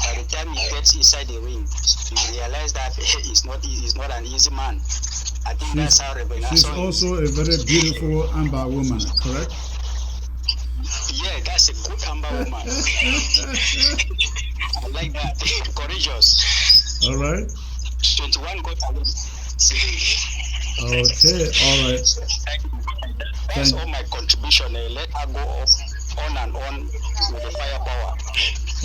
by the time he gets inside the ring, you realize that he's not an easy man. I think that's how Reverend She's also a very beautiful Amber woman, correct? Yeah, that's a good Amber woman. I like that. Courageous. All right. 21 got away. Okay, all right. That's all my contribution. Let her go off on and on with the firepower.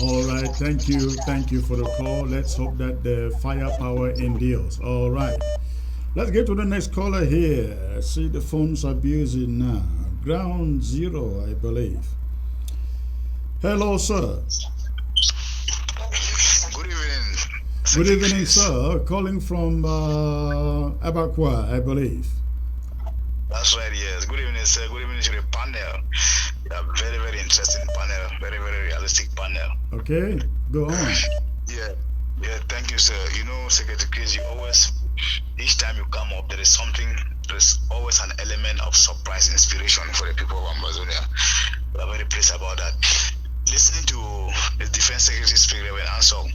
All right, thank you for the call. Let's hope that the firepower endures. All right, let's get to the next caller here. I see the phones are busy now. Ground Zero, I believe. Hello, sir. Good evening. Good evening, sir. Calling from Abakwa, I believe. That's right, yes. Good evening, sir. Good evening to the panel. Yeah, very, very interesting panel. Very, very realistic panel. Okay, go on. Yeah, thank you, sir. You know, Secretary Chris, you always each time you come up, there is always an element of surprise inspiration for the people of Amazonia. We are very pleased about that. Listening to the Defense Secretary speak, Reverend Ansel,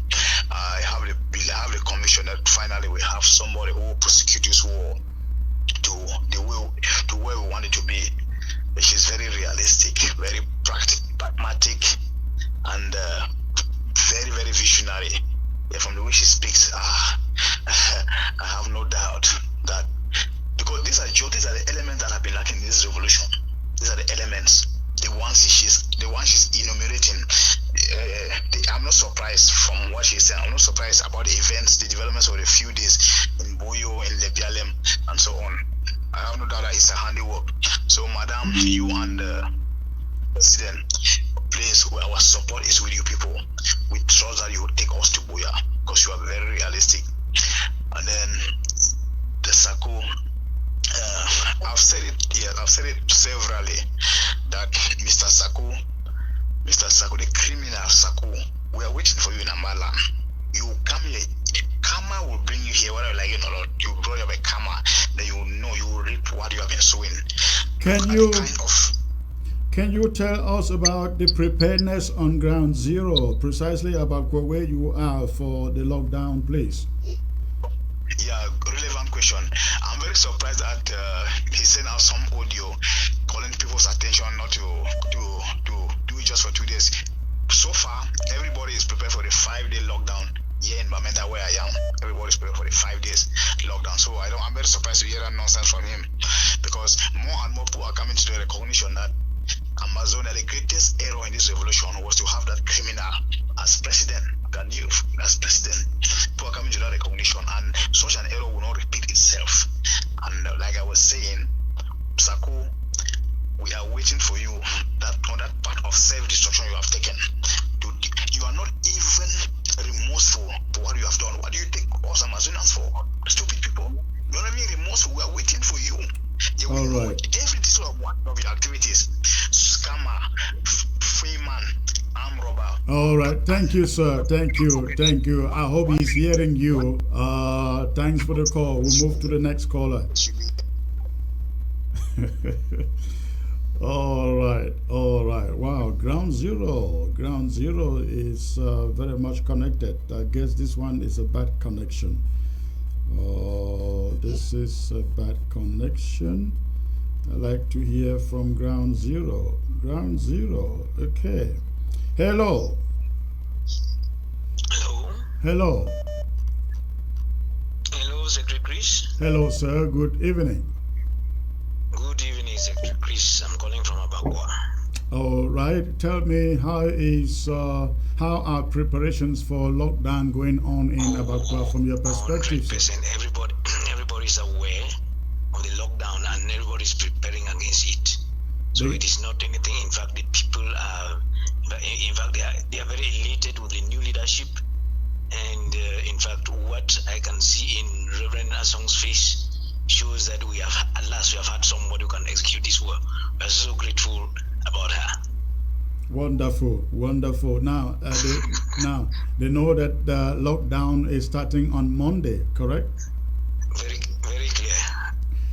I have the conviction that finally we have somebody who will prosecute this war to where we want it to be. She's very realistic, very pragmatic, and very, very visionary. Yeah, from the way she speaks, I have no doubt that, because these are the elements that have been lacking in this revolution. These are the elements, the ones she's enumerating. I'm not surprised from what she said. I'm not surprised about the events, the developments of the few days in Boyo, in Lebialem, and so on. I have no doubt that it's a handiwork. So, Madam, you and the President, please, our support is with you people. We trust that you will take us to Boya because you are very realistic. And then the Sako, I've said it severally that Mr. Sako, the criminal Sako, we are waiting for you in Amala. You come here. Karma will bring you here, whether you like it or not. You grow up a karma, then you know you will reap what you have been sowing. Can you tell us about the preparedness on ground zero, precisely about where you are for the lockdown, please? Yeah, relevant question. I'm very surprised that he sent out some audio calling people's attention not to do it just for 2 days. So far, everybody is prepared for the 5-day lockdown here in Bamenda, where I am. Everybody is prepared for the 5 days lockdown. So I'm very surprised to hear that nonsense from him, because more and more people are coming to the recognition that Amazonia, the greatest error in this revolution was to have that criminal as president. Can you, as president? People are coming to that recognition, and such an error will not repeat itself. And like I was saying, Sako, we are waiting for you on that part of self-destruction you have taken. You are not even remorseful for what you have done. What do you take us Amazonians for? Stupid people. You're not even remorseful. We are waiting for you. All right. Every detail of one of your activities, scammer, freeman, arm robber. All right. Thank you, sir. Thank you. I hope he's hearing you. Thanks for the call. We'll move to the next caller. All right. Wow, ground zero is very much connected. I guess this one is a bad connection. Oh, this is a bad connection. I like to hear from ground zero. Okay. Hello, Secretary Chris. Hello, sir. Good evening. Good evening, Secretary Chris. I'm calling from Abagua. All right. Tell me, how are preparations for lockdown going on in Abagua from your perspective? 100%. Everybody's aware of the lockdown and everybody's preparing against it. So it is not anything. In fact, the people are, they are very elated with the new leadership. And in fact, what I can see in Reverend Asong's face shows that we have had somebody who can execute this work. We are so grateful about her. Wonderful. Now, they know that the lockdown is starting on Monday, correct? Very, very clear.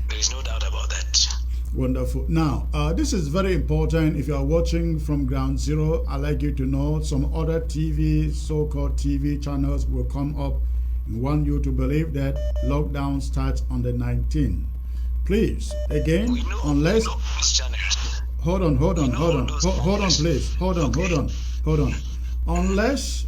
There is no doubt about that. Wonderful. Now, this is very important. If you are watching from Ground Zero, I'd like you to know some other so-called TV channels will come up and want you to believe that lockdown starts on the 19th. Please, again, unless... Hold on, please. Hold on. Unless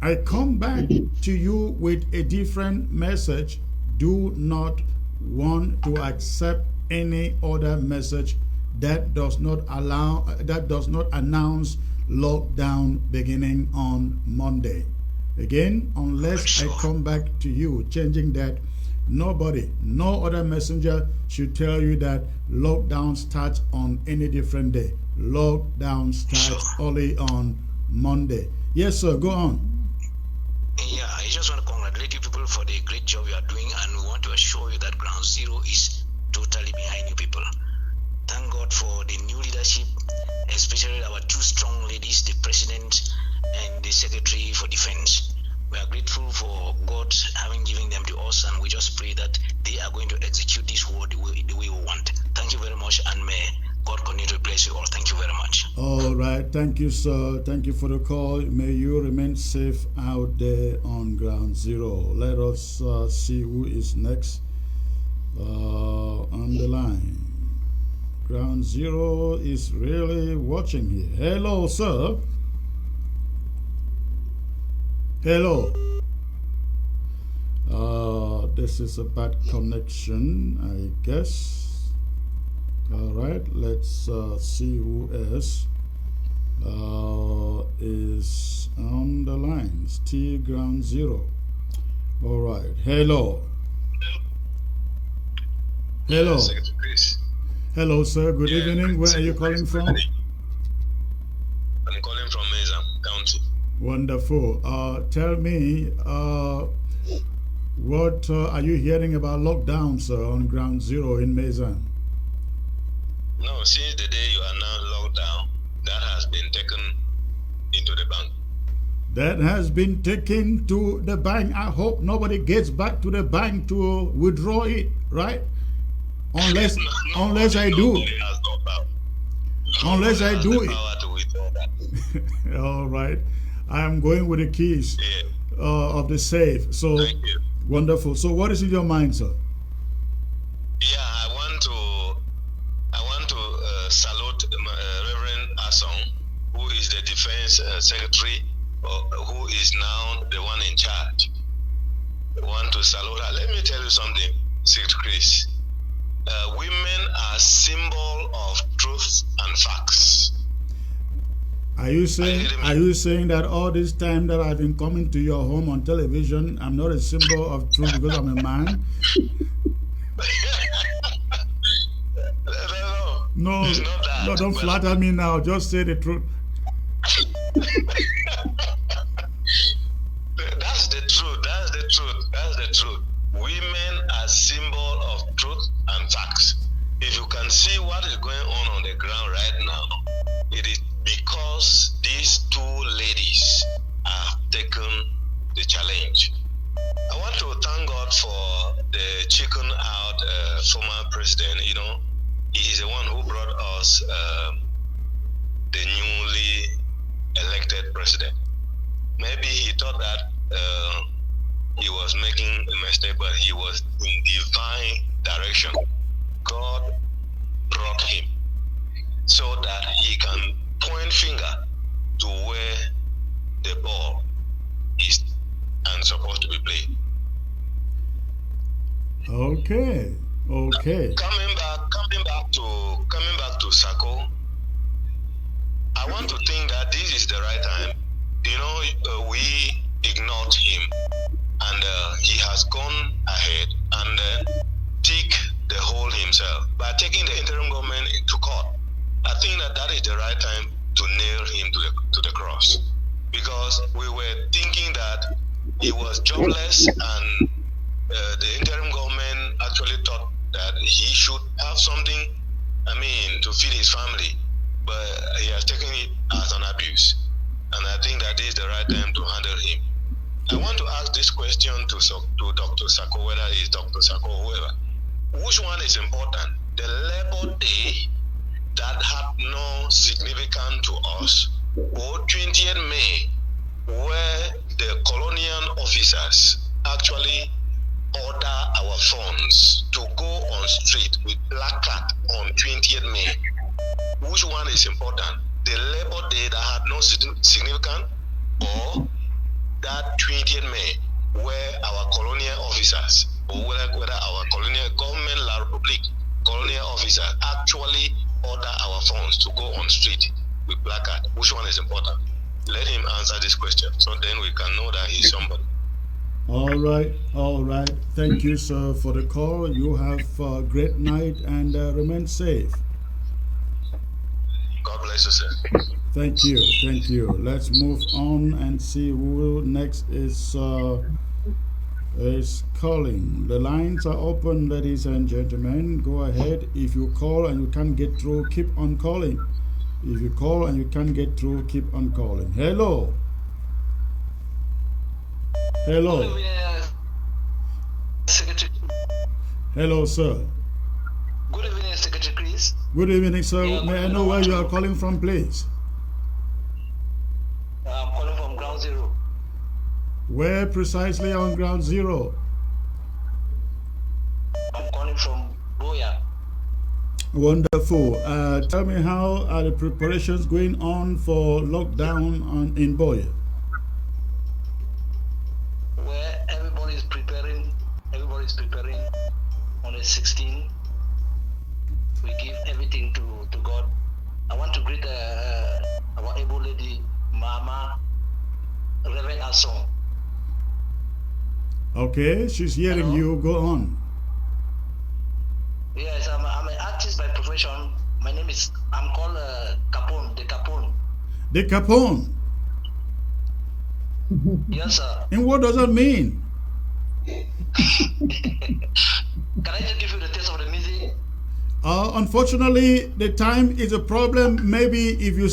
I come back to you with a different message, do not want to accept any other message that does not announce lockdown beginning on Monday. Again, unless I come back to you changing that, no other messenger should tell you that lockdown starts on any different day. Lockdown starts only on Monday. Yes, sir, go on. Yeah, I just want to congratulate you people for the great job you are doing, and we want to assure you that Ground Zero is totally behind you people. Thank God for the new leadership, especially our two strong ladies, the President and the Secretary for Defense. We are grateful for God having given them to us, and we just pray that All right. Thank you, sir. Thank you for the call. May you remain safe out there on ground zero. Let us see who is next on the line. Ground zero is really watching here. Hello, sir. Hello. This is a bad connection, I guess. All right, let's see who else is on the line. Still ground zero. All right. Hello. Hello. Hello, sir. Good evening. Where are you calling from? I'm calling from Mesa County. Wonderful. Tell me, what are you hearing about lockdown, sir, on ground zero in Mesa? No, since the day you are now locked down, that has been taken into the bank. That has been taken to the bank. I hope nobody gets back to the bank to withdraw it, right? Unless I do. Unless I do it. All right. I am going with the keys of the safe. So wonderful. So what is in your mind, sir? Yeah, I want to salute Reverend Asong, who is the Defense Secretary, who is now the one in charge. I want to salute her. Let me tell you something, Secretary Chris. Women are symbol of truth and facts. Are you saying that all this time that I've been coming to your home on television, I'm not a symbol of truth because I'm a man? No, don't flatter me now. Just say the truth. That's the truth. That's the truth. That's the truth. Women are symbol of truth and facts. If you can see what is going on the ground right now, it is because these two ladies have taken the challenge. I want to thank God for the chicken out former president. You know, he is the one who brought us the newly elected president. Maybe he thought that he was making a mistake, but he was in divine direction. God brought him so that he can point finger to where the ball is and supposed to be played. Okay. Coming back to Sako, I want to think that this is the right time. You know, we ignored him, and he has gone ahead and dig the hole himself by taking the interim government into court. I think that is the right time to nail him to the cross, because we were thinking that he was jobless, and the interim government actually thought that he should have something, to feed his family, but he has taken it as an abuse, and I think that this is the right time to handle him. I want to ask this question to Dr. Sako, whether it's Dr. Sako or whoever. Which one is important? The Labor Day that had no significance to us, or 20th May, where the colonial officers actually order our funds to go on street with placard on 20th May? Which one is important? The Labor Day that had no significance, or that 20th May where our colonial officers, or whether our colonial government, La Republique, colonial officers actually order our funds to go on street with placard? Which one is important? Let him answer this question, so then we can know that he's somebody. All right. Thank you, sir, for the call. You have a great night and remain safe. God bless you, sir. Thank you. Let's move on and see who next is calling. The lines are open, ladies and gentlemen. Go ahead. If you call and you can't get through, keep on calling. If you call and you can't get through, keep on calling. Hello. Hello, sir. Good evening, Secretary Chris. Good evening, sir. May I know where you are calling from, please? Where precisely on ground zero? I'm calling from Boya. Wonderful. Tell me, how are the preparations going on for lockdown in Boya? Where everybody is preparing on the 16th. We give everything to God. I want to greet our able lady, Mama Reverend Asong. Okay, she's hearing you. Go on. Yes, I'm an artist by profession. My name is, I'm called Capone, the Capone. The Capone? Yes, sir. And what does that mean? Can I just give you the taste of the music? Unfortunately, the time is a problem. Maybe if you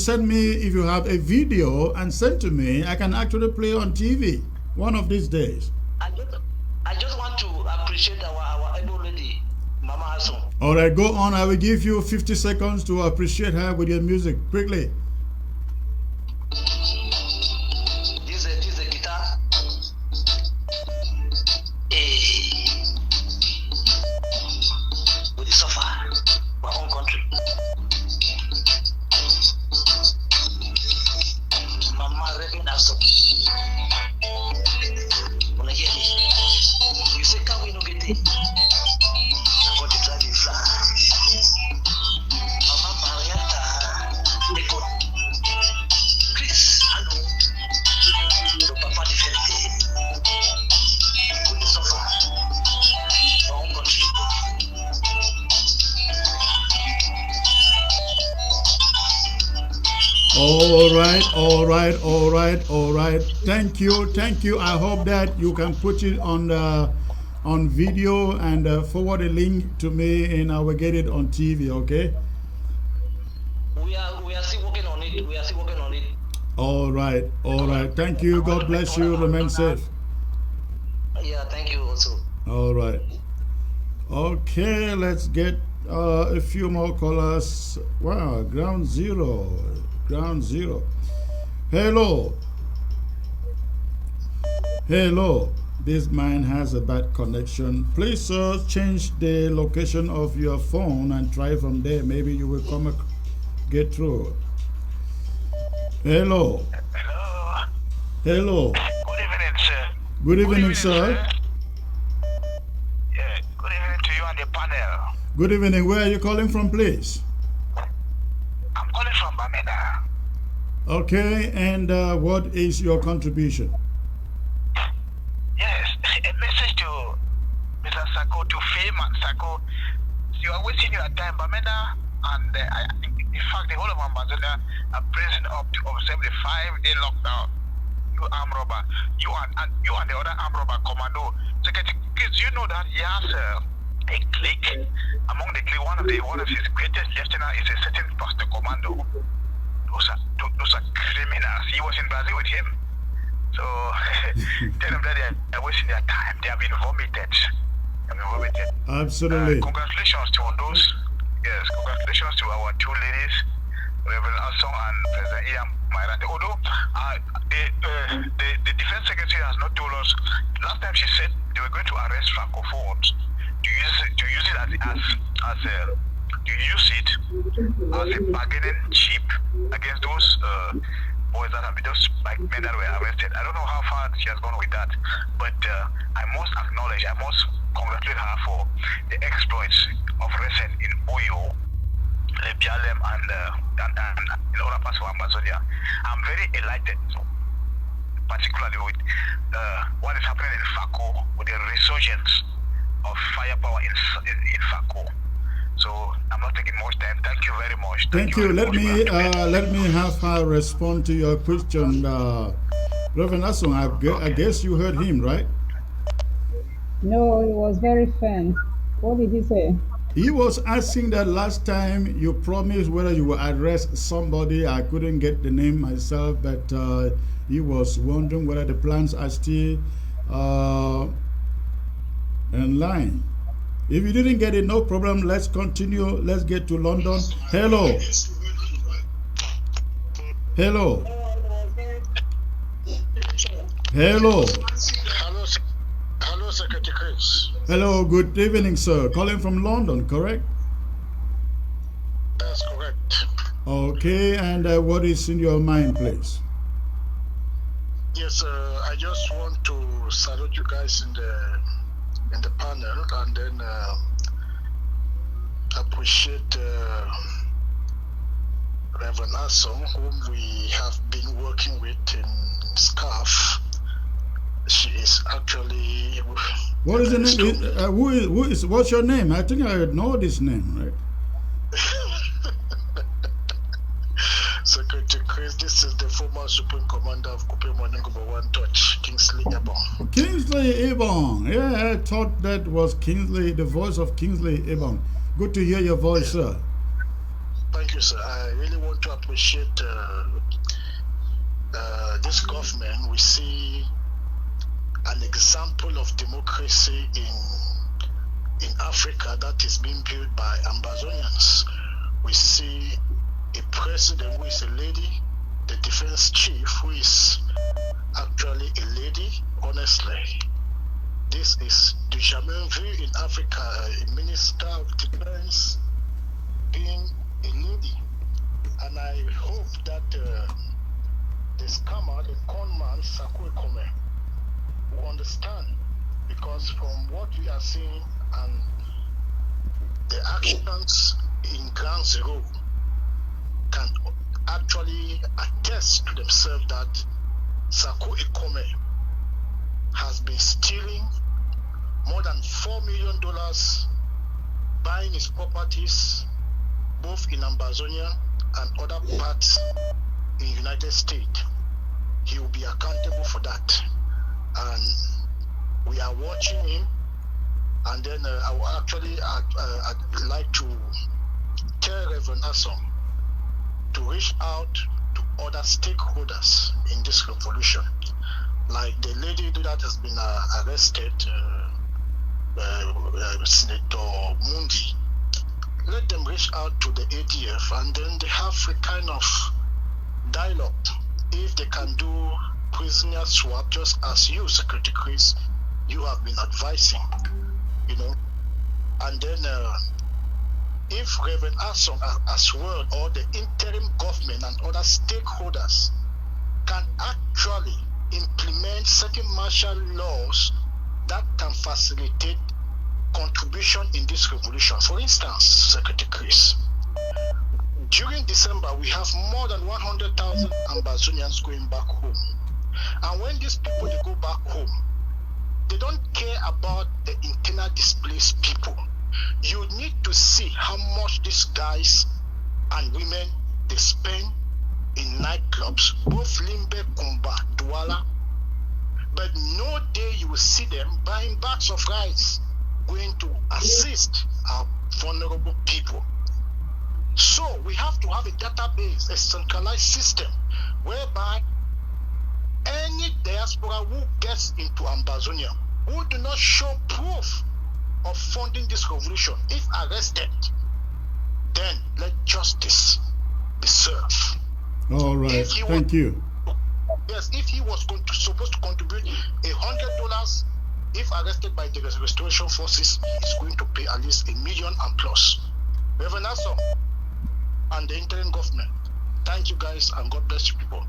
have a video and send to me, I can actually play on TV one of these days. I just want to appreciate our able lady, Mama Asong. All right, go on. I will give you 50 seconds to appreciate her with your music. Quickly. This is a guitar. Hey. With the suffer, our own country. Mama Reverend Asong. Wanna hear me? You say, can we not get it? I got the driving fly. Mama Marietta, they got Chris, hello. The Papa defended with the suffer. Our own country. All right. Thank you. I hope that you can put it on video and forward a link to me, and I will get it on TV. Okay. We are still working on it. All right. Thank you. God bless you. Remain safe. Yeah, thank you also. All right. Okay, let's get a few more callers. Wow, ground zero. Hello. This man has a bad connection. Please, sir, change the location of your phone and try from there. Maybe you will get through. Hello. Good evening, sir. Good evening, sir. Yeah, good evening to you and the panel. Good evening. Where are you calling from, please? I'm calling from Bamenda. Okay, and what is your contribution? Yes, a message to Mr. Sako, to Fame and Sako. You are wasting your time, Bamenda, and in fact, the whole of Ambazonia are praising up to observe the 5-day lockdown. You armed robber, you and the other armed robber commando. Secretary, you know that he has a clique. Among the clique, one of his greatest lieutenants is a certain Pastor Commando. Those are criminals. He was in Brazil with him. So tell them that they are wasting their time. They have been vomited. Absolutely. Congratulations to those. Yes, congratulations to our two ladies, Reverend Asong and President Ian Mairande. Although the Defense Secretary has not told us. Last time she said they were going to arrest Francophones to use it as a bargaining chip against those boys that have been just like men that were arrested. I don't know how far she has gone with that, but I must congratulate her for the exploits of recent in Oyo, Lebialem, and in other parts of Amazonia. I'm very elated, particularly with what is happening in Sako, with the resurgence of firepower in Sako. So I'm not taking much time. Thank you very much. Thank you. Let me have her respond to your question, Reverend Asong. I guess you heard him, right? No, it was very firm. What did he say? He was asking that last time you promised whether you will arrest somebody. I couldn't get the name myself, but he was wondering whether the plans are still in line. If you didn't get it, no problem. Let's continue. Let's get to London. Hello. Hello. Hello, Secretary Chris. Hello, good evening, sir. Calling from London, correct? That's correct. Okay, and what is in your mind, please? Yes, I just want to salute you guys in the panel, and then appreciate Reverend Assom, whom we have been working with in SCAF. She is actually. What is the name? What's your name? I think I know this name, right? Secretary Chris, this is the former Supreme Commander of Kupe Morning Number 1 Touch, Kingsley Ebong. Kingsley Ebong. Yeah, I thought that was Kingsley, the voice of Kingsley Ebong. Good to hear your voice, sir. Thank you, sir. I really want to appreciate this government. We see an example of democracy in Africa that is being built by Ambazonians. We see a president who is a lady, the defense chief who is actually a lady, honestly. This is du jamais vu in Africa, a minister of defense being a lady. And I hope that the scammer, the conman, Sako will understand, because from what we are seeing and the actions in Ground Zero can actually attest to themselves that Sako Ikome has been stealing more than $4 million, buying his properties both in Ambazonia and other parts in the United States. He will be accountable for that. And we are watching him. And then I will actually I'd like to tell Reverend Assom to reach out to other stakeholders in this revolution, like the lady that has been arrested, Senator Mundi. Let them reach out to the ADF, and then they have a kind of dialogue. If they can do prisoner swap, just as you, Secretary Chris, you have been advising, and then if Reverend Assom as well, or the interim government and other stakeholders can actually implement certain martial laws that can facilitate contribution in this revolution. For instance, Secretary Chris, during December, we have more than 100,000 Ambazonians going back home. And when these people they go back home, they don't care about the internal displaced people. You need to see how much these guys and women they spend in nightclubs, both Limbe, Kumba, Douala. But no day you will see them buying bags of rice, going to assist our vulnerable people. So we have to have a database, a centralized system, whereby any diaspora who gets into Ambazonia, who do not show proof of funding this revolution, if arrested, then let justice be served. All right, thank you. Yes, if he was supposed to contribute $100, if arrested by the restoration forces, he's going to pay at least $1 million and plus. Reverend Assom and the interim government, thank you guys, and God bless you people.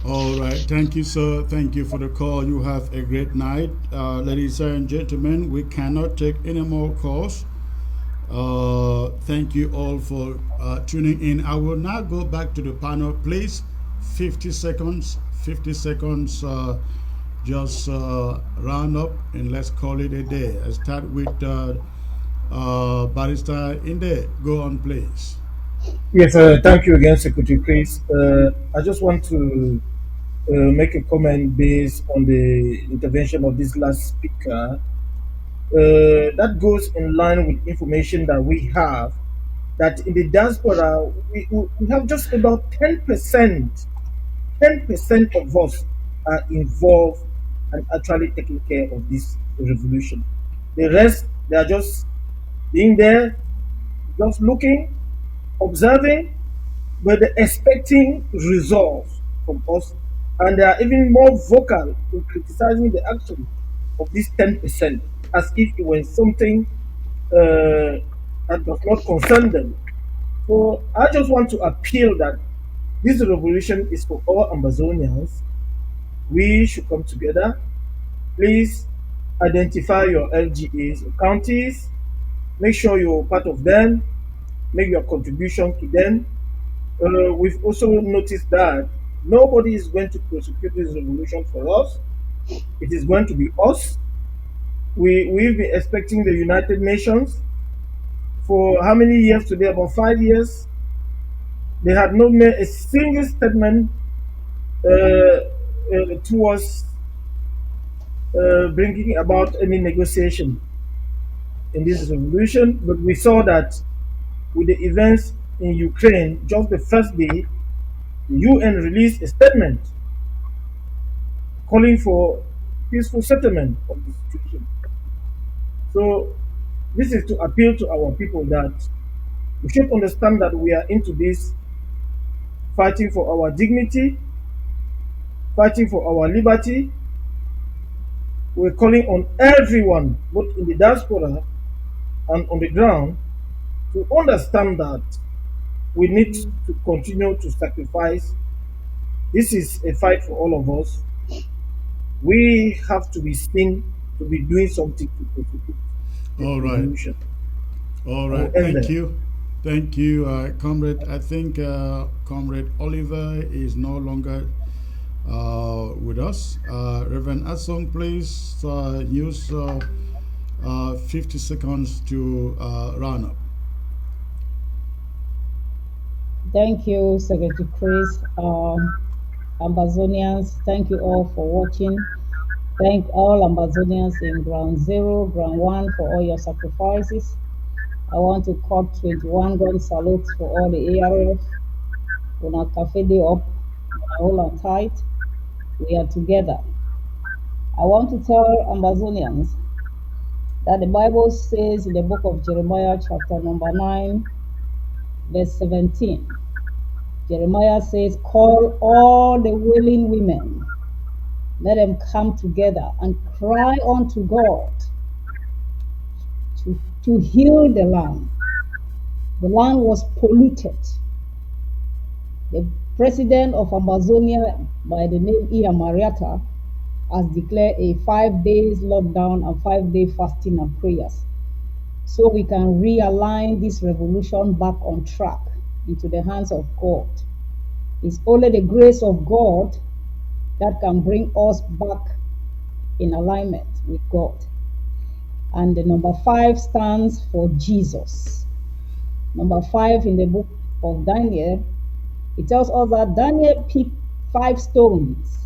All right, thank you, sir. Thank you for the call. You have a great night. Ladies and gentlemen, we cannot take any more calls. Thank you all for tuning in. I will now go back to the panel. Please, 50 seconds, just round up and let's call it a day. I start with Barrister Inde. Go on, please. Yes, thank you again, Secretary Chris. I just want to make a comment based on the intervention of this last speaker. That goes in line with information that we have, that in the diaspora, we have just about 10% of us are involved and actually taking care of this revolution. The rest, they are just being there, just looking, observing, but they're expecting results from us And they are even more vocal in criticizing the action of this 10% as if it was something that does not concern them. So I just want to appeal that this revolution is for all Amazonians. We should come together. Please identify your LGAs or counties. Make sure you're part of them. Make your contribution to them. We've also noticed that nobody is going to prosecute this revolution for us. It is going to be us. We've been expecting the United Nations for how many years today? About 5 years. They had not made a single statement towards bringing about any negotiation in this revolution. But we saw that with the events in Ukraine, just the first day, the UN released a statement calling for peaceful settlement of the situation. So this is to appeal to our people that we should understand that we are into this fighting for our dignity, fighting for our liberty. We're calling on everyone, both in the diaspora and on the ground, to understand that we need to continue to sacrifice. This is a fight for all of us. We have to be seen to be doing something to contribute. All right. All right. Thank you. Thank you, Comrade. I think Comrade Oliver is no longer with us. Reverend Asong, please use 50 seconds to round up. Thank you, Secretary Chris. Ambazonians, thank you all for watching. Thank all Ambazonians in Ground Zero, Ground One for all your sacrifices. I want to cut 21 gun salutes for all the ARF. Una cafe day up, hold on tight. We are together. I want to tell Ambazonians that the Bible says in the book of Jeremiah, chapter number 9, verse 17. Jeremiah says, call all the willing women, let them come together and cry unto God to heal the land. The land was polluted. The president of Amazonia, by the name Ian Marietta, has declared a 5 days lockdown and 5-day fasting and prayers, so we can realign this revolution back on track into the hands of God. It's only the grace of God that can bring us back in alignment with God. And the number 5 stands for Jesus. Number 5 in the book of Daniel, it tells us that Daniel picked 5 stones,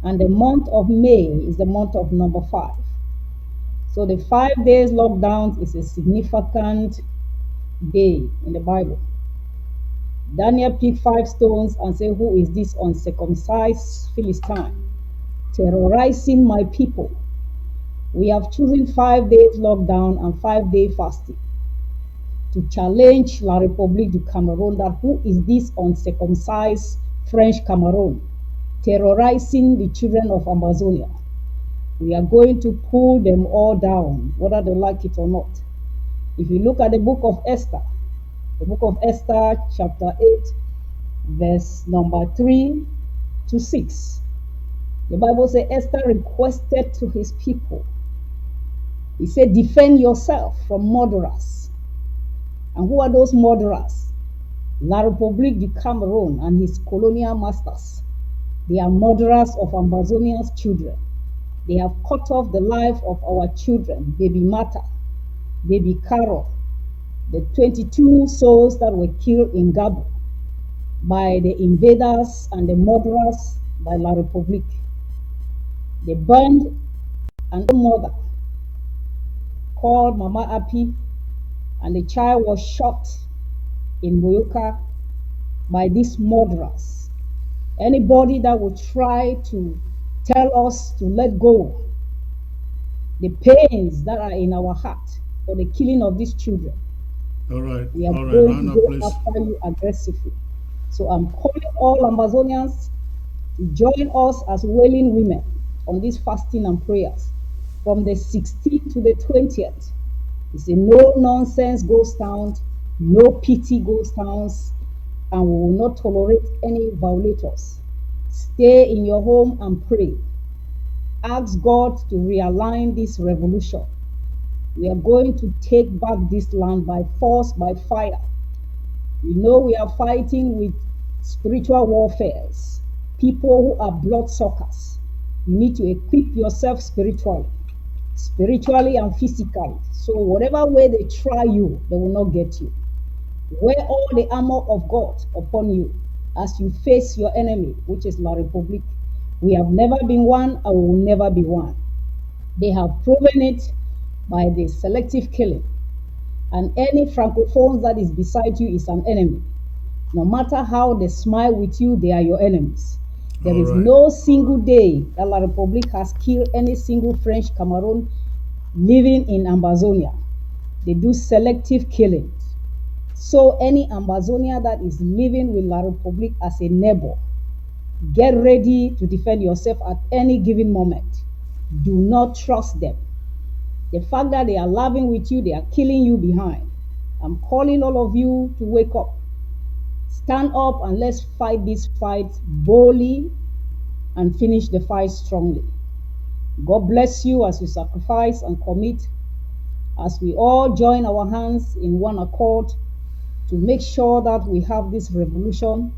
and the month of May is the month of number 5. So the 5 days lockdown is a significant day in the Bible. Daniel picked 5 stones and said, who is this uncircumcised Philistine terrorizing my people? We have chosen 5 days lockdown and 5-day fasting to challenge La République du Cameroon, that who is this uncircumcised French Cameroon terrorizing the children of Amazonia? We are going to pull them all down, whether they like it or not. If you look at the book of Esther, chapter 8, verse number 3 to 6, the Bible says Esther requested to his people. He said, defend yourself from murderers. And who are those murderers? La République du Cameroon and his colonial masters. They are murderers of Ambazonians' children. They have cut off the life of our children, baby Mata, baby Carol, the 22 souls that were killed in Gabon by the invaders and the murderers by La République. They burned an mother called Mama Api, and the child was shot in Boyoka by these murderers. Anybody that would try to tell us to let go the pains that are in our heart for the killing of these children, all right, we are going to go after you aggressively. So I'm calling all Ambazonians to join us as wailing women on this fasting and prayers from the 16th to the 20th. It's a no-nonsense ghost town, no pity ghost towns, and we will not tolerate any violators. Stay in your home and pray. Ask God to realign this revolution. We are going to take back this land by force, by fire. You know we are fighting with spiritual warfares, people who are bloodsuckers. You need to equip yourself spiritually and physically. So whatever way they try you, they will not get you. Wear all the armor of God upon you as you face your enemy, which is La République. We have never been one and we will never be one. They have proven it by the selective killing. And any francophone that is beside you is an enemy. No matter how they smile with you, they are your enemies. There is no single day that La République has killed any single French Cameroon living in Ambazonia. They do selective killings. So any Ambazonia that is living with La République as a neighbor, get ready to defend yourself at any given moment. Do not trust them. The fact that they are laughing with you, they are killing you behind. I'm calling all of you to wake up. Stand up and let's fight this fight boldly and finish the fight strongly. God bless you as you sacrifice and commit, as we all join our hands in one accord to make sure that we have this revolution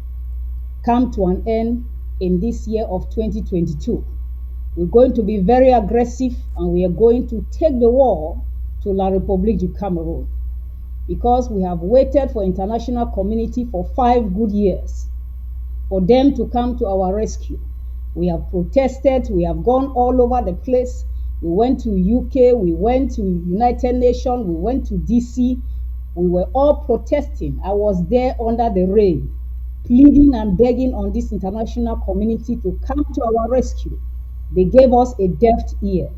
come to an end in this year of 2022. We're going to be very aggressive and we are going to take the war to La République du Cameroon, because we have waited for international community for 5 good years for them to come to our rescue. We have protested, we have gone all over the place. We went to UK, we went to United Nations, we went to DC. We were all protesting. I was there under the rain, pleading and begging on this international community to come to our rescue. They gave us a deaf ear.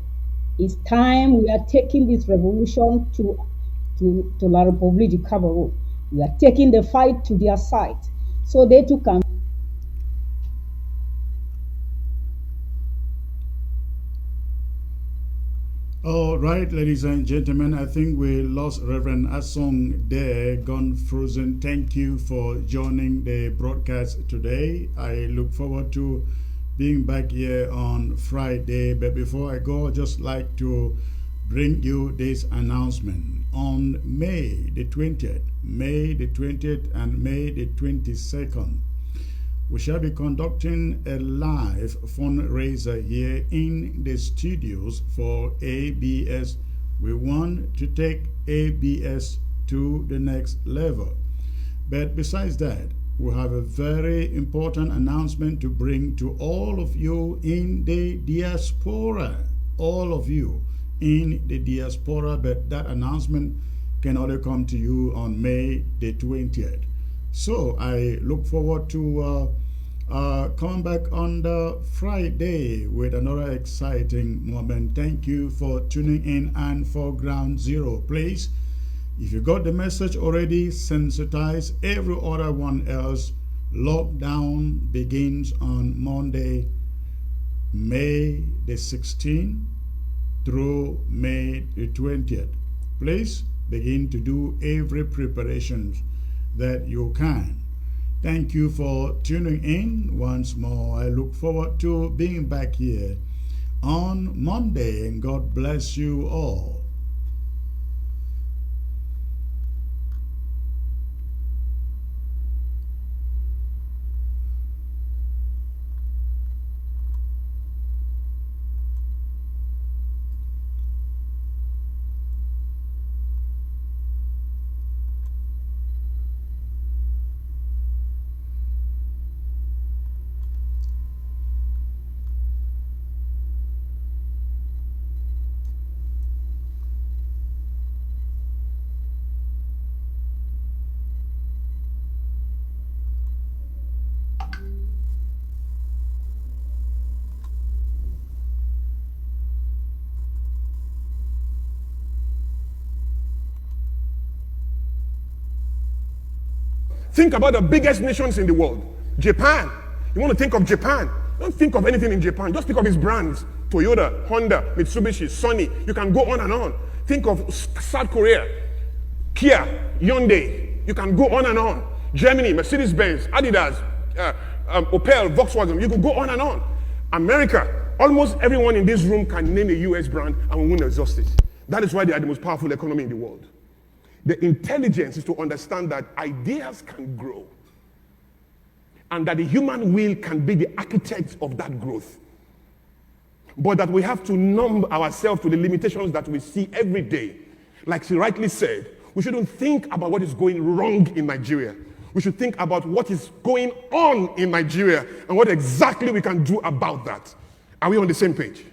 It's time we are taking this revolution to La République du Cameroon. We are taking the fight to their side so they too can. All right, ladies and gentlemen, I think we lost Reverend Asong there, gone frozen. Thank you for joining the broadcast today. I look forward to being back here on Friday. But before I go, I'd just like to bring you this announcement. On May the 20th and May the 22nd, we shall be conducting a live fundraiser here in the studios for ABS. We want to take ABS to the next level. But besides that, we have a very important announcement to bring to all of you in the diaspora. All of you in the diaspora, but that announcement can only come to you on May the 20th. So I look forward to coming back on the Friday with another exciting moment. Thank you for tuning in and for Ground Zero. Please, if you got the message already, sensitize every other one else. Lockdown begins on Monday, May the 16th through May the 20th. Please begin to do every preparation that you can. Thank you for tuning in once more. I look forward to being back here on Monday, and God bless you all. Think about the biggest nations in the world. Japan. You want to think of Japan. Don't think of anything in Japan. Just think of its brands. Toyota, Honda, Mitsubishi, Sony. You can go on and on. Think of South Korea, Kia, Hyundai. You can go on and on. Germany, Mercedes-Benz, Adidas, Opel, Volkswagen. You can go on and on. America, almost everyone in this room can name a US brand and we won't exhaust it. That is why they are the most powerful economy in the world. The intelligence is to understand that ideas can grow and that the human will can be the architect of that growth. But that we have to numb ourselves to the limitations that we see every day. Like she rightly said, we shouldn't think about what is going wrong in Nigeria. We should think about what is going on in Nigeria and what exactly we can do about that. Are we on the same page?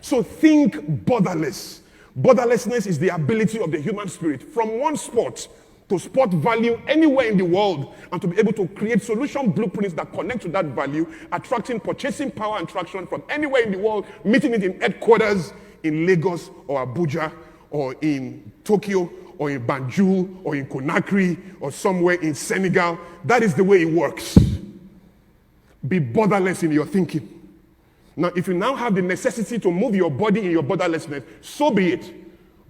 So think borderless. Borderlessness is the ability of the human spirit from one spot to spot value anywhere in the world and to be able to create solution blueprints that connect to that value, attracting purchasing power and traction from anywhere in the world, meeting it in headquarters in Lagos or Abuja or in Tokyo or in Banjul or in Conakry or somewhere in Senegal. That is the way it works. Be borderless in your thinking. Now, if you now have the necessity to move your body in your borderlessness, so be it.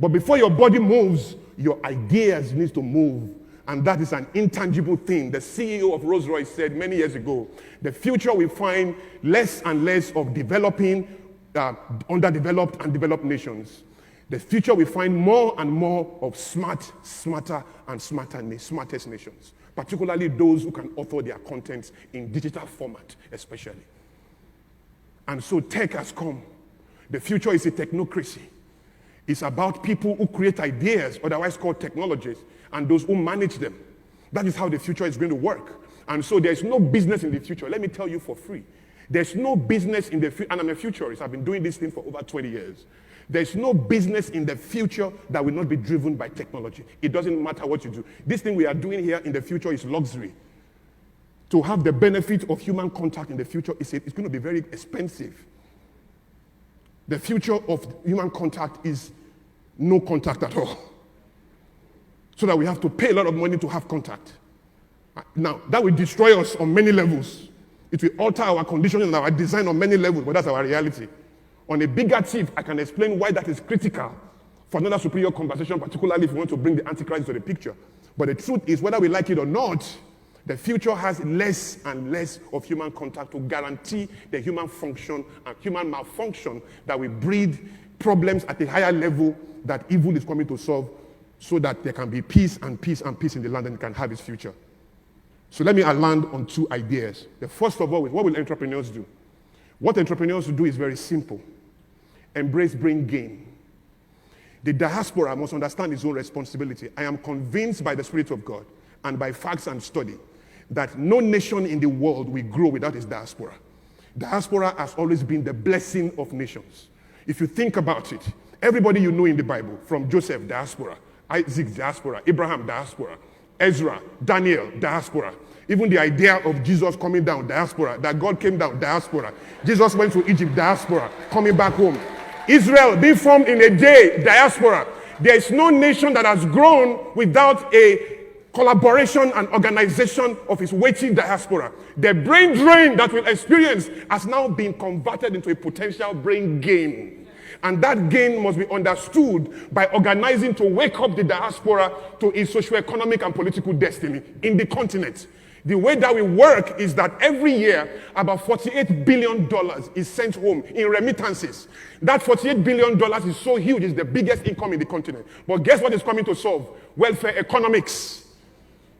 But before your body moves, your ideas need to move. And that is an intangible thing. The CEO of Rolls-Royce said many years ago, the future will find less and less of developing, underdeveloped and developed nations. The future will find more and more of smarter and smartest nations, particularly those who can author their contents in digital format, especially. And so tech has come. The future is a technocracy. It's about people who create ideas, otherwise called technologies, and those who manage them. That is how the future is going to work. And so there's no business in the future. Let me tell you for free. There's no business in the future, and I'm a futurist. I've been doing this thing for over 20 years. There's no business in the future that will not be driven by technology. It doesn't matter what you do. This thing we are doing here in the future is luxury. To have the benefit of human contact in the future, it's going to be very expensive. The future of human contact is no contact at all. So that we have to pay a lot of money to have contact. Now, that will destroy us on many levels. It will alter our conditioning and our design on many levels, but that's our reality. On a bigger tip, I can explain why that is critical for another superior conversation, particularly if we want to bring the Antichrist into the picture. But the truth is, whether we like it or not, the future has less and less of human contact to guarantee the human function and human malfunction that will breed problems at a higher level that evil is coming to solve, so that there can be peace and peace and peace in the land and it can have its future. So let me land on two ideas. The first of all is, what will entrepreneurs do? What entrepreneurs will do is very simple. Embrace brain gain. The diaspora must understand its own responsibility. I am convinced by the Spirit of God and by facts and study that no nation in the world will grow without its diaspora. Diaspora has always been the blessing of nations. If you think about it, everybody you know in the Bible, from Joseph, diaspora, Isaac, diaspora, Abraham, diaspora, Ezra, Daniel, diaspora. Even the idea of Jesus coming down, diaspora, that God came down, diaspora. Jesus went to Egypt, diaspora, coming back home. Israel being formed in a day, diaspora. There is no nation that has grown without a collaboration and organization of its weighty diaspora. The brain drain that we'll experience has now been converted into a potential brain gain. And that gain must be understood by organizing to wake up the diaspora to its socio-economic and political destiny in the continent. The way that we work is that every year, about $48 billion is sent home in remittances. That $48 billion is so huge, it's the biggest income in the continent. But guess what is coming to solve? Welfare economics.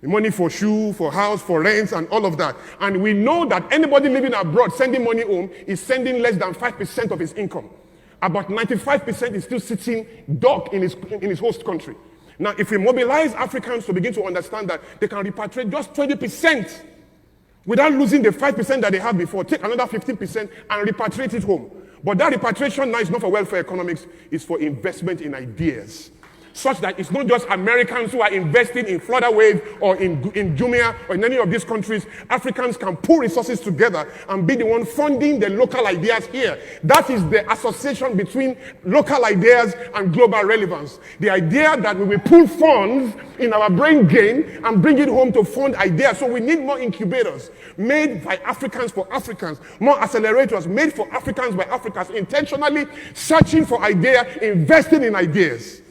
The money for shoe, for house, for rents, and all of that. And we know that anybody living abroad sending money home is sending less than 5% of his income. About 95% is still sitting dark in his host country. Now, if we mobilize Africans to begin to understand that they can repatriate just 20% without losing the 5% that they had before, take another 15% and repatriate it home. But that repatriation now is not for welfare economics, it's for investment in ideas. such that it's not just Americans who are investing in Florida Wave or in Jumia or in any of these countries. Africans can pull resources together and be the one funding the local ideas here. That is the association between local ideas and global relevance. The idea that we will pull funds in our brain gain and bring it home to fund ideas. So we need more incubators made by Africans for Africans, more accelerators made for Africans by Africans, intentionally searching for ideas, investing in ideas.